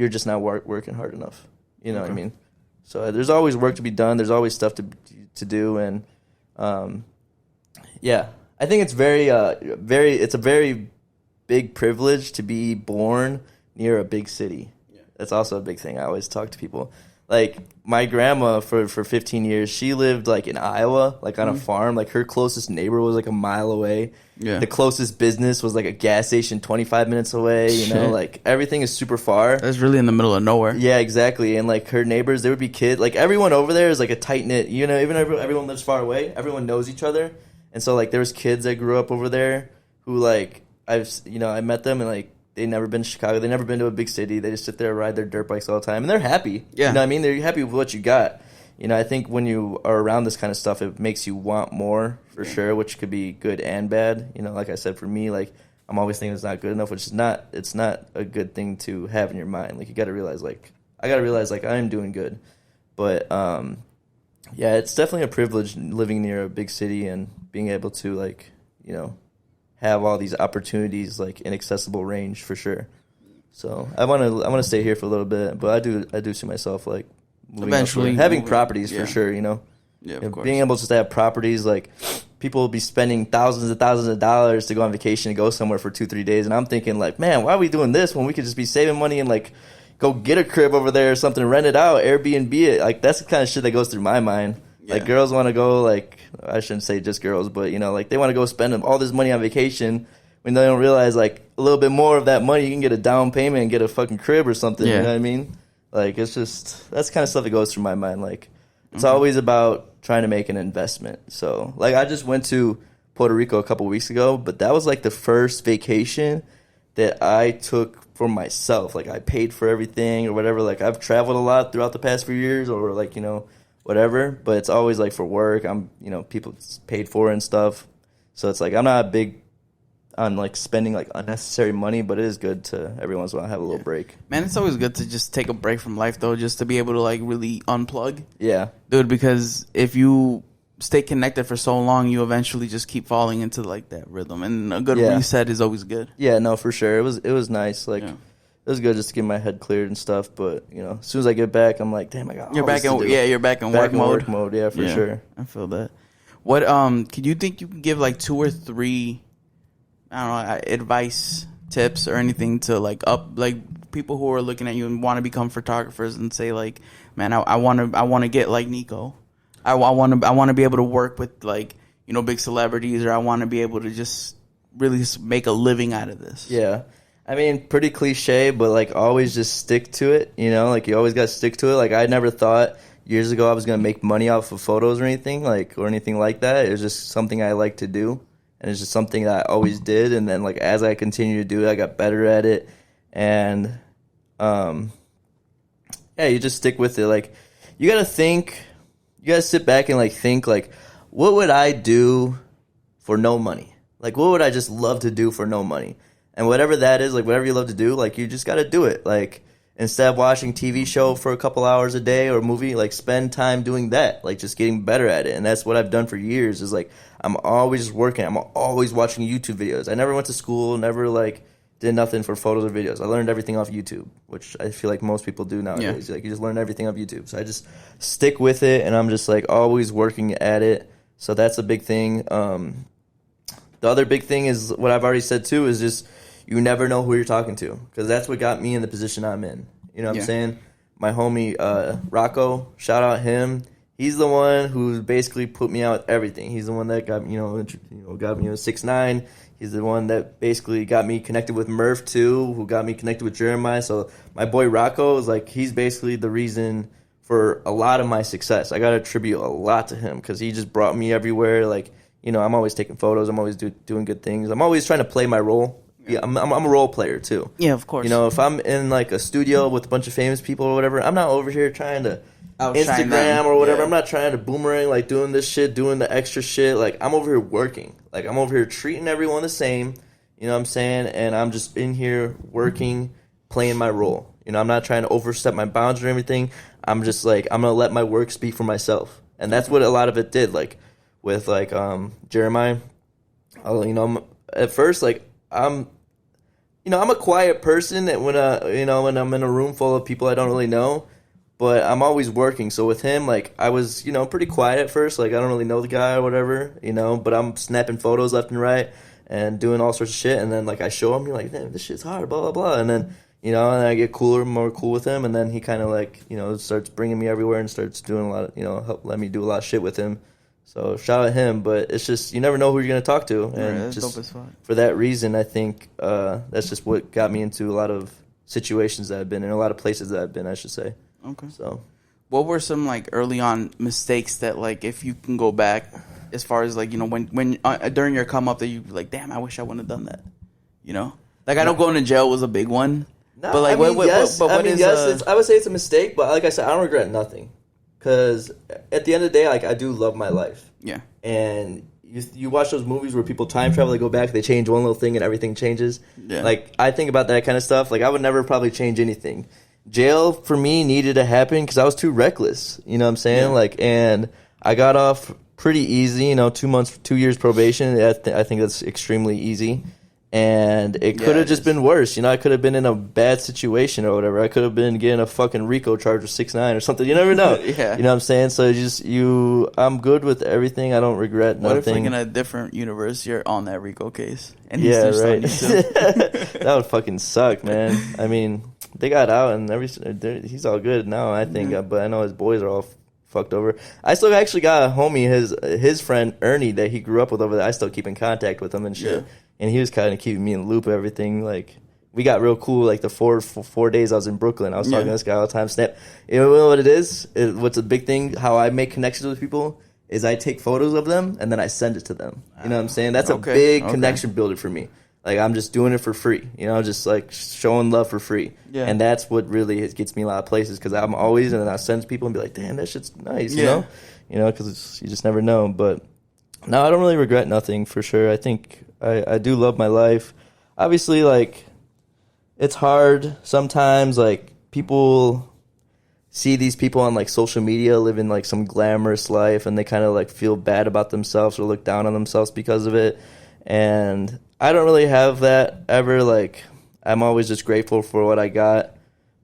just not working hard enough. You know what I mean? So there's always work to be done. There's always stuff to do. And, I think it's it's a very big privilege to be born near a big city. Yeah. That's also a big thing. I always talk to people. Like my grandma for 15 years, she lived like in Iowa, like on a farm. Like her closest neighbor was like a mile away. Yeah. The closest business was like a gas station 25 minutes away. Like everything is super far. That's really in the middle of nowhere. Yeah, exactly. And like her neighbors, there would be kids. Like everyone over there is like a tight knit. Even everyone lives far away. Everyone knows each other. And so like there was kids that grew up over there who like I met them and like. They've never been to Chicago. They've never been to a big city. They just sit there and ride their dirt bikes all the time. And they're happy. Yeah. They're happy with what you got. I think when you are around this kind of stuff, it makes you want more for sure, which could be good and bad. Like I said, for me, like I'm always thinking it's not good enough, which is not, it's not a good thing to have in your mind. Like you got to realize, like, I got to realize, like, I'm doing good. But, it's definitely a privilege living near a big city and being able to, like, have all these opportunities like in accessible range for sure. So I want to stay here for a little bit, but I do see myself like eventually having properties for sure. Yeah, of course. Being able to have properties, like people will be spending thousands of dollars to go on vacation and go somewhere for 2-3 days, and I'm thinking like, man, why are we doing this when we could just be saving money and like go get a crib over there or something, rent it out, Airbnb it? Like that's the kind of shit that goes through my mind. Yeah. Like girls want to go, like, I shouldn't say just girls, but like they want to go spend all this money on vacation when they don't realize like a little bit more of that money you can get a down payment and get a fucking crib or something. Yeah. You know what I mean? Like it's just, that's kind of stuff that goes through my mind. Like it's always about trying to make an investment. So like I just went to Puerto Rico a couple weeks ago, but that was like the first vacation that I took for myself. Like I paid for everything or whatever. Like I've traveled a lot throughout the past few years or like, whatever, but it's always like for work. I'm, people paid for and stuff. So it's like, I'm not big on like spending like unnecessary money, but it is good to every once in a while have a little break. Man, it's always good to just take a break from life though, just to be able to like really unplug. Yeah. Dude, because if you stay connected for so long, you eventually just keep falling into like that rhythm, and a good reset is always good. Yeah, no, for sure. It was nice. Like, it was good just to get my head cleared and stuff, but as soon as I get back, I'm like, damn, I got you're back in work mode. Yeah, for sure. I feel that. What could you think you can give like 2 or 3, I don't know, advice, tips, or anything to like people who are looking at you and want to become photographers and say like, man, I want to get like Nico. I want to be able to work with like big celebrities, or I want to be able to just really make a living out of this? Yeah. I mean, pretty cliche, but, like, always just stick to it, you know? Like, you always got to stick to it. Like, I never thought years ago I was going to make money off of photos or anything like that. It was just something I like to do, and it's just something that I always did. And then, like, as I continue to do it, I got better at it. And, yeah, you just stick with it. Like, you got to think, you got to sit back and, like, think, like, what would I do for no money? Like, what would I just love to do for no money? And whatever that is, like, whatever you love to do, like, you just got to do it. Like, instead of watching TV show for a couple hours a day or a movie, like, spend time doing that, like, just getting better at it. And that's what I've done for years is, like, I'm always working. I'm always watching YouTube videos. I never went to school, never, like, did nothing for photos or videos. I learned everything off YouTube, which I feel like most people do nowadays. Yeah. Like, you just learn everything off YouTube. So I just stick with it, and I'm just, like, always working at it. So that's a big thing. The other big thing is what I've already said, too, is just you never know who you're talking to, because that's what got me in the position I'm in. You know what I'm saying? My homie Rocco, shout out him. He's the one who basically put me out with everything. He's the one that got me, got me 6'9". He's the one that basically got me connected with Murph too, who got me connected with Jeremih. So my boy Rocco is like, he's basically the reason for a lot of my success. I got to attribute a lot to him because he just brought me everywhere. Like, I'm always taking photos. I'm always doing good things. I'm always trying to play my role. Yeah, I'm a role player too. Yeah, of course. If I'm in like a studio with a bunch of famous people or whatever, I'm not over here trying to Instagram or whatever. Yeah. I'm not trying to boomerang, like doing this shit, doing the extra shit. Like, I'm over here working. Like, I'm over here treating everyone the same. You know what I'm saying? And I'm just in here working, playing my role. I'm not trying to overstep my bounds or everything. I'm just like, I'm gonna let my work speak for myself. And that's what a lot of it did. Like with like Jeremiah, at first, like, I'm a quiet person that when I'm in a room full of people I don't really know, but I'm always working. So with him, like, I was, pretty quiet at first. Like, I don't really know the guy or whatever, but I'm snapping photos left and right and doing all sorts of shit. And then, like, I show him, you're like, damn, this shit's hard, blah, blah, blah. And then, and I get more cool with him. And then he kind of, like, starts bringing me everywhere and starts doing a lot of, help let me do a lot of shit with him. So shout out him, but it's just you never know who you're gonna talk to, and just for that reason, I think that's just what got me into a lot of situations that I've been in, a lot of places that I've been, I should say. Okay. So, what were some like early on mistakes that like if you can go back, as far as like when during your come up that you like, damn, I wish I wouldn't have done that, Like I know going to jail was a big one, no, but like I would say it's a mistake, but like I said, I don't regret nothing. Because at the end of the day, like, I do love my life. Yeah. And you watch those movies where people time travel, they go back, they change one little thing, and everything changes. Yeah. Like, I think about that kind of stuff. Like, I would never probably change anything. Jail, for me, needed to happen because I was too reckless. You know what I'm saying? Yeah. Like, and I got off pretty easy, 2 years probation. I think that's extremely easy. And it could have just been worse. I could have been in a bad situation or whatever. I could have been getting a fucking RICO charge of 6'9" or something. You never know. Yeah. You know what I'm saying? So I'm good with everything. I don't regret nothing. What if, like, in a different universe, you're on that RICO case? And he's right. That would fucking suck, man. I mean, they got out and he's all good now, I think. Mm-hmm. But I know his boys are all fucked over. I still actually got a homie, his friend Ernie, that he grew up with over there. I still keep in contact with him and shit. Yeah. And he was kind of keeping me in the loop of everything. Like, we got real cool. Like, the four days I was in Brooklyn, I was talking to this guy all the time. Snap. You know what it is? What's a big thing? How I make connections with people is I take photos of them and then I send it to them. You know what I'm saying? That's a big connection builder for me. Like, I'm just doing it for free. Just like showing love for free. Yeah. And that's what really gets me a lot of places because I'm always, and then I send people and be like, damn, that shit's nice. You know, because you just never know. But no, I don't really regret nothing for sure. I think I do love my life. Obviously, like, it's hard sometimes. Like, people see these people on, like, social media living, like, some glamorous life, and they kind of, like, feel bad about themselves or look down on themselves because of it. And I don't really have that ever. Like, I'm always just grateful for what I got.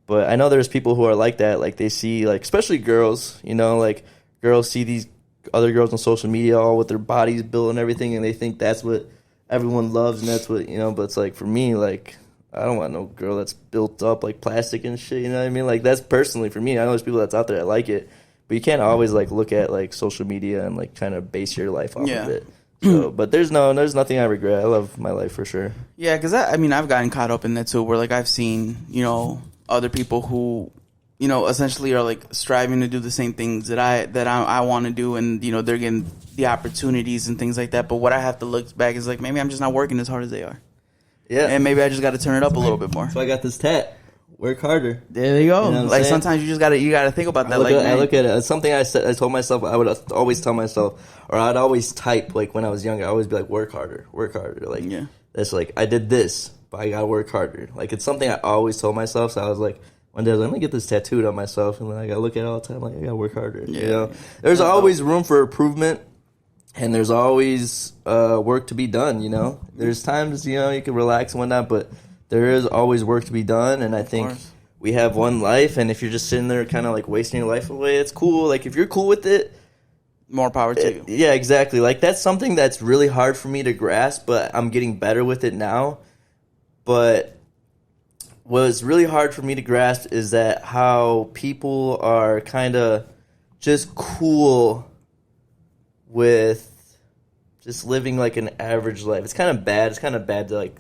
But I know there's people who are like that. Like, they see, like, especially girls, like, girls see these other girls on social media all with their bodies built and everything, and they think that's what everyone loves, and that's what, but it's like, for me, like, I don't want no girl that's built up like plastic and shit, you know what I mean? Like, that's personally for me. I know there's people that's out there that like it, but you can't always, like, look at, like, social media and, like, kind of base your life off of it. So, but there's nothing I regret. I love my life for sure. Yeah, because I mean, I've gotten caught up in that too, where like I've seen, you know, other people who, you know, essentially are like striving to do the same things that I want to do, and you know, they're getting the opportunities and things like that. But what I have to look back is like, maybe I'm just not working as hard as they are. Yeah, and maybe I just got to turn it up a little bit more. So I got this tat. Work harder. There you go. You know like sometimes you just gotta think about that. I look at it. It's something I told myself. I would always tell myself, or I'd always type like when I was younger. I always be like, work harder. Like that's like I did this, but I gotta work harder. Like it's something I always told myself. So I was like, one day I was like, let me get this tattooed on myself, and then I gotta look at it all the time. Like I gotta work harder. Yeah. You know, there's always room for improvement. And there's always work to be done, you know. There's times, you know, you can relax and whatnot, but there is always work to be done. And I think we have one life, and if you're just sitting there kind of like wasting your life away, it's cool. Like if you're cool with it, more power to you. Yeah, exactly. Like that's something that's really hard for me to grasp, but I'm getting better with it now. But what's really hard for me to grasp is that how people are kind of just cool with just living like an average life. It's kind of bad. It's kind of bad to like.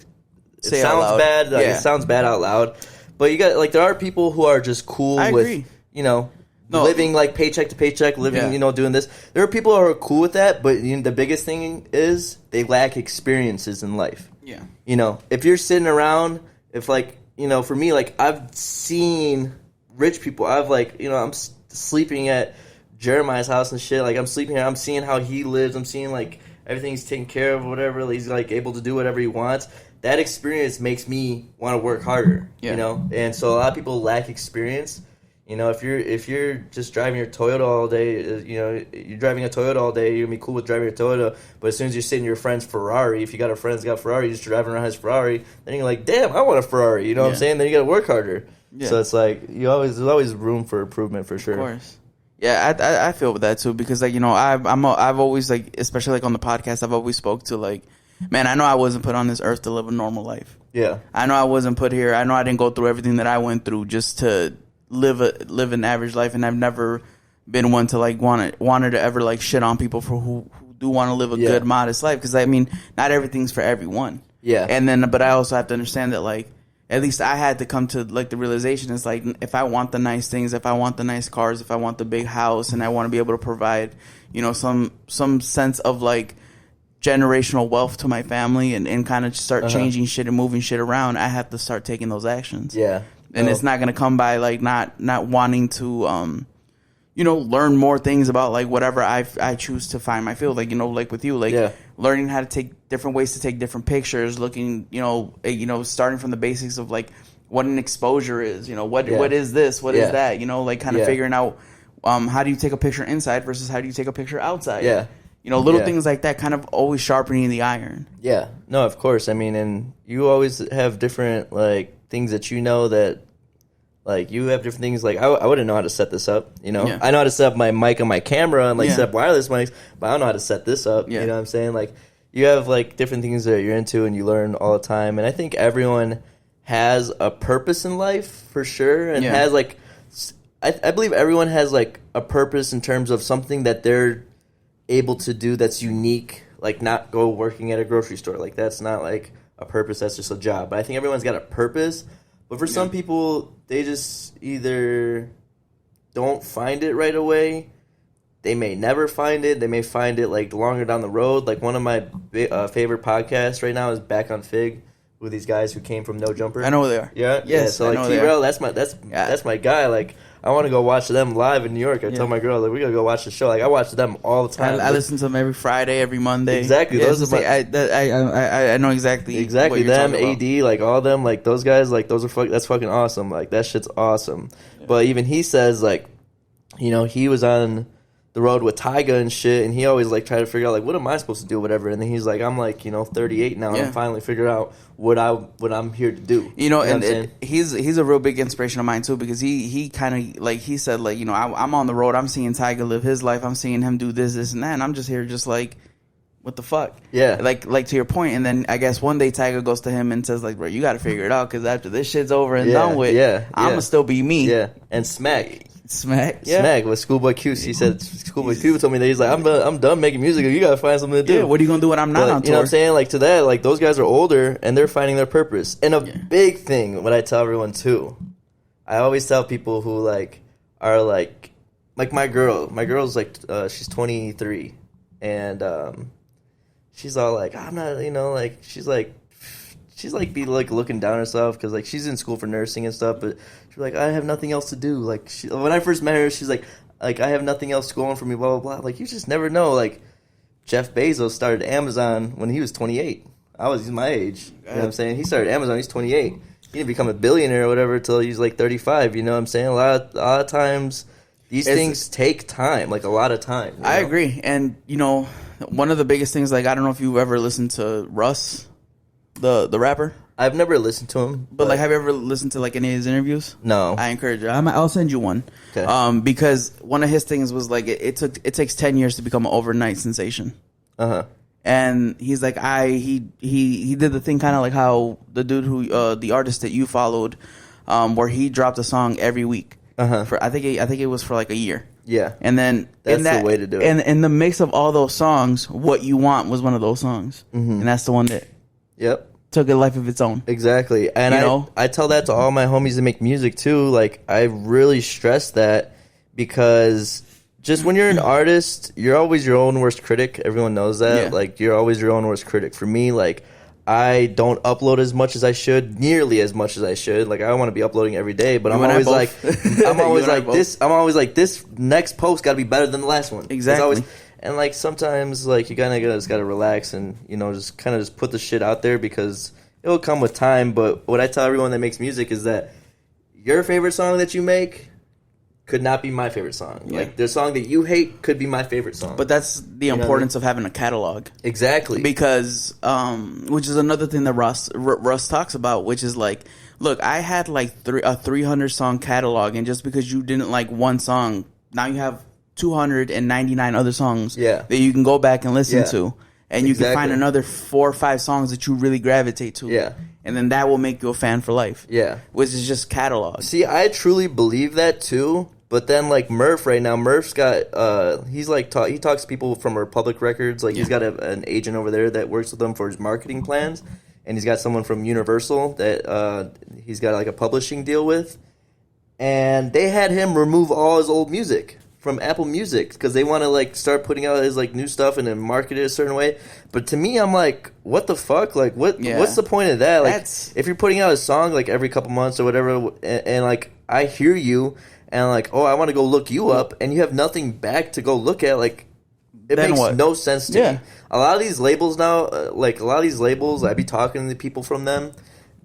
It sounds bad. Like, it sounds bad out loud. But you got like there are people who are just cool with you know living like paycheck to paycheck, living you know doing this. There are people who are cool with that, but you know, the biggest thing is they lack experiences in life. Yeah. You know, if you're sitting around, if like you know, for me, like I've seen rich people. I've like you know I'm sleeping at Jeremiah's house and shit. Like I'm sleeping here. I'm seeing how he lives. I'm seeing like everything's taken care of, whatever. He's like able to do whatever he wants. That experience makes me want to work harder. You know, and so a lot of people lack experience. You know, if you're just driving your Toyota all day, you know, you're driving a Toyota all day, you're gonna be cool with driving your Toyota. But as soon as you're sitting in your friend's Ferrari, if you got a friend that's got a Ferrari, you're just driving around his Ferrari, then you're like, damn, I want a Ferrari. You know what I'm saying? Then you gotta work harder. Yeah. So it's like there's always room for improvement for sure. Of course. Yeah, I feel with that too because like you know I've always like especially like on the podcast I've always spoke to like man I know I wasn't put on this earth to live a normal life. Yeah. I know I wasn't put here. I know I didn't go through everything that I went through just to live an average life, and I've never been one to like wanted to ever like shit on people for who do want to live a good modest life because I mean not everything's for everyone. Yeah. And then but I also have to understand that like. At least I had to come to like the realization is like if I want the nice things, if I want the nice cars, if I want the big house, and I want to be able to provide, you know, some sense of like generational wealth to my family and kind of start changing shit and moving shit around, I have to start taking those actions. Yeah, and it's not gonna come by like not wanting to you know, learn more things about like whatever I choose to find my field. Like, you know, like with you, like learning how to take different ways to take different pictures, looking, you know, starting from the basics of like what an exposure is, you know, what is this, what is that, you know, like kind of figuring out how do you take a picture inside versus how do you take a picture outside. Yeah. You know, little things like that, kind of always sharpening the iron. Yeah. No, of course. I mean, and you always have different like things that you know that. Like, you have different things, like, I wouldn't know how to set this up, you know? Yeah. I know how to set up my mic on my camera and, like, set up wireless mics, but I don't know how to set this up, you know what I'm saying? Like, you have, like, different things that you're into and you learn all the time, and I think everyone has a purpose in life, for sure, and has, like, I believe everyone has, like, a purpose in terms of something that they're able to do that's unique, like, not go working at a grocery store. Like, that's not, like, a purpose, that's just a job. But I think everyone's got a purpose. But for some people, they just either don't find it right away. They may never find it. They may find it like longer down the road. Like one of my favorite podcasts right now is Back on Fig with these guys who came from No Jumper. I know who they are. Yeah, yes. So like T-Rail, that's my guy. Like I want to go watch them live in New York. I tell my girl like we gotta go watch the show. Like I watch them all the time. I listen to them every Friday, every Monday. Exactly. Yeah, those are I know exactly. Exactly. Them, AD, like all of them, like those guys, like those are that's fucking awesome. Like that shit's awesome. Yeah. But even he says like, you know, he was on the road with Tyga and shit, and he always like try to figure out like what am I supposed to do, whatever. And then he's like, I'm like, you know, 38 now, and I'm finally figured out what I'm here to do. You know, and he's a real big inspiration of mine too because he kind of like he said like you know I'm on the road, I'm seeing Tyga live his life, I'm seeing him do this and that, and I'm just here just like what the fuck? Yeah, like to your point. And then I guess one day Tyga goes to him and says like, bro, you got to figure it out because after this shit's over and done with, I'm gonna still be me. Yeah, and Smack Smack. Yeah. Smack with Schoolboy Q. He said Schoolboy Q told me that he's like, I'm done making music. You gotta find something to do. Yeah, what are you gonna do when I'm not on tour? You know what I'm saying? Like to that, like those guys are older and they're finding their purpose. And a big thing, what I tell everyone too, I always tell people who like are like my girl. My girl's like she's 23, and she's all like, I'm not, you know, like she's like be like looking down herself because like she's in school for nursing and stuff, but she's like, I have nothing else to do. Like when I first met her, she's like I have nothing else going for me, blah blah blah. Like you just never know. Like Jeff Bezos started Amazon when he was 28. He's my age. You know what I'm saying? He started Amazon. He's 28. He didn't become a billionaire or whatever until he's like 35. You know what I'm saying? A lot of times these things take time, like a lot of time. I agree. And you know, one of the biggest things, like I don't know if you've ever listened to Russ, the rapper. I've never listened to him, but like, have you ever listened to like any of his interviews? No. I encourage you. I'll send you one. Okay. Because one of his things was like it takes 10 years to become an overnight sensation. And he's like, he did the thing kind of like how the dude who the artist that you followed, where he dropped a song every week. For I think it was for like a year. Yeah. And then that's the way to do it. And in the mix of all those songs, What You Want was one of those songs. And that's the one that took a life of its own. Exactly. And I tell that to all my homies that make music too. Like I really stress that because just when you're an artist, you're always your own worst critic. Everyone knows that. Yeah. Like you're always your own worst critic. For me, like I don't upload as much as I should, nearly as much as I should. Like I want to be uploading every day, but I'm always like this next post got to be better than the last one. Exactly. And like sometimes like you just gotta relax and just kind of just put the shit out there because it'll come with time. But what I tell everyone that makes music is that your favorite song that you make could not be my favorite song. Yeah. Like the song that you hate could be my favorite song. But that's the importance of having a catalog. Exactly. Because which is another thing that Russ talks about, which is like, look, I had like a 300 song catalog, and just because you didn't like one song, now you have 299 other songs that you can go back and listen to, and you can find another 4 or 5 songs that you really gravitate to. Yeah. And then that will make you a fan for life. Yeah. Which is just catalog. See, I truly believe that too. But then like Murph right now, Murph's got he's like he talks to people from Republic Records. Like he's got an agent over there that works with them for his marketing plans, and he's got someone from Universal that he's got like a publishing deal with, and they had him remove all his old music from Apple Music because they want to like start putting out his like new stuff and then market it a certain way. But to me, I'm like, what the fuck? Like, what's the point of that? Like, if you're putting out a song like every couple months or whatever, and like I hear you and like, oh, I want to go look you up, and you have nothing back to go look at, like, it makes no sense to me. A lot of these labels now, I be talking to people from them,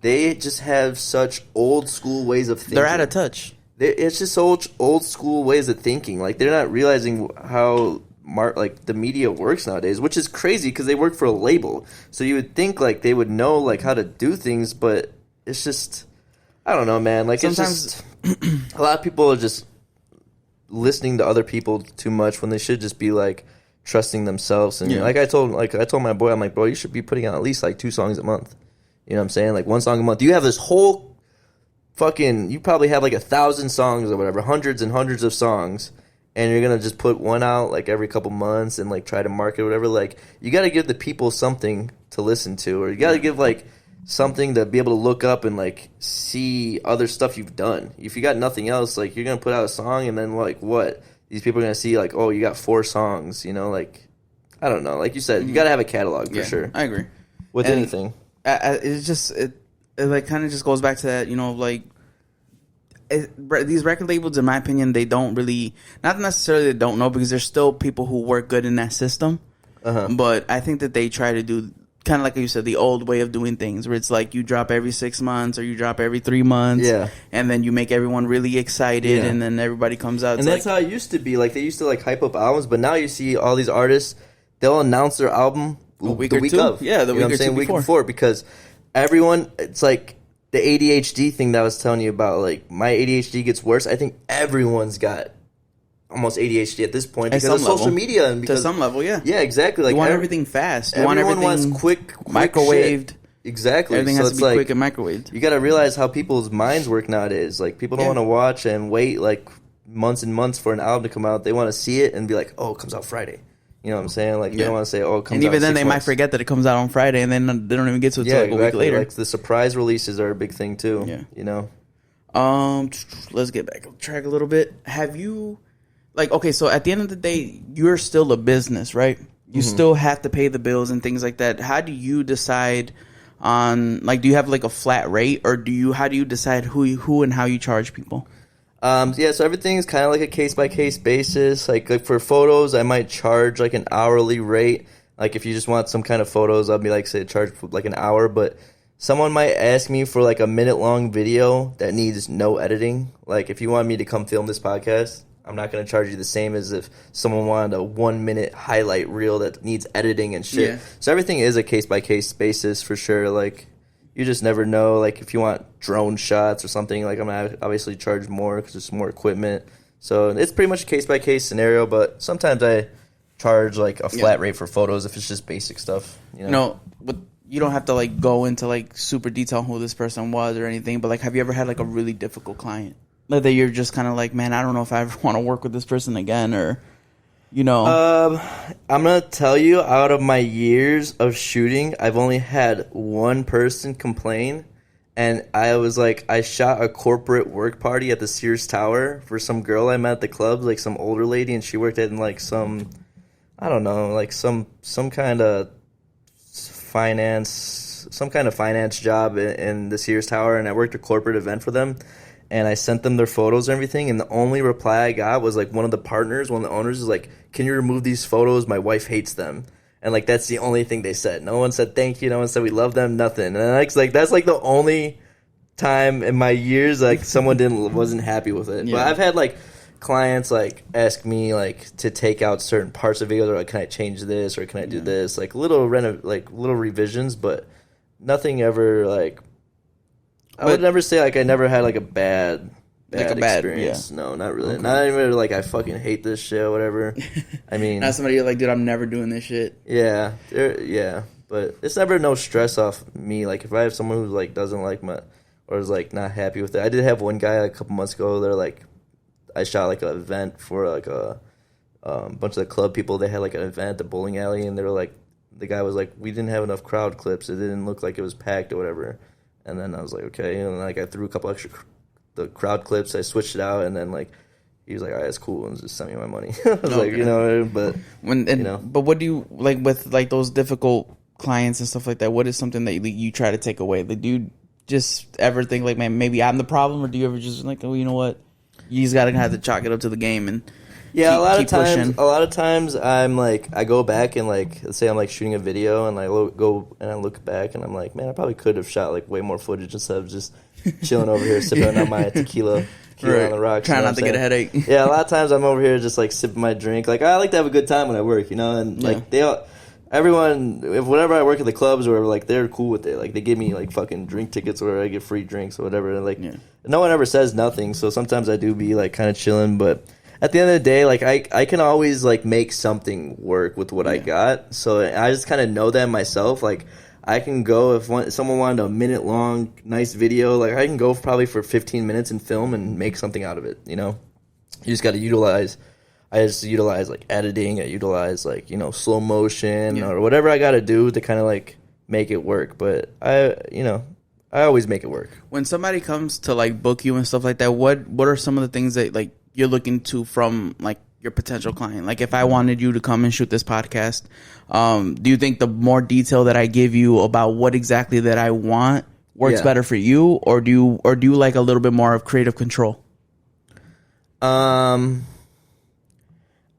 they just have such old school ways of thinking. They're out of touch. It's just old school ways of thinking. Like they're not realizing how the media works nowadays, which is crazy because they work for a label. So you would think like they would know like how to do things, but it's just I don't know, man. Like sometimes it's just a lot of people are just listening to other people too much when they should just be like trusting themselves. And like I told my boy, I'm like, bro, you should be putting out at least like 2 songs a month. You know what I'm saying? Like 1 song a month. You have this whole you probably have like 1,000 songs or whatever, hundreds and hundreds of songs, and you're gonna just put one out like every couple months and like try to market or whatever. Like you got to give the people something to listen to, or you got to give like something to be able to look up and like see other stuff you've done. If you got nothing else, like you're gonna put out a song and then like what? These people are gonna see like, oh, you got 4 songs, like I don't know. Like you said, you got to have a catalog for sure. I agree with anything. It's just it like kind of just goes back to that, like these record labels, in my opinion, they don't really, not necessarily they don't know, because there's still people who work good in that system. But I think that they try to do kind of like you said, the old way of doing things, where it's like you drop every 6 months or you drop every 3 months, and then you make everyone really excited, and then everybody comes out. And that's how it used to be. Like they used to like hype up albums, but now you see all these artists, they'll announce their album the week of. Yeah, the week before, because everyone, it's like the ADHD thing that I was telling you about. Like my ADHD gets worse. I think everyone's got almost ADHD at this point because of social media and because, to some level, yeah, exactly. Like you want everything fast. You everyone want everything wants quick microwaved. Shit. Exactly. Everything has to be quick and microwaved. You got to realize how people's minds work nowadays. Like people don't want to watch and wait like months and months for an album to come out. They want to see it and be like, oh, it comes out Friday. You know what I'm saying? Like, they don't want to say, oh, it comes out. And even then, they months. might forget that it comes out on Friday, and then they don't even get to it until like a week later. Like, the surprise releases are a big thing, too. Yeah. You know? Let's get back on track a little bit. Have you, like, okay, so at the end of the day, you're still a business, right? You still have to pay the bills and things like that. How do you decide on, like, do you have like a flat rate, or how do you decide who and how you charge people? So everything is kind of like a case-by-case basis. Like for photos, I might charge like an hourly rate. Like if you just want some kind of photos, I'll be like, say, charge for like an hour. But someone might ask me for like a minute-long video that needs no editing. Like if you want me to come film this podcast, I'm not going to charge you the same as if someone wanted a 1-minute highlight reel that needs editing and shit. Yeah. So everything is a case-by-case basis for sure. Like, you just never know. Like, if you want drone shots or something, like, I'm going to obviously charge more because there's more equipment. So it's pretty much a case-by-case scenario, but sometimes I charge, like, a flat rate for photos if it's just basic stuff. You know, but you don't have to, like, go into, like, super detail who this person was or anything, but, like, have you ever had, like, a really difficult client? Like, that you're just kind of like, man, I don't know if I ever want to work with this person again, or, you know. I'm going to tell you, out of my years of shooting, I've only had one person complain, and I shot a corporate work party at the Sears Tower for some girl I met at the club, like some older lady, and she worked in, like, some kind of finance job in the Sears Tower, and I worked a corporate event for them. And I sent them their photos and everything, and the only reply I got was, like, one of the owners is like, can you remove these photos? My wife hates them. And, like, that's the only thing they said. No one said thank you. No one said we love them. Nothing. And that's like the only time in my years, like, someone wasn't happy with it. Yeah. But I've had, like, clients, like, ask me, like, to take out certain parts of videos, or, like, can I change this, or can I do this? Like, little revisions, but nothing ever, like, I would never say, like, I never had, like, a bad experience. No, not really. Okay. Not even, like, I fucking hate this shit or whatever. I mean... Not somebody you're like, dude, I'm never doing this shit. Yeah. But it's never no stress off me. Like, if I have someone who, like, doesn't like my... Or is, like, not happy with it. I did have one guy, like, a couple months ago, they're, like... I shot, like, an event for, like, a bunch of the club people. They had, like, an event at the bowling alley, and they were, like... The guy was, like, we didn't have enough crowd clips. It didn't look like it was packed or whatever. And then I was like, okay. And like, I threw a couple extra the crowd clips. I switched it out, and then like, he was like, all right, that's cool, and just send me my money. I was like, you know, but but what do you like with like those difficult clients and stuff like that? What is something that you try to take away? Like, do you just ever think like, man, maybe I'm the problem, or do you ever just like, oh, you know what, you just gotta have to chalk it up to the game and a lot of times I'm like, I go back and like, let's say I'm like shooting a video, and I go and I look back and I'm like, man, I probably could have shot like way more footage instead of just chilling over here sipping on my tequila on the rocks. Trying not to get a headache. Yeah, a lot of times I'm over here just like sipping my drink. Like, I like to have a good time when I work, you know, and like whenever I work at the clubs or whatever, like, they're cool with it. Like, they give me like fucking drink tickets, or I get free drinks or whatever. And like, no one ever says nothing. So sometimes I do be like kind of chilling, but at the end of the day, like, I can always like make something work with what I got. So I just kind of know that myself. Like, I can go if someone wanted a minute long nice video, like, I can go probably for 15 minutes and film and make something out of it. You know, you just got to utilize. I just utilize like editing. I utilize like, you know, slow motion or whatever I got to do to kind of like make it work. But I always make it work. When somebody comes to like book you and stuff like that, what are some of the things that like you're looking to from like your potential client? Like, if I wanted you to come and shoot this podcast, do you think the more detail that I give you about what exactly that I want works better for you, or do you like a little bit more of creative control?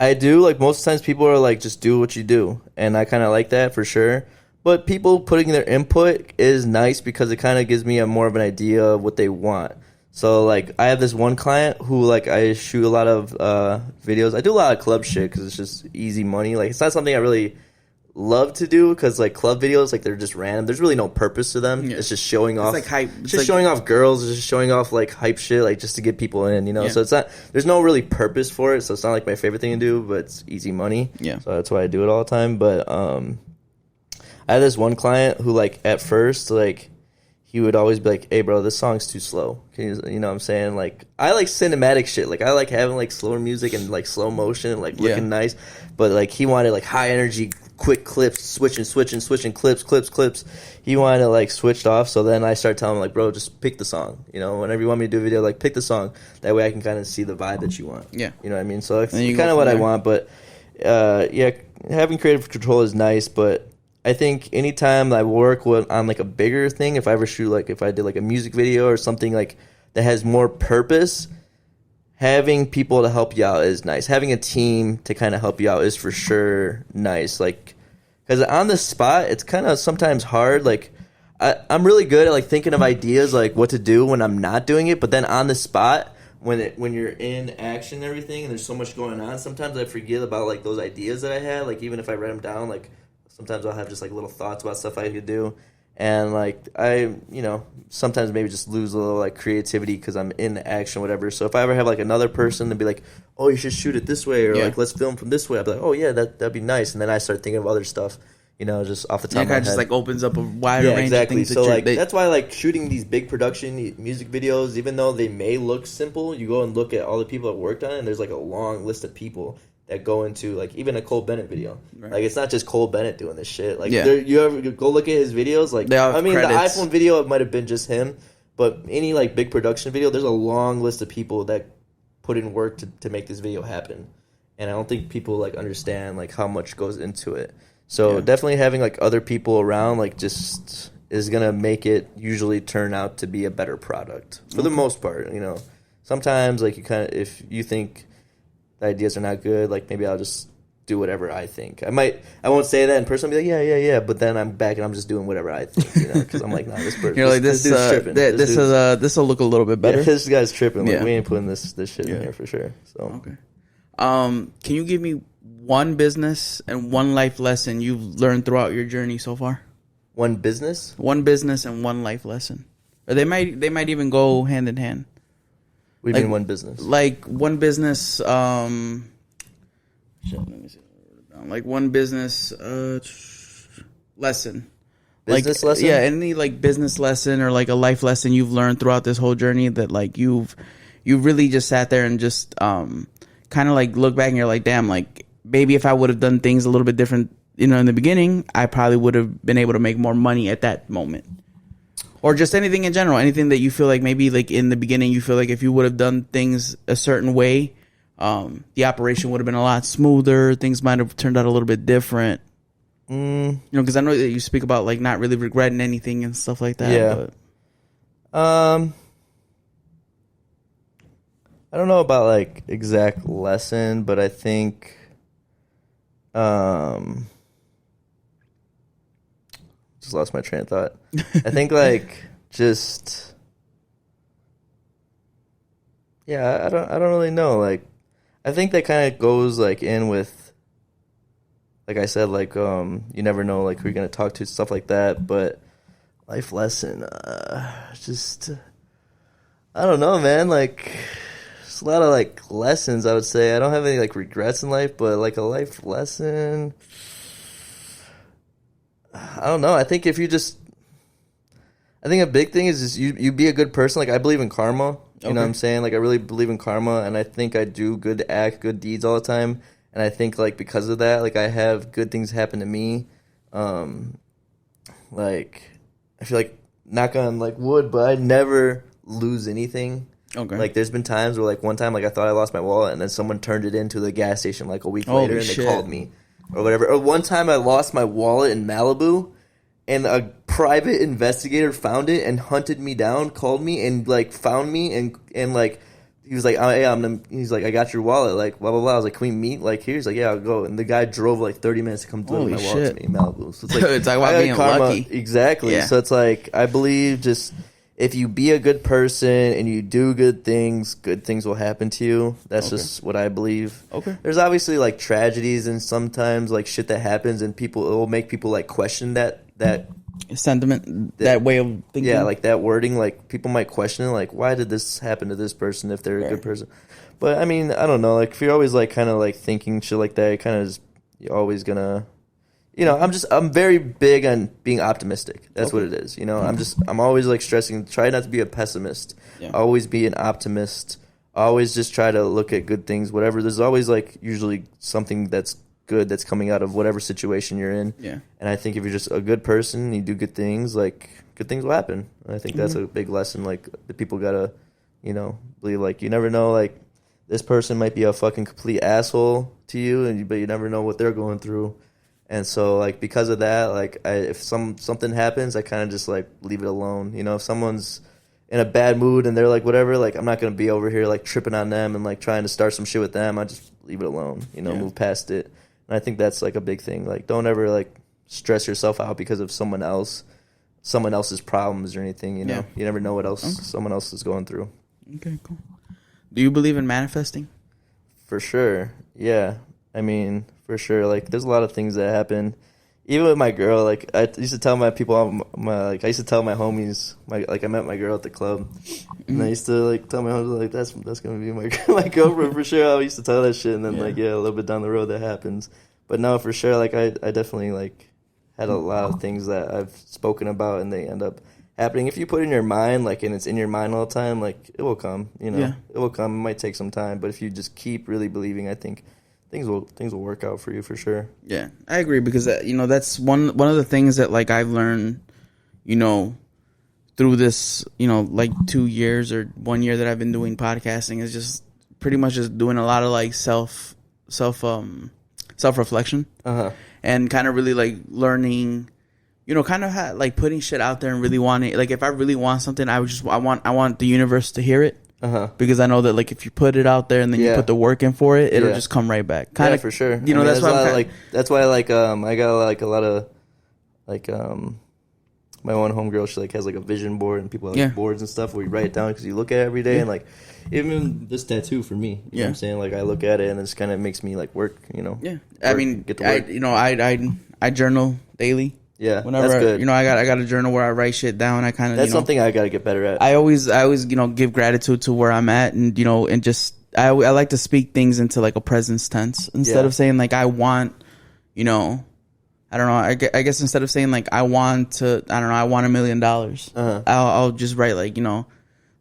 I do. Like, most times people are like, just do what you do, and I kind of like that for sure. But people putting their input is nice because it kind of gives me more of an idea of what they want. So, like, I have this one client who, like, I shoot a lot of videos. I do a lot of club shit because it's just easy money. Like, it's not something I really love to do because, like, club videos, like, they're just random. There's really no purpose to them. Yeah. It's just showing off. It's like hype. It's just showing off girls. It's just showing off, like, hype shit, like, just to get people in, you know? Yeah. So it's not, there's no really purpose for it. So it's not, like, my favorite thing to do, but it's easy money. Yeah. So that's why I do it all the time. But I have this one client who, like, at first, like, he would always be like, hey, bro, this song's too slow. Can you know what I'm saying? Like, I like cinematic shit. Like, I like having, like, slower music and, like, slow motion and, like, looking nice. But, like, he wanted, like, high energy, quick clips, switching, clips. He wanted to, like, switched off. So then I started telling him, like, bro, just pick the song. You know, whenever you want me to do a video, like, pick the song. That way I can kind of see the vibe that you want. Yeah. You know what I mean? So that's kind of what I want. But, yeah, having creative control is nice, but I think anytime I work on like a bigger thing, if I ever shoot, like if I did like a music video or something like that has more purpose, having people to help you out is nice. Having a team to kind of help you out is for sure nice. Like, because on the spot, it's kind of sometimes hard. Like, I'm really good at like thinking of ideas, like what to do when I'm not doing it. But then on the spot, when you're in action and everything, and there's so much going on, sometimes I forget about like those ideas that I had. Like even if I write them down, like. Sometimes I'll have just, like, little thoughts about stuff I could do. And, like, sometimes maybe just lose a little, like, creativity because I'm in action or whatever. So if I ever have, like, another person to be like, oh, you should shoot it this way or, like, let's film from this way, I'll be like, oh, yeah, that'd be nice. And then I start thinking of other stuff, just off the top of my head. Just, like, opens up a wider range of things. So, like, that's why, like, shooting these big production music videos, even though they may look simple, you go and look at all the people that worked on it, and there's, like, a long list of people that go into, like, even a Cole Bennett video. Right. Like, it's not just Cole Bennett doing this shit. Like, you ever go look at his videos? Like, I mean, credits. The iPhone video, it might have been just him, but any, like, big production video, there's a long list of people that put in work to make this video happen. And I don't think people, like, understand, like, how much goes into it. So, definitely having, like, other people around, like, just is going to make it usually turn out to be a better product. For the most part, Sometimes, like, you kind of, if you think the ideas are not good, like maybe I'll just do whatever I think. I won't say that in person. I'll be like, yeah, but then I'm back and I'm just doing whatever I think, because I'm like, nah, this person. You're like, this dude's tripping. This will look a little bit better. Yeah, this guy's tripping. Like, we ain't putting this shit in here for sure. So okay. Can you give me one business and one life lesson you've learned throughout your journey so far? One business and one life lesson, or they might even go hand in hand. What do you mean one business? Like one business, let me see. Like one business lesson. Business lesson? Yeah, any like business lesson or like a life lesson you've learned throughout this whole journey that like you've really just sat there and just kind of like look back and you're like, damn, like maybe if I would have done things a little bit different, in the beginning, I probably would have been able to make more money at that moment. Or just anything in general, anything that you feel like maybe like in the beginning you feel like if you would have done things a certain way, the operation would have been a lot smoother. Things might have turned out a little bit different. Because I know that you speak about like not really regretting anything and stuff like that. Yeah. But. I don't know about like exact lesson, but I think. Just lost my train of thought. I think like just I don't really know. Like I think that kind of goes like in with like I said, like you never know like who you're gonna talk to, stuff like that. But life lesson, just I don't know, man. Like just a lot of like lessons. I would say I don't have any like regrets in life, but like a life lesson. I don't know. I think I think a big thing is just you be a good person. Like I believe in karma. You know what I'm saying? Like I really believe in karma, and I think I do good deeds all the time. And I think like because of that, like I have good things happen to me. Like I feel like knock on like wood, but I never lose anything. Okay. Like there's been times where like one time like I thought I lost my wallet, and then someone turned it into the gas station like a week later, and they called me. Or whatever. Or one time I lost my wallet in Malibu, and a private investigator found it and hunted me down, called me and like found me and like he was like, oh, hey, he's like, I got your wallet, like blah blah blah. I was like, can we meet? Like here, he's like, yeah, I'll go. And the guy drove like 30 minutes to come deliver my wallet to me in Malibu. So it's like it's like about being karma. Lucky. Exactly. Yeah. So it's like I believe just if you be a good person and you do good things will happen to you. That's just what I believe. Okay. There's obviously like tragedies and sometimes like shit that happens and it will make people like question that sentiment, that way of thinking. Yeah, like that wording. Like people might question it, like why did this happen to this person if they're a good person? But I mean, I don't know. Like if you're always like kind of like thinking shit like that, you're always gonna. you know, I'm very big on being optimistic. That's what it is. You know, I'm always like stressing, try not to be a pessimist. Yeah. Always be an optimist. Always just try to look at good things, whatever. There's always like usually something that's good that's coming out of whatever situation you're in. Yeah. And I think if you're just a good person and you do good things, like good things will happen. And I think that's a big lesson. Like the people gotta, you know, believe like you never know, like this person might be a fucking complete asshole to you, but you never know what they're going through. And so, like, because of that, like, if something happens, I kind of just, like, leave it alone. You know, if someone's in a bad mood and they're, like, whatever, like, I'm not going to be over here, like, tripping on them and, like, trying to start some shit with them. I just leave it alone, you know, move past it. And I think that's, like, a big thing. Like, don't ever, like, stress yourself out because of someone else's problems or anything, you know. Yeah. You never know what else someone else is going through. Okay, cool. Do you believe in manifesting? For sure, yeah. I mean, for sure. Like, there's a lot of things that happen. Even with my girl, like, I used to tell my people, I used to tell my homies, I met my girl at the club, and I used to, like, tell my homies, like, that's gonna be my girlfriend for sure. I used to tell that shit, and then, like, a little bit down the road that happens. But no, for sure, like, I definitely, like, had a lot of things that I've spoken about, and they end up happening. If you put it in your mind, like, and it's in your mind all the time, like, it will come, you know. Yeah. It will come. It might take some time, but if you just keep really believing, I think things will work out for you for sure. Yeah, I agree because you know that's one of the things that like I've learned, you know, through this, you know, like 2 years or 1 year that I've been doing podcasting is just pretty much just doing a lot of like self reflection, and kind of really like learning, you know, kind of like putting shit out there and really wanting, like if I really want something, I want the universe to hear it. Because I know that like if you put it out there and then you put the work in for it, it'll just come right back. Kind of for sure. You know, that's why that's why like I got like a lot of like my one homegirl, she like has like a vision board and people have like boards and stuff where you write it down because you look at it every day and like even this tattoo for me, you know what I'm saying? Like I look at it and it just kind of makes me like work, you know. Yeah, I mean, get to work. You know, I journal daily. Yeah, whenever that's good. You know, I got a journal where I write shit down. I kind of that's something I got to get better at. I always you know give gratitude to where I'm at, and you know, and just I like to speak things into like a present tense instead of saying like I want, you know, I don't know. I guess instead of saying like I want $1 million, I'll just write like, you know,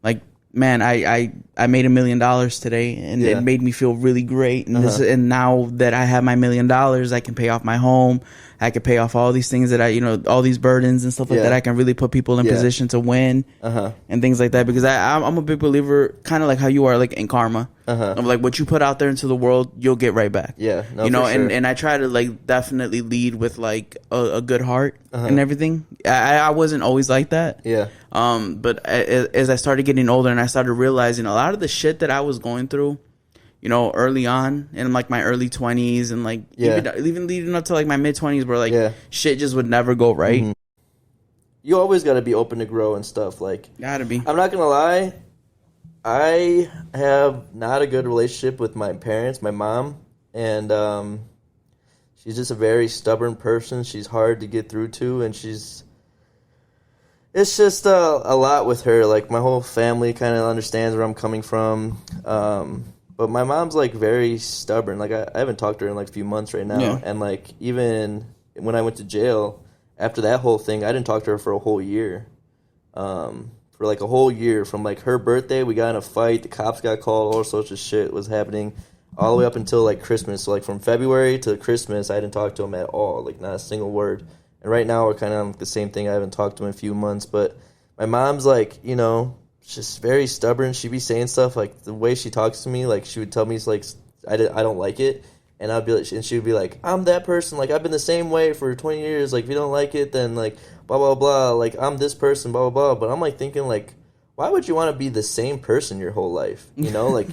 like man, I made $1 million today, and it made me feel really great. And and now that I have my $1 million, I can pay off my home. I can pay off all these things that you know, all these burdens and stuff like that. I can really put people in position to win and things like that. Because I'm a big believer, kind of like how you are, like in karma. Of like what you put out there into the world, you'll get right back. Yeah, no, you know, for sure. and I try to like definitely lead with like a good heart and everything. I wasn't always like that. Yeah. But as I started getting older and I started realizing a lot of the shit that I was going through, you know, early on in like my early 20s and like even leading up to like my mid 20s, where like shit just would never go right. You always got to be open to grow and stuff. Like, gotta be. I'm not gonna lie, I have not a good relationship with my parents, my mom, and she's just a very stubborn person. She's hard to get through to, and it's just a lot with her. Like, my whole family kind of understands where I'm coming from. But my mom's, like, very stubborn. Like, I haven't talked to her in, like, a few months right now. Yeah. And, like, even when I went to jail, after that whole thing, I didn't talk to her for a whole year. For, like, a whole year. From, like, her birthday, we got in a fight. The cops got called. All sorts of shit was happening all the way up until, like, Christmas. So, like, from February to Christmas, I didn't talk to him at all. Like, not a single word. And right now, we're kind of on the same thing. I haven't talked to him in a few months. But my mom's, like, you know, just very stubborn. She'd be saying stuff like the way she talks to me, like she would tell me like I don't like it, and I'd be like, and she would be like, I'm that person, like I've been the same way for 20 years, like if you don't like it, then like blah blah blah, like I'm this person, blah blah blah. But I'm like thinking like, why would you want to be the same person your whole life? You know, like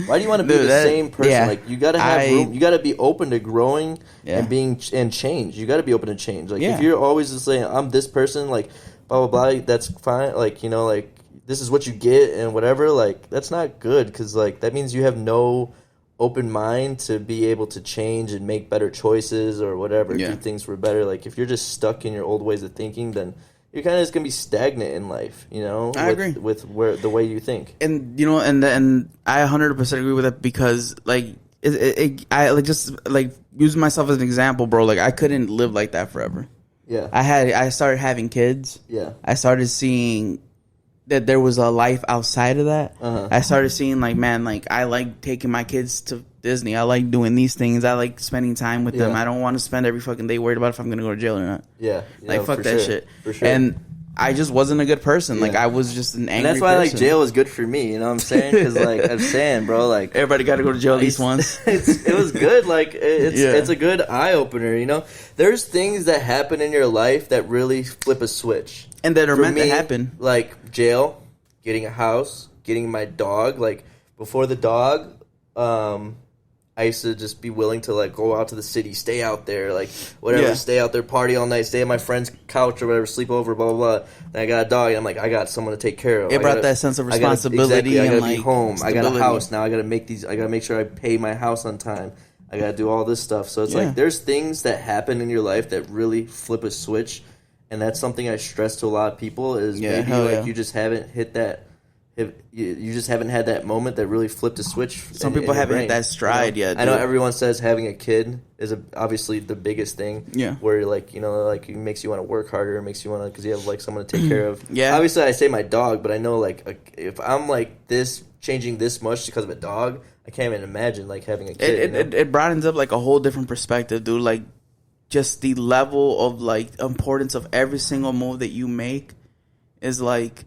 why do you want to be the same person? Yeah. Like you gotta have room, you gotta be open to growing and change. You gotta be open to change. Like if you're always just saying I'm this person, like blah blah blah, that's fine. Like, you know, like this is what you get and whatever, like that's not good, because like that means you have no open mind to be able to change and make better choices or whatever, do things for better. Like if you're just stuck in your old ways of thinking, then you're kind of just gonna be stagnant in life, you know. I agree with the way you think, and you know, and I 100% agree with that, because like I like just like using myself as an example, bro. Like I couldn't live like that forever. Yeah. I started having kids. Yeah. I started seeing that there was a life outside of that. I started seeing like, man, like I like taking my kids to Disney. I like doing these things. I like spending time with them. I don't want to spend every fucking day worried about if I'm gonna go to jail or not. Yeah. Like fuck that shit. For sure. And I just wasn't a good person. Yeah. Like I was just an angry person. And that's why like jail was good for me. You know what I'm saying? Because like I'm saying, bro, like everybody got to go to jail at least once. It was good. Like it's a good eye opener. You know, there's things that happen in your life that really flip a switch, and that are meant to happen. Like jail, getting a house, getting my dog. Like before the dog, I used to just be willing to like go out to the city, stay out there, like whatever, stay out there, party all night, stay at my friend's couch or whatever, sleep over, blah blah blah. Then I got a dog, and I'm like, I got someone to take care of. It brought that sense of responsibility. I gotta be home. Stability. I got a house now. I gotta make sure I pay my house on time. I gotta do all this stuff. So it's like there's things that happen in your life that really flip a switch, and that's something I stress to a lot of people. Is maybe like you just haven't hit that. If you just haven't had that moment that really flipped a switch. Some people haven't hit that stride yet. I know everyone says having a kid is obviously the biggest thing. Yeah. Where like like it makes you want to work harder, makes you want to because you have like someone to take care of. Yeah. Obviously, I say my dog, but I know like if I'm like this changing this much because of a dog, I can't even imagine like having a kid. It broadens up like a whole different perspective, dude. Like just the level of like importance of every single move that you make is like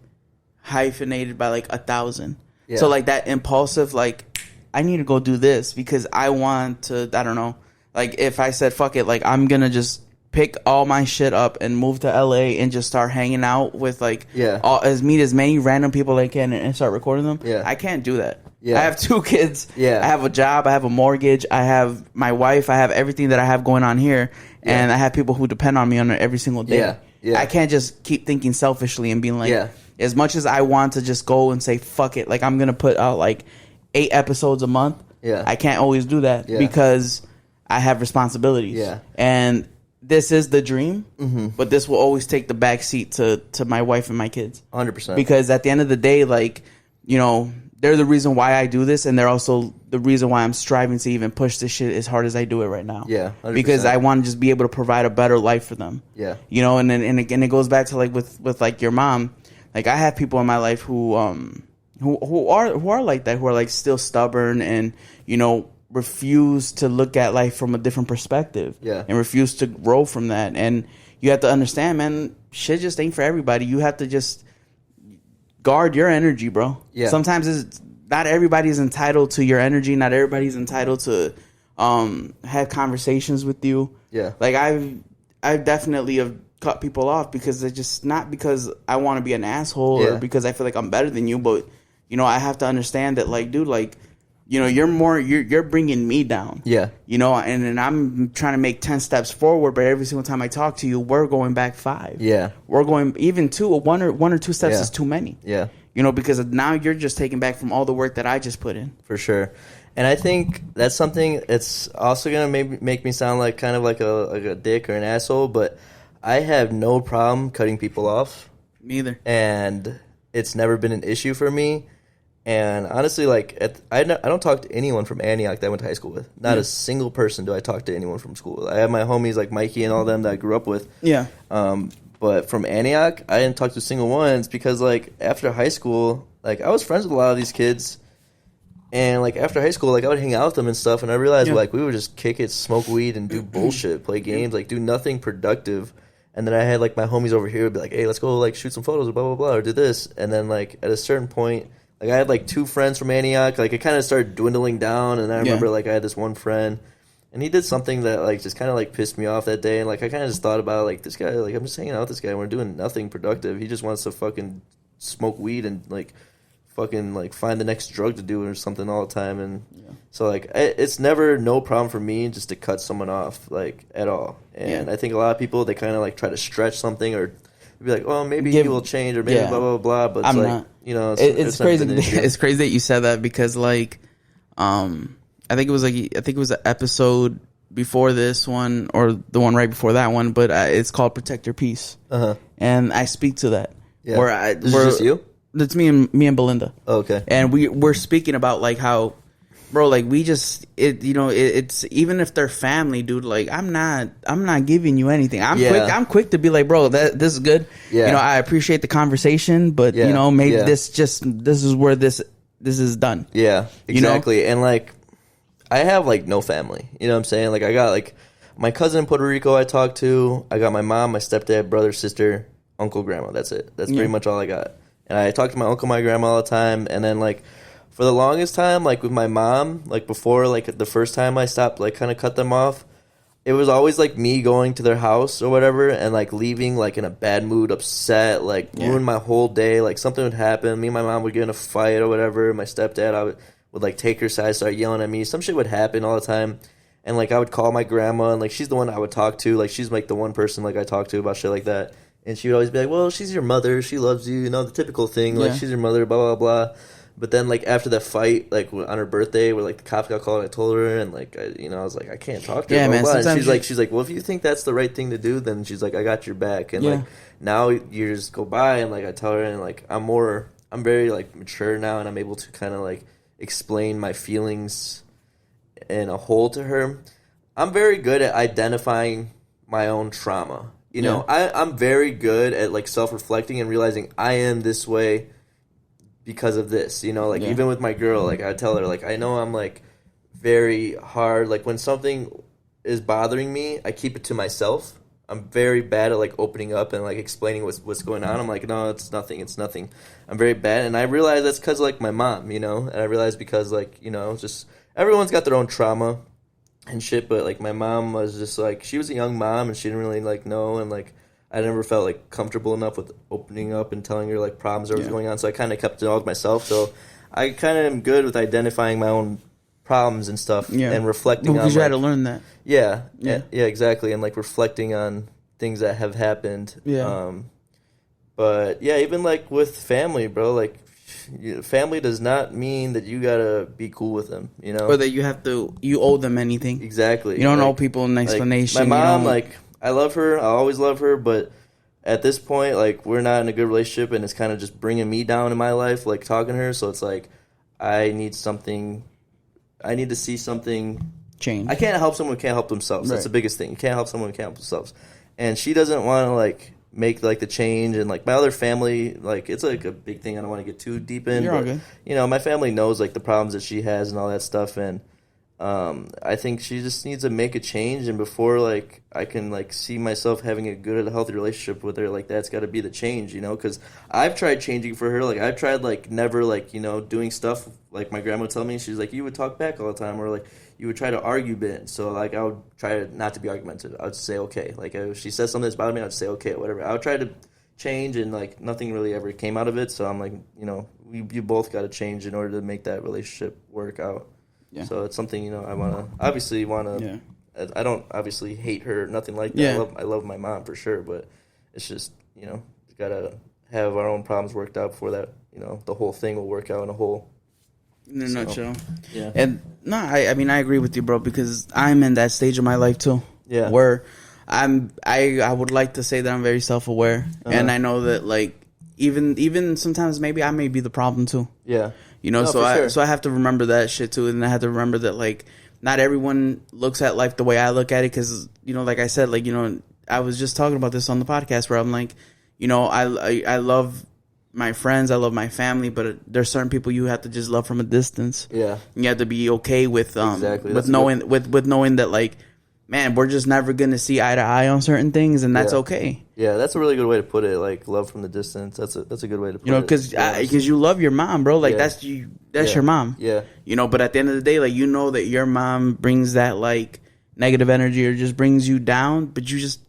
hyphenated by like 1,000. Yeah. So like that impulsive, like I need to go do this because I want to, I don't know, like if I said fuck it, like I'm gonna just pick all my shit up and move to LA and just start hanging out with like meet as many random people I can and start recording them. I can't do that. I have 2 kids. I have a job, I have a mortgage, I have my wife, I have everything that I have going on here, and I have people who depend on me on every single day. I can't just keep thinking selfishly and being like as much as I want to just go and say fuck it, like I'm gonna put out like 8 episodes a month. I can't always do that because I have responsibilities. And this is the dream, but this will always take the back seat to my wife and my kids. 100%. Because at the end of the day, like, you know, they're the reason why I do this, and they're also the reason why I'm striving to even push this shit as hard as I do it right now. 100%. Because I want to just be able to provide a better life for them. You know, and then and again, it goes back to like with like your mom. Like I have people in my life who are like that, who are like still stubborn and, you know, refuse to look at life from a different perspective. And refuse to grow from that. And you have to understand, man, shit just ain't for everybody. You have to just guard your energy, bro. Sometimes not everybody's entitled to your energy. Not everybody's entitled to have conversations with you. Like I definitely have cut people off because it's just not because I want to be an asshole or because I feel like I'm better than you, but you know, I have to understand that like, dude, like, you know, you're bringing me down. You know, and I'm trying to make 10 steps forward, but every single time I talk to you, we're going back 5. We're going even 2 or 1 or 2 steps is too many. You know, because now you're just taking back from all the work that I just put in. For sure. And I think that's something it's also going to make me sound like kind of like a dick or an asshole, but I have no problem cutting people off. Me either. And it's never been an issue for me. And honestly, like, I don't talk to anyone from Antioch that I went to high school with. Not a single person do I talk to anyone from school. I have my homies like Mikey and all them that I grew up with. But from Antioch, I didn't talk to a single one. It's because, like, after high school, like, I was friends with a lot of these kids. And, like, after high school, like, I would hang out with them and stuff. And I realized, like, we would just kick it, smoke weed, and do bullshit, play games, like, do nothing productive. And then I had, like, my homies over here would be like, hey, let's go, like, shoot some photos or blah, blah, blah, or do this. And then, like, at a certain point, like, I had, like, 2 friends from Antioch. Like, it kind of started dwindling down. And I remember, like, I had this one friend. And he did something that, like, just kind of, like, pissed me off that day. And, like, I kind of just thought about, like, this guy, like, I'm just hanging out with this guy. And we're doing nothing productive. He just wants to fucking smoke weed and, like, fucking, like, find the next drug to do or something all the time. And so, like, it's never no problem for me just to cut someone off, like, at all. And I think a lot of people, they kind of, like, try to stretch something or be like, well, maybe he will change or maybe blah, blah, blah. But it's like, you know, it's crazy. It's crazy that you said that because, like, I think it was an episode before this one or the one right before that one, but it's called Protect Your Peace. And I speak to that. Is it just you? That's me and Belinda. Oh, okay. And we're speaking about like how bro, like we just it's even if they're family, dude. Like I'm not giving you anything. I'm quick to be like, bro, this is good. Yeah. I appreciate the conversation, but maybe this is where this is done. Yeah, exactly. And like I have like no family. You know what I'm saying? Like I got like my cousin in Puerto Rico I talk to. I got my mom, my stepdad, brother, sister, uncle, grandma. That's it. That's pretty much all I got. And I talk to my uncle, my grandma all the time. And then like for the longest time, like with my mom, like before like the first time I stopped like kind of cut them off, it was always like me going to their house or whatever and like leaving like in a bad mood, upset, like ruin my whole day. Like something would happen. Me and my mom would get in a fight or whatever. My stepdad, I would like take her side, start yelling at me. Some shit would happen all the time. And like I would call my grandma and like she's the one I would talk to. Like she's like the one person like I talk to about shit like that. And she would always be like, well, she's your mother. She loves you. The typical thing. Like she's your mother, blah, blah, blah. But then, like, after that fight, like, on her birthday, where, like, the cops got called, I told her, and, like, I was like, I can't talk to her. Man, and she's like, well, if you think that's the right thing to do, then she's like, I got your back. And, like, now years go by, and, like, I tell her, and, like, I'm very, like, mature now, and I'm able to kind of, like, explain my feelings in a whole to her. I'm very good at identifying my own trauma. I'm very good at, like, self-reflecting and realizing I am this way because of this, even with my girl, like I tell her, like I know I'm like very hard, like when something is bothering me, I keep it to myself. I'm very bad at like opening up and like explaining what's going on. I'm like, no, it's nothing. I'm very bad, and I realize that's because like my mom, and I realize because like just everyone's got their own trauma and shit, but like my mom was just like she was a young mom and she didn't really like know, and like I never felt like comfortable enough with opening up and telling her like problems that was going on, so I kind of kept it all to myself. So I kind of am good with identifying my own problems and stuff and reflecting on. Because you had to learn that. Yeah, exactly, and like reflecting on things that have happened. Yeah. But yeah, even like with family, bro, like family does not mean that you gotta be cool with them, or that you owe them anything. Exactly. You don't owe people an explanation. Like my mom, like. I love her. I always love her, but at this point, like, we're not in a good relationship, and it's kind of just bringing me down in my life, like, talking to her. So it's like, I need to see something change. I can't help someone who can't help themselves. Right. That's the biggest thing. You can't help someone who can't help themselves. And she doesn't want to, like, make, like, the change. And, like, my other family, like, it's, like, a big thing I don't want to get too deep in. You're all good. My family knows, like, the problems that she has and all that stuff, and I think she just needs to make a change, and before like I can like see myself having a good, healthy relationship with her, like that's got to be the change, because I've tried changing for her. Like I've tried like never like doing stuff like my grandma would tell me. She's like, you would talk back all the time, or like you would try to argue bit. So like I would try not to be argumentative. I would say okay. Like if she says something that's bothering me, I'd say okay, whatever. I would try to change, and like nothing really ever came out of it. So I'm like, you both got to change in order to make that relationship work out. Yeah. So it's something, I obviously want to. Yeah. I don't obviously hate her, nothing like that. Yeah. I love my mom for sure, but it's just, gotta have our own problems worked out before that, the whole thing will work out in a nutshell. Yeah. And no, I mean I agree with you, bro, because I'm in that stage of my life too. Yeah. Where I would like to say that I'm very self-aware, and I know that like even sometimes maybe I may be the problem too. Yeah. So I have to remember that shit too, and I have to remember that like not everyone looks at life the way I look at it, because like I said, like I was just talking about this on the podcast where I'm like, I love my friends, I love my family, but there's certain people you have to just love from a distance. Yeah, and you have to be okay with with knowing with knowing that like, man, we're just never gonna see eye to eye on certain things, and that's okay. Yeah, that's a really good way to put it. Like love from the distance. That's a good way to put it. Because you love your mom, bro. Like that's your mom. Yeah. But at the end of the day, like that your mom brings that like negative energy or just brings you down, but you just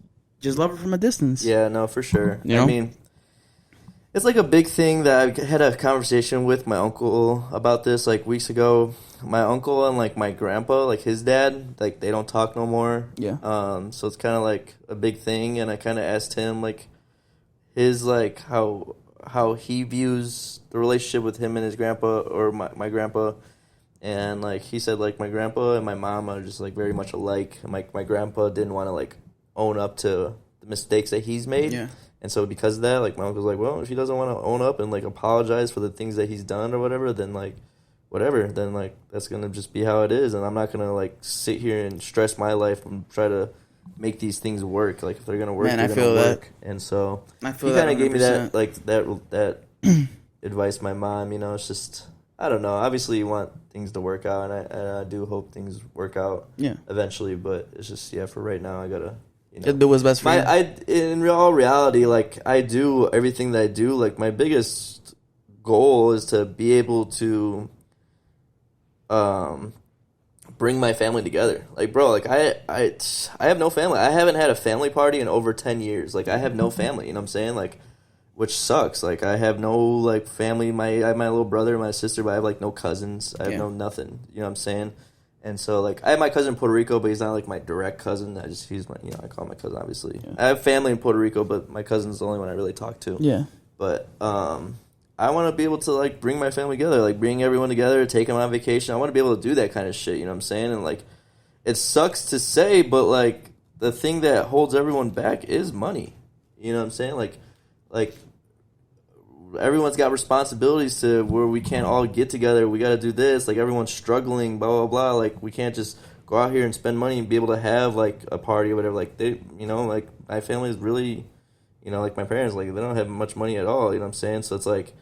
love her from a distance. Yeah, no, for sure. I mean, it's like a big thing that I had a conversation with my uncle about this like weeks ago. My uncle and like my grandpa, like his dad, like they don't talk no more. Yeah. So it's kind of like a big thing, and I kind of asked him like his like how he views the relationship with him and his grandpa or my grandpa, and like he said like my grandpa and my mom are just like very much alike. And my grandpa didn't want to like own up to the mistakes that he's made. Yeah. And so because of that, like my uncle's like, well, if he doesn't want to own up and like apologize for the things that he's done or whatever, then like, whatever, then like that's gonna just be how it is, and I'm not gonna like sit here and stress my life and try to make these things work. Like if they're gonna work, Man, they're I gonna feel work. that. And so I feel he that kind of gave me 100%. that like that advice. My mom, you know, it's just I don't know. Obviously, you want things to work out, and I do hope things work out. Yeah. Eventually, but it's just for right now, I gotta. Do what's best for you. In all reality, like I do everything that I do. Like my biggest goal is to be able to bring my family together. Like, bro, like I have no family. I haven't had a family party in over 10 years. Like I have no family, you know what I'm saying? Like, which sucks. Like I have no like family. I have my little brother, my sister, but I have like no cousins. I have no nothing. You know what I'm saying? And so like I have my cousin in Puerto Rico, but he's not like my direct cousin. He's my I call him my cousin obviously. Yeah. I have family in Puerto Rico, but my cousin's the only one I really talk to. Yeah. But I want to be able to like bring my family together, like bring everyone together, take them on vacation. I want to be able to do that kind of shit, you know what I'm saying? And like it sucks to say, but like the thing that holds everyone back is money. You know what I'm saying? Like everyone's got responsibilities to where we can't all get together. We got to do this. Like everyone's struggling, blah blah blah. Like we can't just go out here and spend money and be able to have like a party or whatever. Like they, like my family is really, like my parents, like they don't have much money at all. You know what I'm saying? So it's like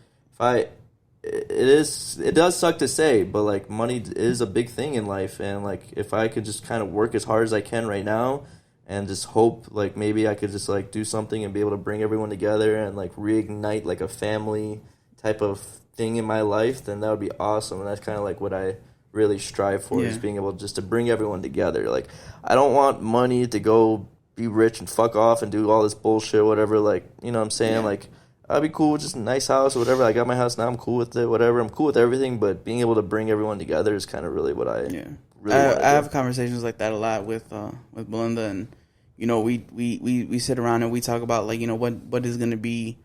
it does suck to say, but like money is a big thing in life, and like if I could just kind of work as hard as I can right now and just hope like maybe I could just like do something and be able to bring everyone together and like reignite like a family type of thing in my life, then that would be awesome. And that's kind of like what I really strive for, is being able just to bring everyone together. Like I don't want money to go be rich and fuck off and do all this bullshit, whatever. Like, you know what I'm saying? Like I'd be cool with just a nice house or whatever. I got my house now. I'm cool with it, whatever. I'm cool with everything, but being able to bring everyone together is kind of really what I really want to do. I have conversations like that a lot with Belinda, and we sit around and we talk about like what is going to be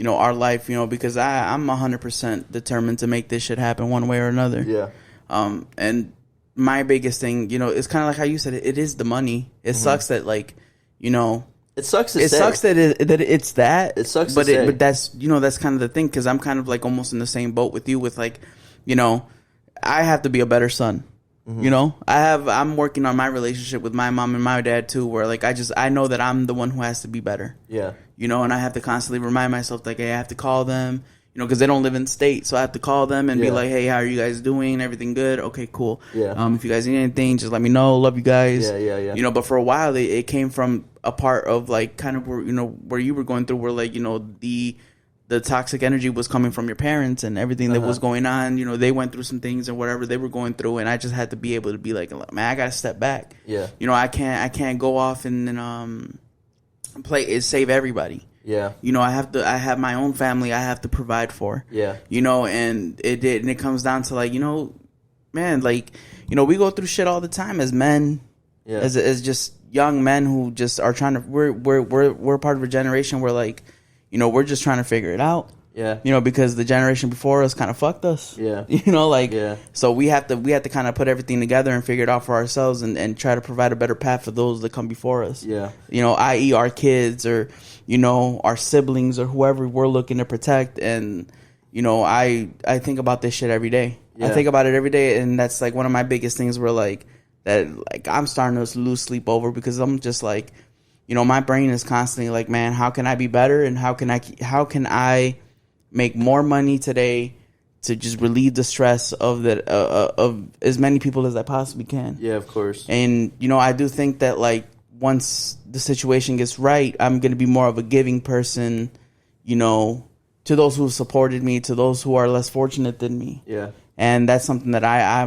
our life, because I'm 100% determined to make this shit happen one way or another. Yeah. And my biggest thing, it's kind of like how you said it is the money. It sucks that like It sucks to say. It sucks that it's that. It sucks but to say. But that's that's kind of the thing, because I'm kind of like almost in the same boat with you with like, I have to be a better son. Mm-hmm. I'm working on my relationship with my mom and my dad too, where like I know that I'm the one who has to be better. Yeah. And I have to constantly remind myself like, hey, I have to call them, because they don't live in state, so I have to call them and be like, hey, how are you guys doing? Everything good? Okay, cool. Yeah. If you guys need anything, just let me know. Love you guys. Yeah. But for a while, it came from a part of like kind of where where you were going through, where like the toxic energy was coming from your parents and everything that was going on. They went through some things and whatever they were going through, and I just had to be able to be like, man, I gotta step back. Yeah. I can't go off and save everybody. Yeah. I have my own family I have to provide for. Yeah. And it comes down to like, man, like, we go through shit all the time as men. Yeah. As just young men who just are trying to we're part of a generation where like, we're just trying to figure it out. Yeah. Because the generation before us kind of fucked us. Yeah. So we have to kind of put everything together and figure it out for ourselves and try to provide a better path for those that come before us. Yeah. I.e. our kids or, our siblings or whoever we're looking to protect. And, I think about this shit every day. Yeah. I think about it every day. And that's like one of my biggest things where like, that like I'm starting to lose sleep over, because I'm just like, my brain is constantly like, man, how can I be better? And how can I make more money today to just relieve the stress of as many people as I possibly can. Yeah, of course. And, I do think that, like, once the situation gets right, I'm going to be more of a giving person, to those who supported me, to those who are less fortunate than me. Yeah. And that's something that I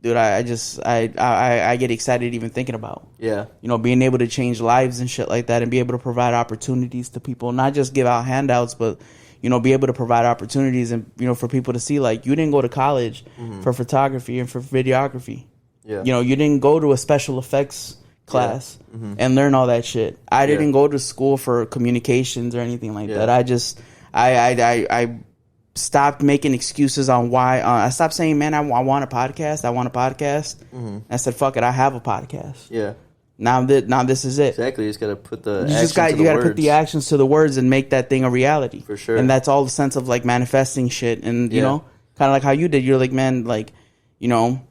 get excited even thinking about. Yeah. Being able to change lives and shit like that, and be able to provide opportunities to people, not just give out handouts, but be able to provide opportunities and, for people to see, like, you didn't go to college for photography and for videography. Yeah. You didn't go to a special effects class and learn all that shit. I didn't go to school for communications or anything like that. I stopped making excuses on why. I stopped saying, man, I want a podcast. I want a podcast. I said, fuck it, I have a podcast. Yeah. Now this is it. Exactly. You just got to put the you got to put the actions to the words and make that thing a reality. For sure. And that's all the sense of like manifesting shit. And you know, kind of like how you did. You're like, man, like, you know,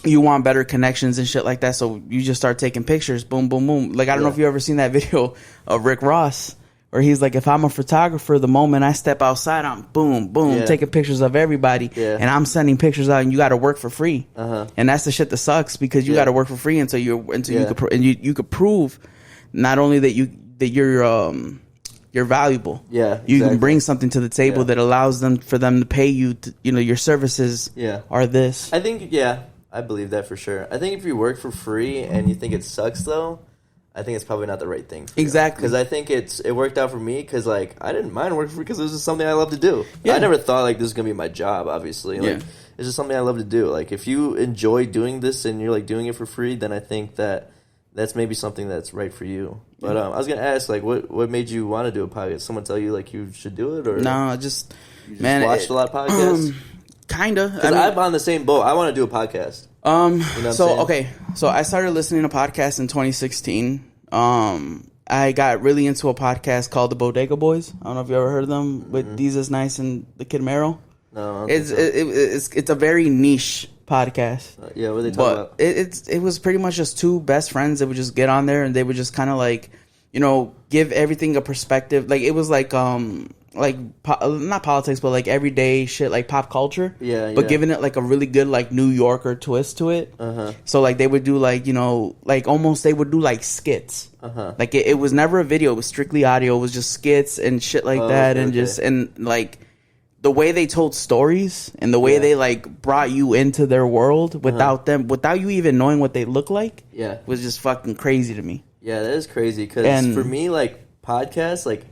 you want better connections and shit like that, so you just start taking pictures. Boom, boom, boom. Like, I don't know if you ever seen that video of Rick Ross, where he's like, if I'm a photographer, the moment I step outside, I'm boom, boom, taking pictures of everybody, and I'm sending pictures out, and you got to work for free. And that's the shit that sucks, because you got to work for free until you could prove not only that you're valuable. You can bring something to the table that allows them to pay you. Your services are this. I think I believe that for sure. I think if you work for free and you think it sucks, though, I think it's probably not the right thing for you. Because I think it worked out for me, because, like, I didn't mind working for free because it was just something I love to do. I never thought, like, this is going to be my job, obviously. Like, it's just something I love to do. Like, if you enjoy doing this and you're, like, doing it for free, then I think that's maybe something that's right for you. But I was going to ask, like, what made you want to do a podcast? Someone tell you, like, you should do it? Or no, you just watched a lot of podcasts? Kinda. Because I'm on the same boat. I want to do a podcast. So I started listening to podcasts in 2016. I got really into a podcast called the Bodega Boys. I don't know if you ever heard of them, with Jesus Nice and the Kid Mero. No, it's a very niche podcast. What are they talking about? It was pretty much just two best friends that would just get on there, and they would just kind of like, give everything a perspective. Like, it was like not politics, but like everyday shit, like pop culture. But giving it like a really good like New Yorker twist to it. So like they would do like, like almost they would do like skits. Like it was never a video. It was strictly audio. It was just skits and shit like that. And like the way they told stories and the way they like brought you into their world without you even knowing what they look like. Was just fucking crazy to me. Yeah, that is crazy. Because for me, like podcasts, like,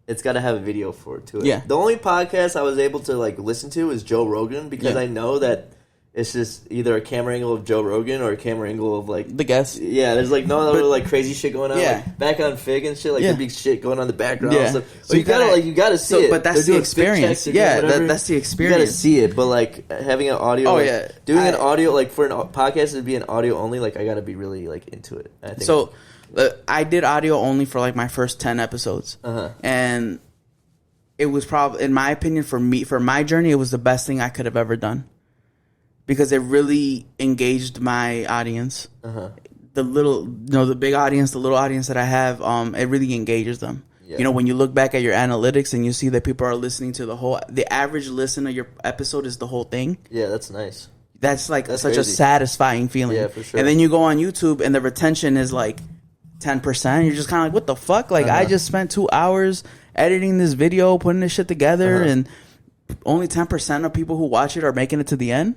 it's got to have a video for it to it. The only podcast I was able to like listen to is Joe Rogan, because I know that it's just either a camera angle of Joe Rogan or a camera angle of like the guest. There's like no other like crazy shit going on. Like, back on Fig and shit, like the big shit going on in the background. So you gotta see it. But that's the experience. That's the experience. You gotta see it. But like having an audio, doing an audio like for a podcast would be an audio only. Like I gotta be really like into it. I think so. I did audio only for like my first 10 episodes, and it was probably, in my opinion, for my journey, it was the best thing I could have ever done, because it really engaged my audience. The big audience, the little audience that I have, it really engages them. When you look back at your analytics and you see that people are listening to the average listen of your episode is the whole thing. That's nice. That's like such crazy. A satisfying feeling. For sure. And then you go on YouTube and the retention is like 10%. You're just kind of like, what the fuck? Like, I just spent 2 hours editing this video, putting this shit together, and only 10% of people who watch it are making it to the end.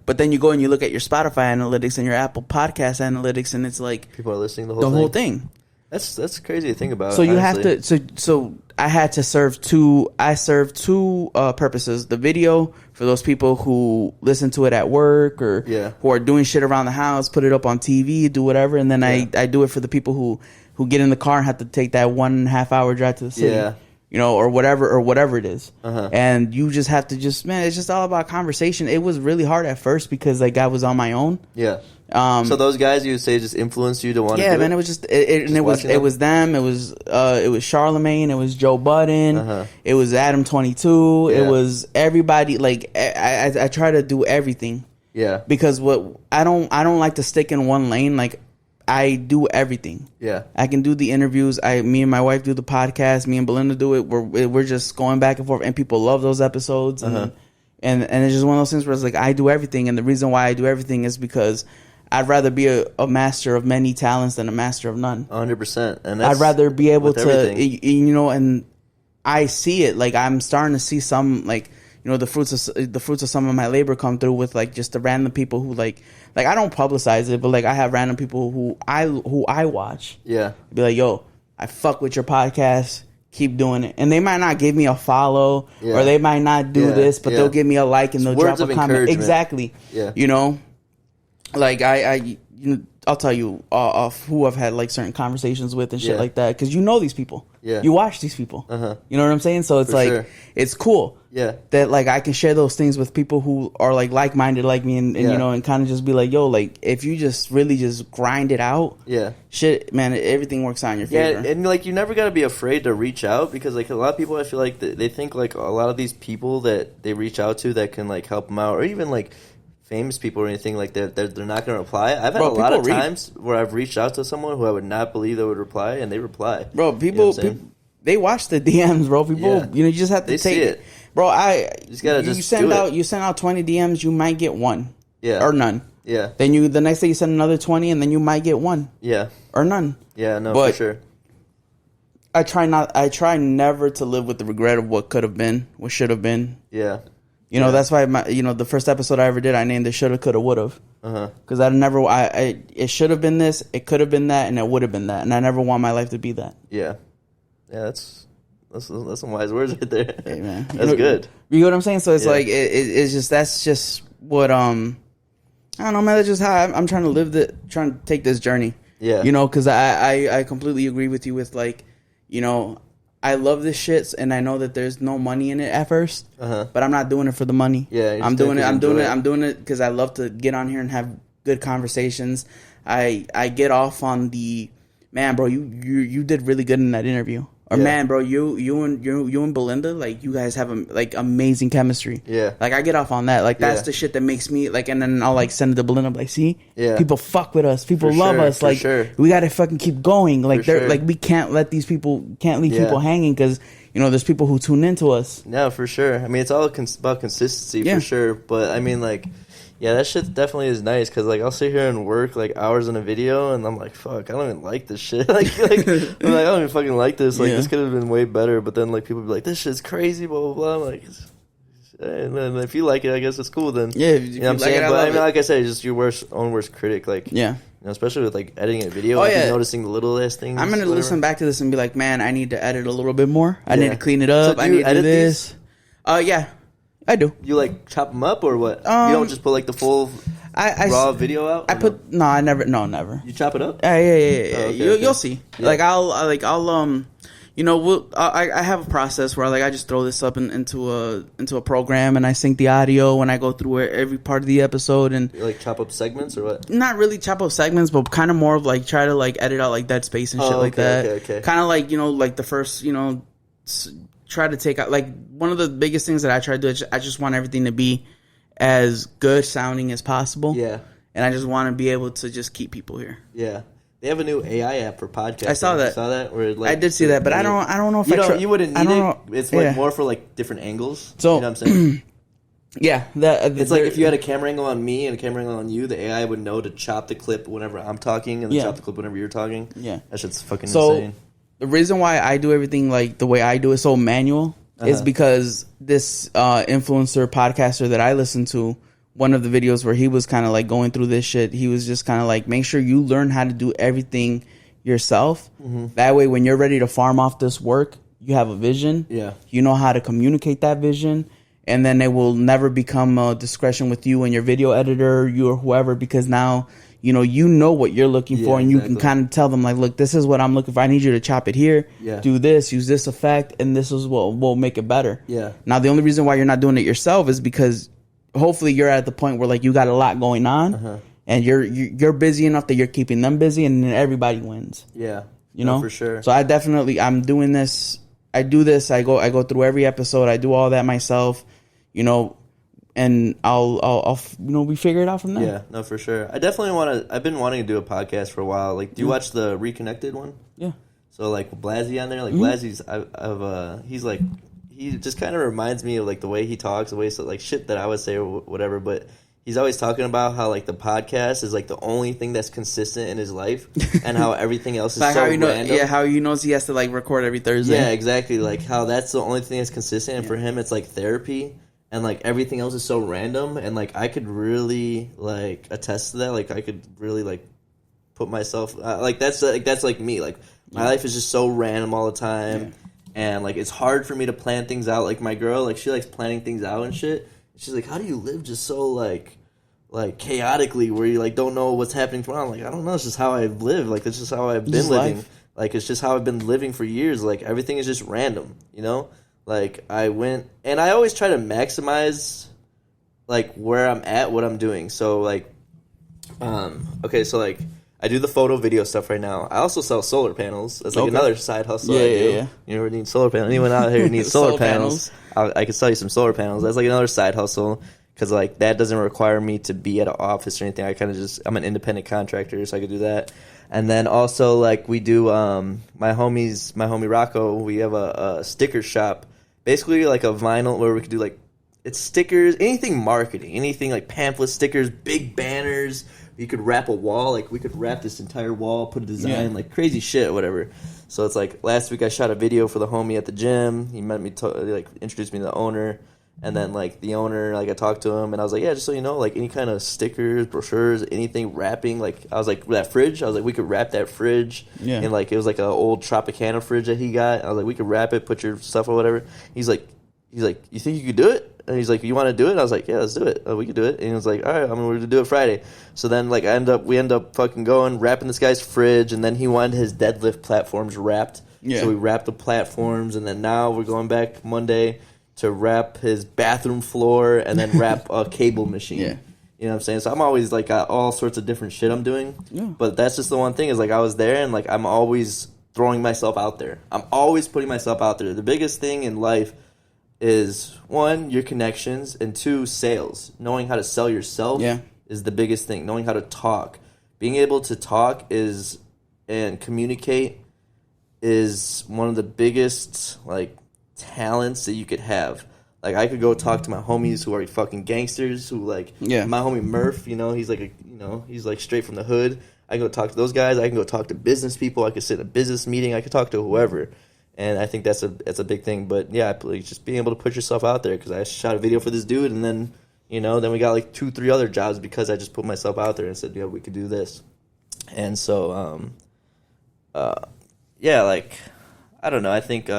But then you go and you look at your Spotify analytics and your Apple Podcast analytics, and it's like people are listening the whole thing. That's crazy to think about. So you have to. So I had to serve two. I served two purposes: the video for those people who listen to it at work or who are doing shit around the house, put it up on TV, do whatever, and then I do it for the people who get in the car and have to take that 1.5 hour drive to the city. Or whatever it is. And you just have to it's just all about conversation. It was really hard at first because like I was on my own. So those guys you would say just influenced you to want to do it? Yeah, man, it was just it was them, it was Charlemagne, it was Joe Budden, it was Adam 22, it was everybody. Like I try to do everything. Because I don't like to stick in one lane. Like I do everything. I can do the interviews. Me and my wife do the podcast. Me and Belinda do it. We're just going back and forth, and people love those episodes. And it's just one of those things where it's like I do everything, and the reason why I do everything is because I'd rather be a master of many talents than a master of none. 100%. And I'd rather be able to, and I see it. Like I'm starting to see some, like, the fruits of some of my labor come through with like just the random people who like I don't publicize it, but like I have random people who I watch. Be like, yo, I fuck with your podcast. Keep doing it. And they might not give me a follow or they might not do this, but they'll give me a like and they'll drop a comment. Exactly. Like I'll tell you of who I've had like certain conversations with and shit like that, because you know these people. Yeah. You watch these people. You know what I'm saying? So it's it's cool. Yeah. That like I can share those things with people who are like minded like me, and you know, and kind of just be like, yo, like if you just really just grind it out, shit, man, everything works out in your favor. Yeah, and like you never gotta be afraid to reach out, because like a lot of people, I feel like they think like a lot of these people that they reach out to that can like help them out, or even like famous people or anything like that, they're not going to reply. I've had a lot of times where I've reached out to someone who I would not believe they would reply, and they reply. Bro, people they watch the DMs, bro. People, you know, you just have to take it. Bro, you send out 20 DMs, you might get one. Yeah. Or none. Yeah. Then the next day you send another 20, and then you might get one. Yeah. Or none. Yeah, no, but for sure. I try never to live with the regret of what could have been, what should have been. Yeah. You know, that's why the first episode I ever did, I named it Shoulda, Coulda, Woulda. Because it should have been this, it could have been that, and it would have been that. And I never want my life to be that. Yeah. Yeah, that's some wise words right there. Hey, man. That's good. You know what I'm saying? So it's like, it's just, that's just what, I don't know, man. That's just how I'm trying to trying to take this journey. Yeah. You know, because I completely agree with you with like, you know, I love this shit, and I know that there's no money in it at first, but I'm not doing it for the money. Yeah, I'm doing it because I love to get on here and have good conversations. I get off on the, man, bro, you did really good in that interview. Or man, bro, you and Belinda, like you guys have like amazing chemistry. Yeah, like I get off on that. Like that's the shit that makes me like, and then I'll like send it to Belinda, like, see, people fuck with us, people love us. Like we gotta fucking keep going. Like like we can't let these people leave people hanging, because you know there's people who tune into us. No, for sure. I mean, it's all about consistency for sure. But I mean, like. Yeah, that shit definitely is nice, because, like, I'll sit here and work, like, hours in a video, and I'm like, fuck, I don't even like this shit. like I'm like, I don't even fucking like this. Like, this could have been way better. But then, like, people be like, this shit's crazy, blah, blah, blah. I'm like, and then if you like it, I guess it's cool then. Yeah, you know what I'm saying? But, I mean, like I said, it's just your own worst critic. Like, you know, especially with, like, editing a video, noticing the littlest things. I'm going to listen back to this and be like, man, I need to edit a little bit more. I need to clean it up. So I need to do this. Yeah. I do. You like chop them up or what? You don't just put like the full raw video out? Never. You chop it up? Yeah. Okay. You'll see. Yeah. Like I'll you know, I have a process where like I just throw this up into a program, and I sync the audio, and I go through every part of the episode, and you like chop up segments or what? Not really chop up segments, but kind of more of like try to like edit out like dead space and shit like that. Okay. Kind of like, you know, like the first, you know, try to take out, like, one of the biggest things that I try to do is I just want everything to be as good sounding as possible. Yeah. And I just want to be able to just keep people here. Yeah. They have a new AI app for podcasting. I saw that. You saw that? Where, like, I did see that, but I don't know if you wouldn't need it. It's like more for like different angles. So, you know what I'm saying? Yeah. It's like if you had a camera angle on me and a camera angle on you, the AI would know to chop the clip whenever I'm talking and then chop the clip whenever you're talking. Yeah. That shit's fucking insane. The reason why I do everything like the way I do it so manual is because this influencer podcaster that I listen to, one of the videos where he was kind of like going through this shit, he was just kind of like, make sure you learn how to do everything yourself. That way, when you're ready to farm off this work, you have a vision. Yeah. You know how to communicate that vision. And then it will never become a discretion with you and your video editor, you or whoever, because now you know what you're looking for, and you can kind of tell them like, look, this is what I'm looking for. I need you to chop it here, do this, use this effect, and this is what will make it better. Yeah. Now, the only reason why you're not doing it yourself is because hopefully you're at the point where like you got a lot going on, and you're busy enough that you're keeping them busy, and then everybody wins. Yeah. You know, for sure. So I'm doing this. I do this. I go through every episode. I do all that myself. You know. And I'll we figure it out from there. Yeah, no, for sure. I definitely I've been wanting to do a podcast for a while. Like, do you watch the Reconnected one? Yeah. So like Blxst on there, like Blxst's, he's like, he just kind of reminds me of like the way he talks, the way so like shit that I would say or whatever. But he's always talking about how like the podcast is like the only thing that's consistent in his life, and how everything else is like so random. Yeah, how he knows he has to like record every Thursday. Yeah, exactly. Like how that's the only thing that's consistent, and for him it's like therapy. And, like, everything else is so random. And, like, I could really, like, attest to that. Like, I could really, like, put myself... that's like, me. Like, my life is just so random all the time. Yeah. And, like, it's hard for me to plan things out. Like, my girl, like, she likes planning things out and shit. She's like, how do you live just so, like like chaotically where you like don't know what's happening tomorrow. I'm like, I don't know. It's just how I've lived. Like it's just how I've been living. Life. Like it's just how I've been living for years. Like everything is just random, you know. Like I went and I always try to maximize like where I'm at, what I'm doing. So like, okay, so like I do the photo video stuff right now. I also sell solar panels. That's like another side hustle. Yeah. You ever need solar panels? Anyone out here needs solar panels? I can sell you some solar panels. That's like another side hustle. Because, like, that doesn't require me to be at an office or anything. I kind of just, I'm an independent contractor, so I could do that. And then also, like, we do, my homie Rocco, we have a sticker shop. Basically, like, a vinyl where we could do, like, it's stickers, anything marketing, anything, like, pamphlet stickers, big banners. You could wrap a wall. Like, we could wrap this entire wall, put a design, like, crazy shit or whatever. So it's, like, last week I shot a video for the homie at the gym. He met me, introduced me to the owner. And then, like, the owner, like, I talked to him, and I was like, yeah, just so you know, like, any kind of stickers, brochures, anything, wrapping, like, I was like, that fridge, I was like, we could wrap that fridge. Yeah. And, like, it was, like, an old Tropicana fridge that he got. I was like, we could wrap it, put your stuff or whatever. He's like, you think you could do it? And he's like, you want to do it? And I was like, yeah, let's do it. We could do it. And he was like, all right, we're going to do it Friday. So then, like, we end up fucking going, wrapping this guy's fridge, and then he wanted his deadlift platforms wrapped. Yeah. So we wrapped the platforms, and then now we're going back Monday to wrap his bathroom floor and then wrap a cable machine. Yeah. You know what I'm saying? So I'm always, like, got all sorts of different shit I'm doing. Yeah. But that's just the one thing is, like, I was there and, like, I'm always throwing myself out there. I'm always putting myself out there. The biggest thing in life is, one, your connections, and two, sales. Knowing how to sell yourself is the biggest thing. Knowing how to talk. Being able to talk and communicate is one of the biggest, like, talents that you could have. Like, I could go talk to my homies who are fucking gangsters, who, like, my homie Murph, you know, he's like, he's like straight from the hood. I can go talk to those guys. I can go talk to business people. I could sit in a business meeting. I could talk to whoever. And I think that's a big thing. But, yeah, like, just being able to put yourself out there, because I shot a video for this dude, and then, then we got, like, 2-3 other jobs because I just put myself out there and said, yeah, we could do this. And so, like, I don't know. I think,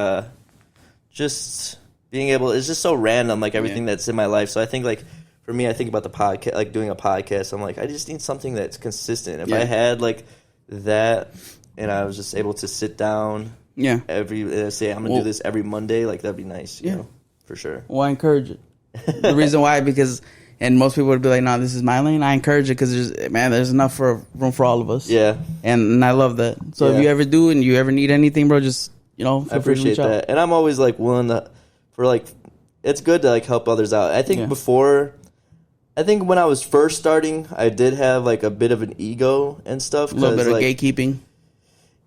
just being able, it's just so random, like everything that's in my life. So I think, like, for me, I think about the podcast, like doing a podcast. I'm like, I just need something that's consistent. If I had like that, and I was just able to sit down, say I'm gonna do this every Monday, like that'd be nice, you know, for sure. Well, I encourage it. The reason why, because, and most people would be like, no, this is my lane. I encourage it because there's enough room for all of us. Yeah, and I love that. So if you ever do and you ever need anything, bro, just I appreciate that. And I'm always, like, willing to, it's good to, like, help others out. I think when I was first starting, I did have, like, a bit of an ego and stuff. A little bit of gatekeeping.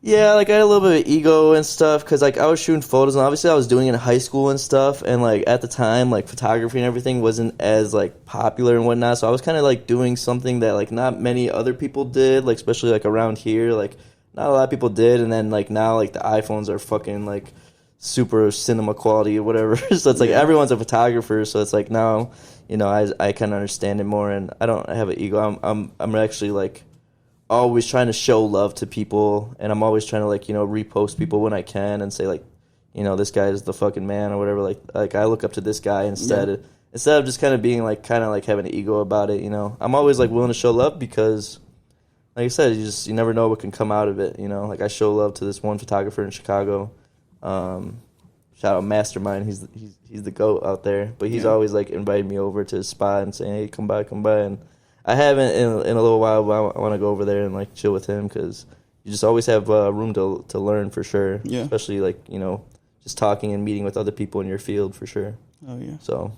Yeah, like, I had a little bit of ego and stuff because, like, I was shooting photos, and obviously I was doing it in high school and stuff. And, like, at the time, like, photography and everything wasn't as, like, popular and whatnot. So I was kind of, like, doing something that, like, not many other people did, like, especially, like, around here, like, not a lot of people did, and then, like, now, like, the iPhones are fucking, like, super cinema quality or whatever. So it's, like, everyone's a photographer, so it's, like, now, I kind of understand it more, and I don't have an ego. I'm actually, like, always trying to show love to people, and I'm always trying to, like, repost people when I can and say, like, this guy is the fucking man or whatever. Like I look up to this guy instead of just kind of being, like, kind of, like, having an ego about it, I'm always, like, willing to show love because, like I said, you never know what can come out of it, Like, I show love to this one photographer in Chicago. Shout out Mastermind. He's the GOAT out there. But he's always, like, invited me over to his spot and saying, hey, come by. And I haven't in a little while, but I want to go over there and, like, chill with him because you just always have room to learn for sure. Yeah. Especially, like, just talking and meeting with other people in your field for sure. Oh, yeah. So.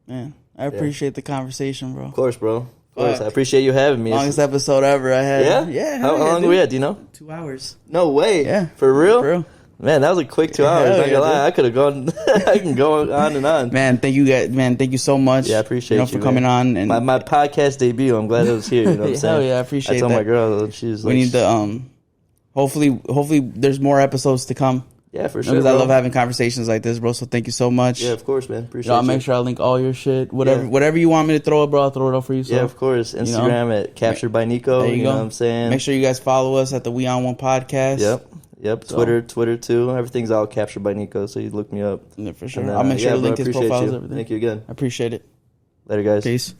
Man, I appreciate the conversation, bro. Of course, bro. I appreciate you having me. Longest episode ever I had. Yeah? Yeah. How long are we at, do you know? 2 hours. No way. Yeah. For real? Man, that was a quick 2 hours. Not gonna lie. I could have gone, I can go on and on. Man, thank you guys. Man, thank you so much. Yeah, I appreciate you for coming on. And my podcast debut, I'm glad it was here. You know what I'm saying? Hell yeah, I appreciate that. I told my girl, she's like... We need to, hopefully there's more episodes to come. Yeah, for sure. Because I love having conversations like this, bro. So thank you so much. Yeah, of course, man. Appreciate it. I'll make sure I link all your shit. Whatever you want me to throw up, bro, I'll throw it up for you. So, yeah, of course. Instagram at Captured by Nico. There you know what I'm saying? Make sure you guys follow us at the We On One podcast. Yep. Twitter too. Everything's all Captured by Nico, so you look me up. Yeah, for sure. I'll make sure to link his profiles. Everything. Thank you again. I appreciate it. Later, guys. Peace.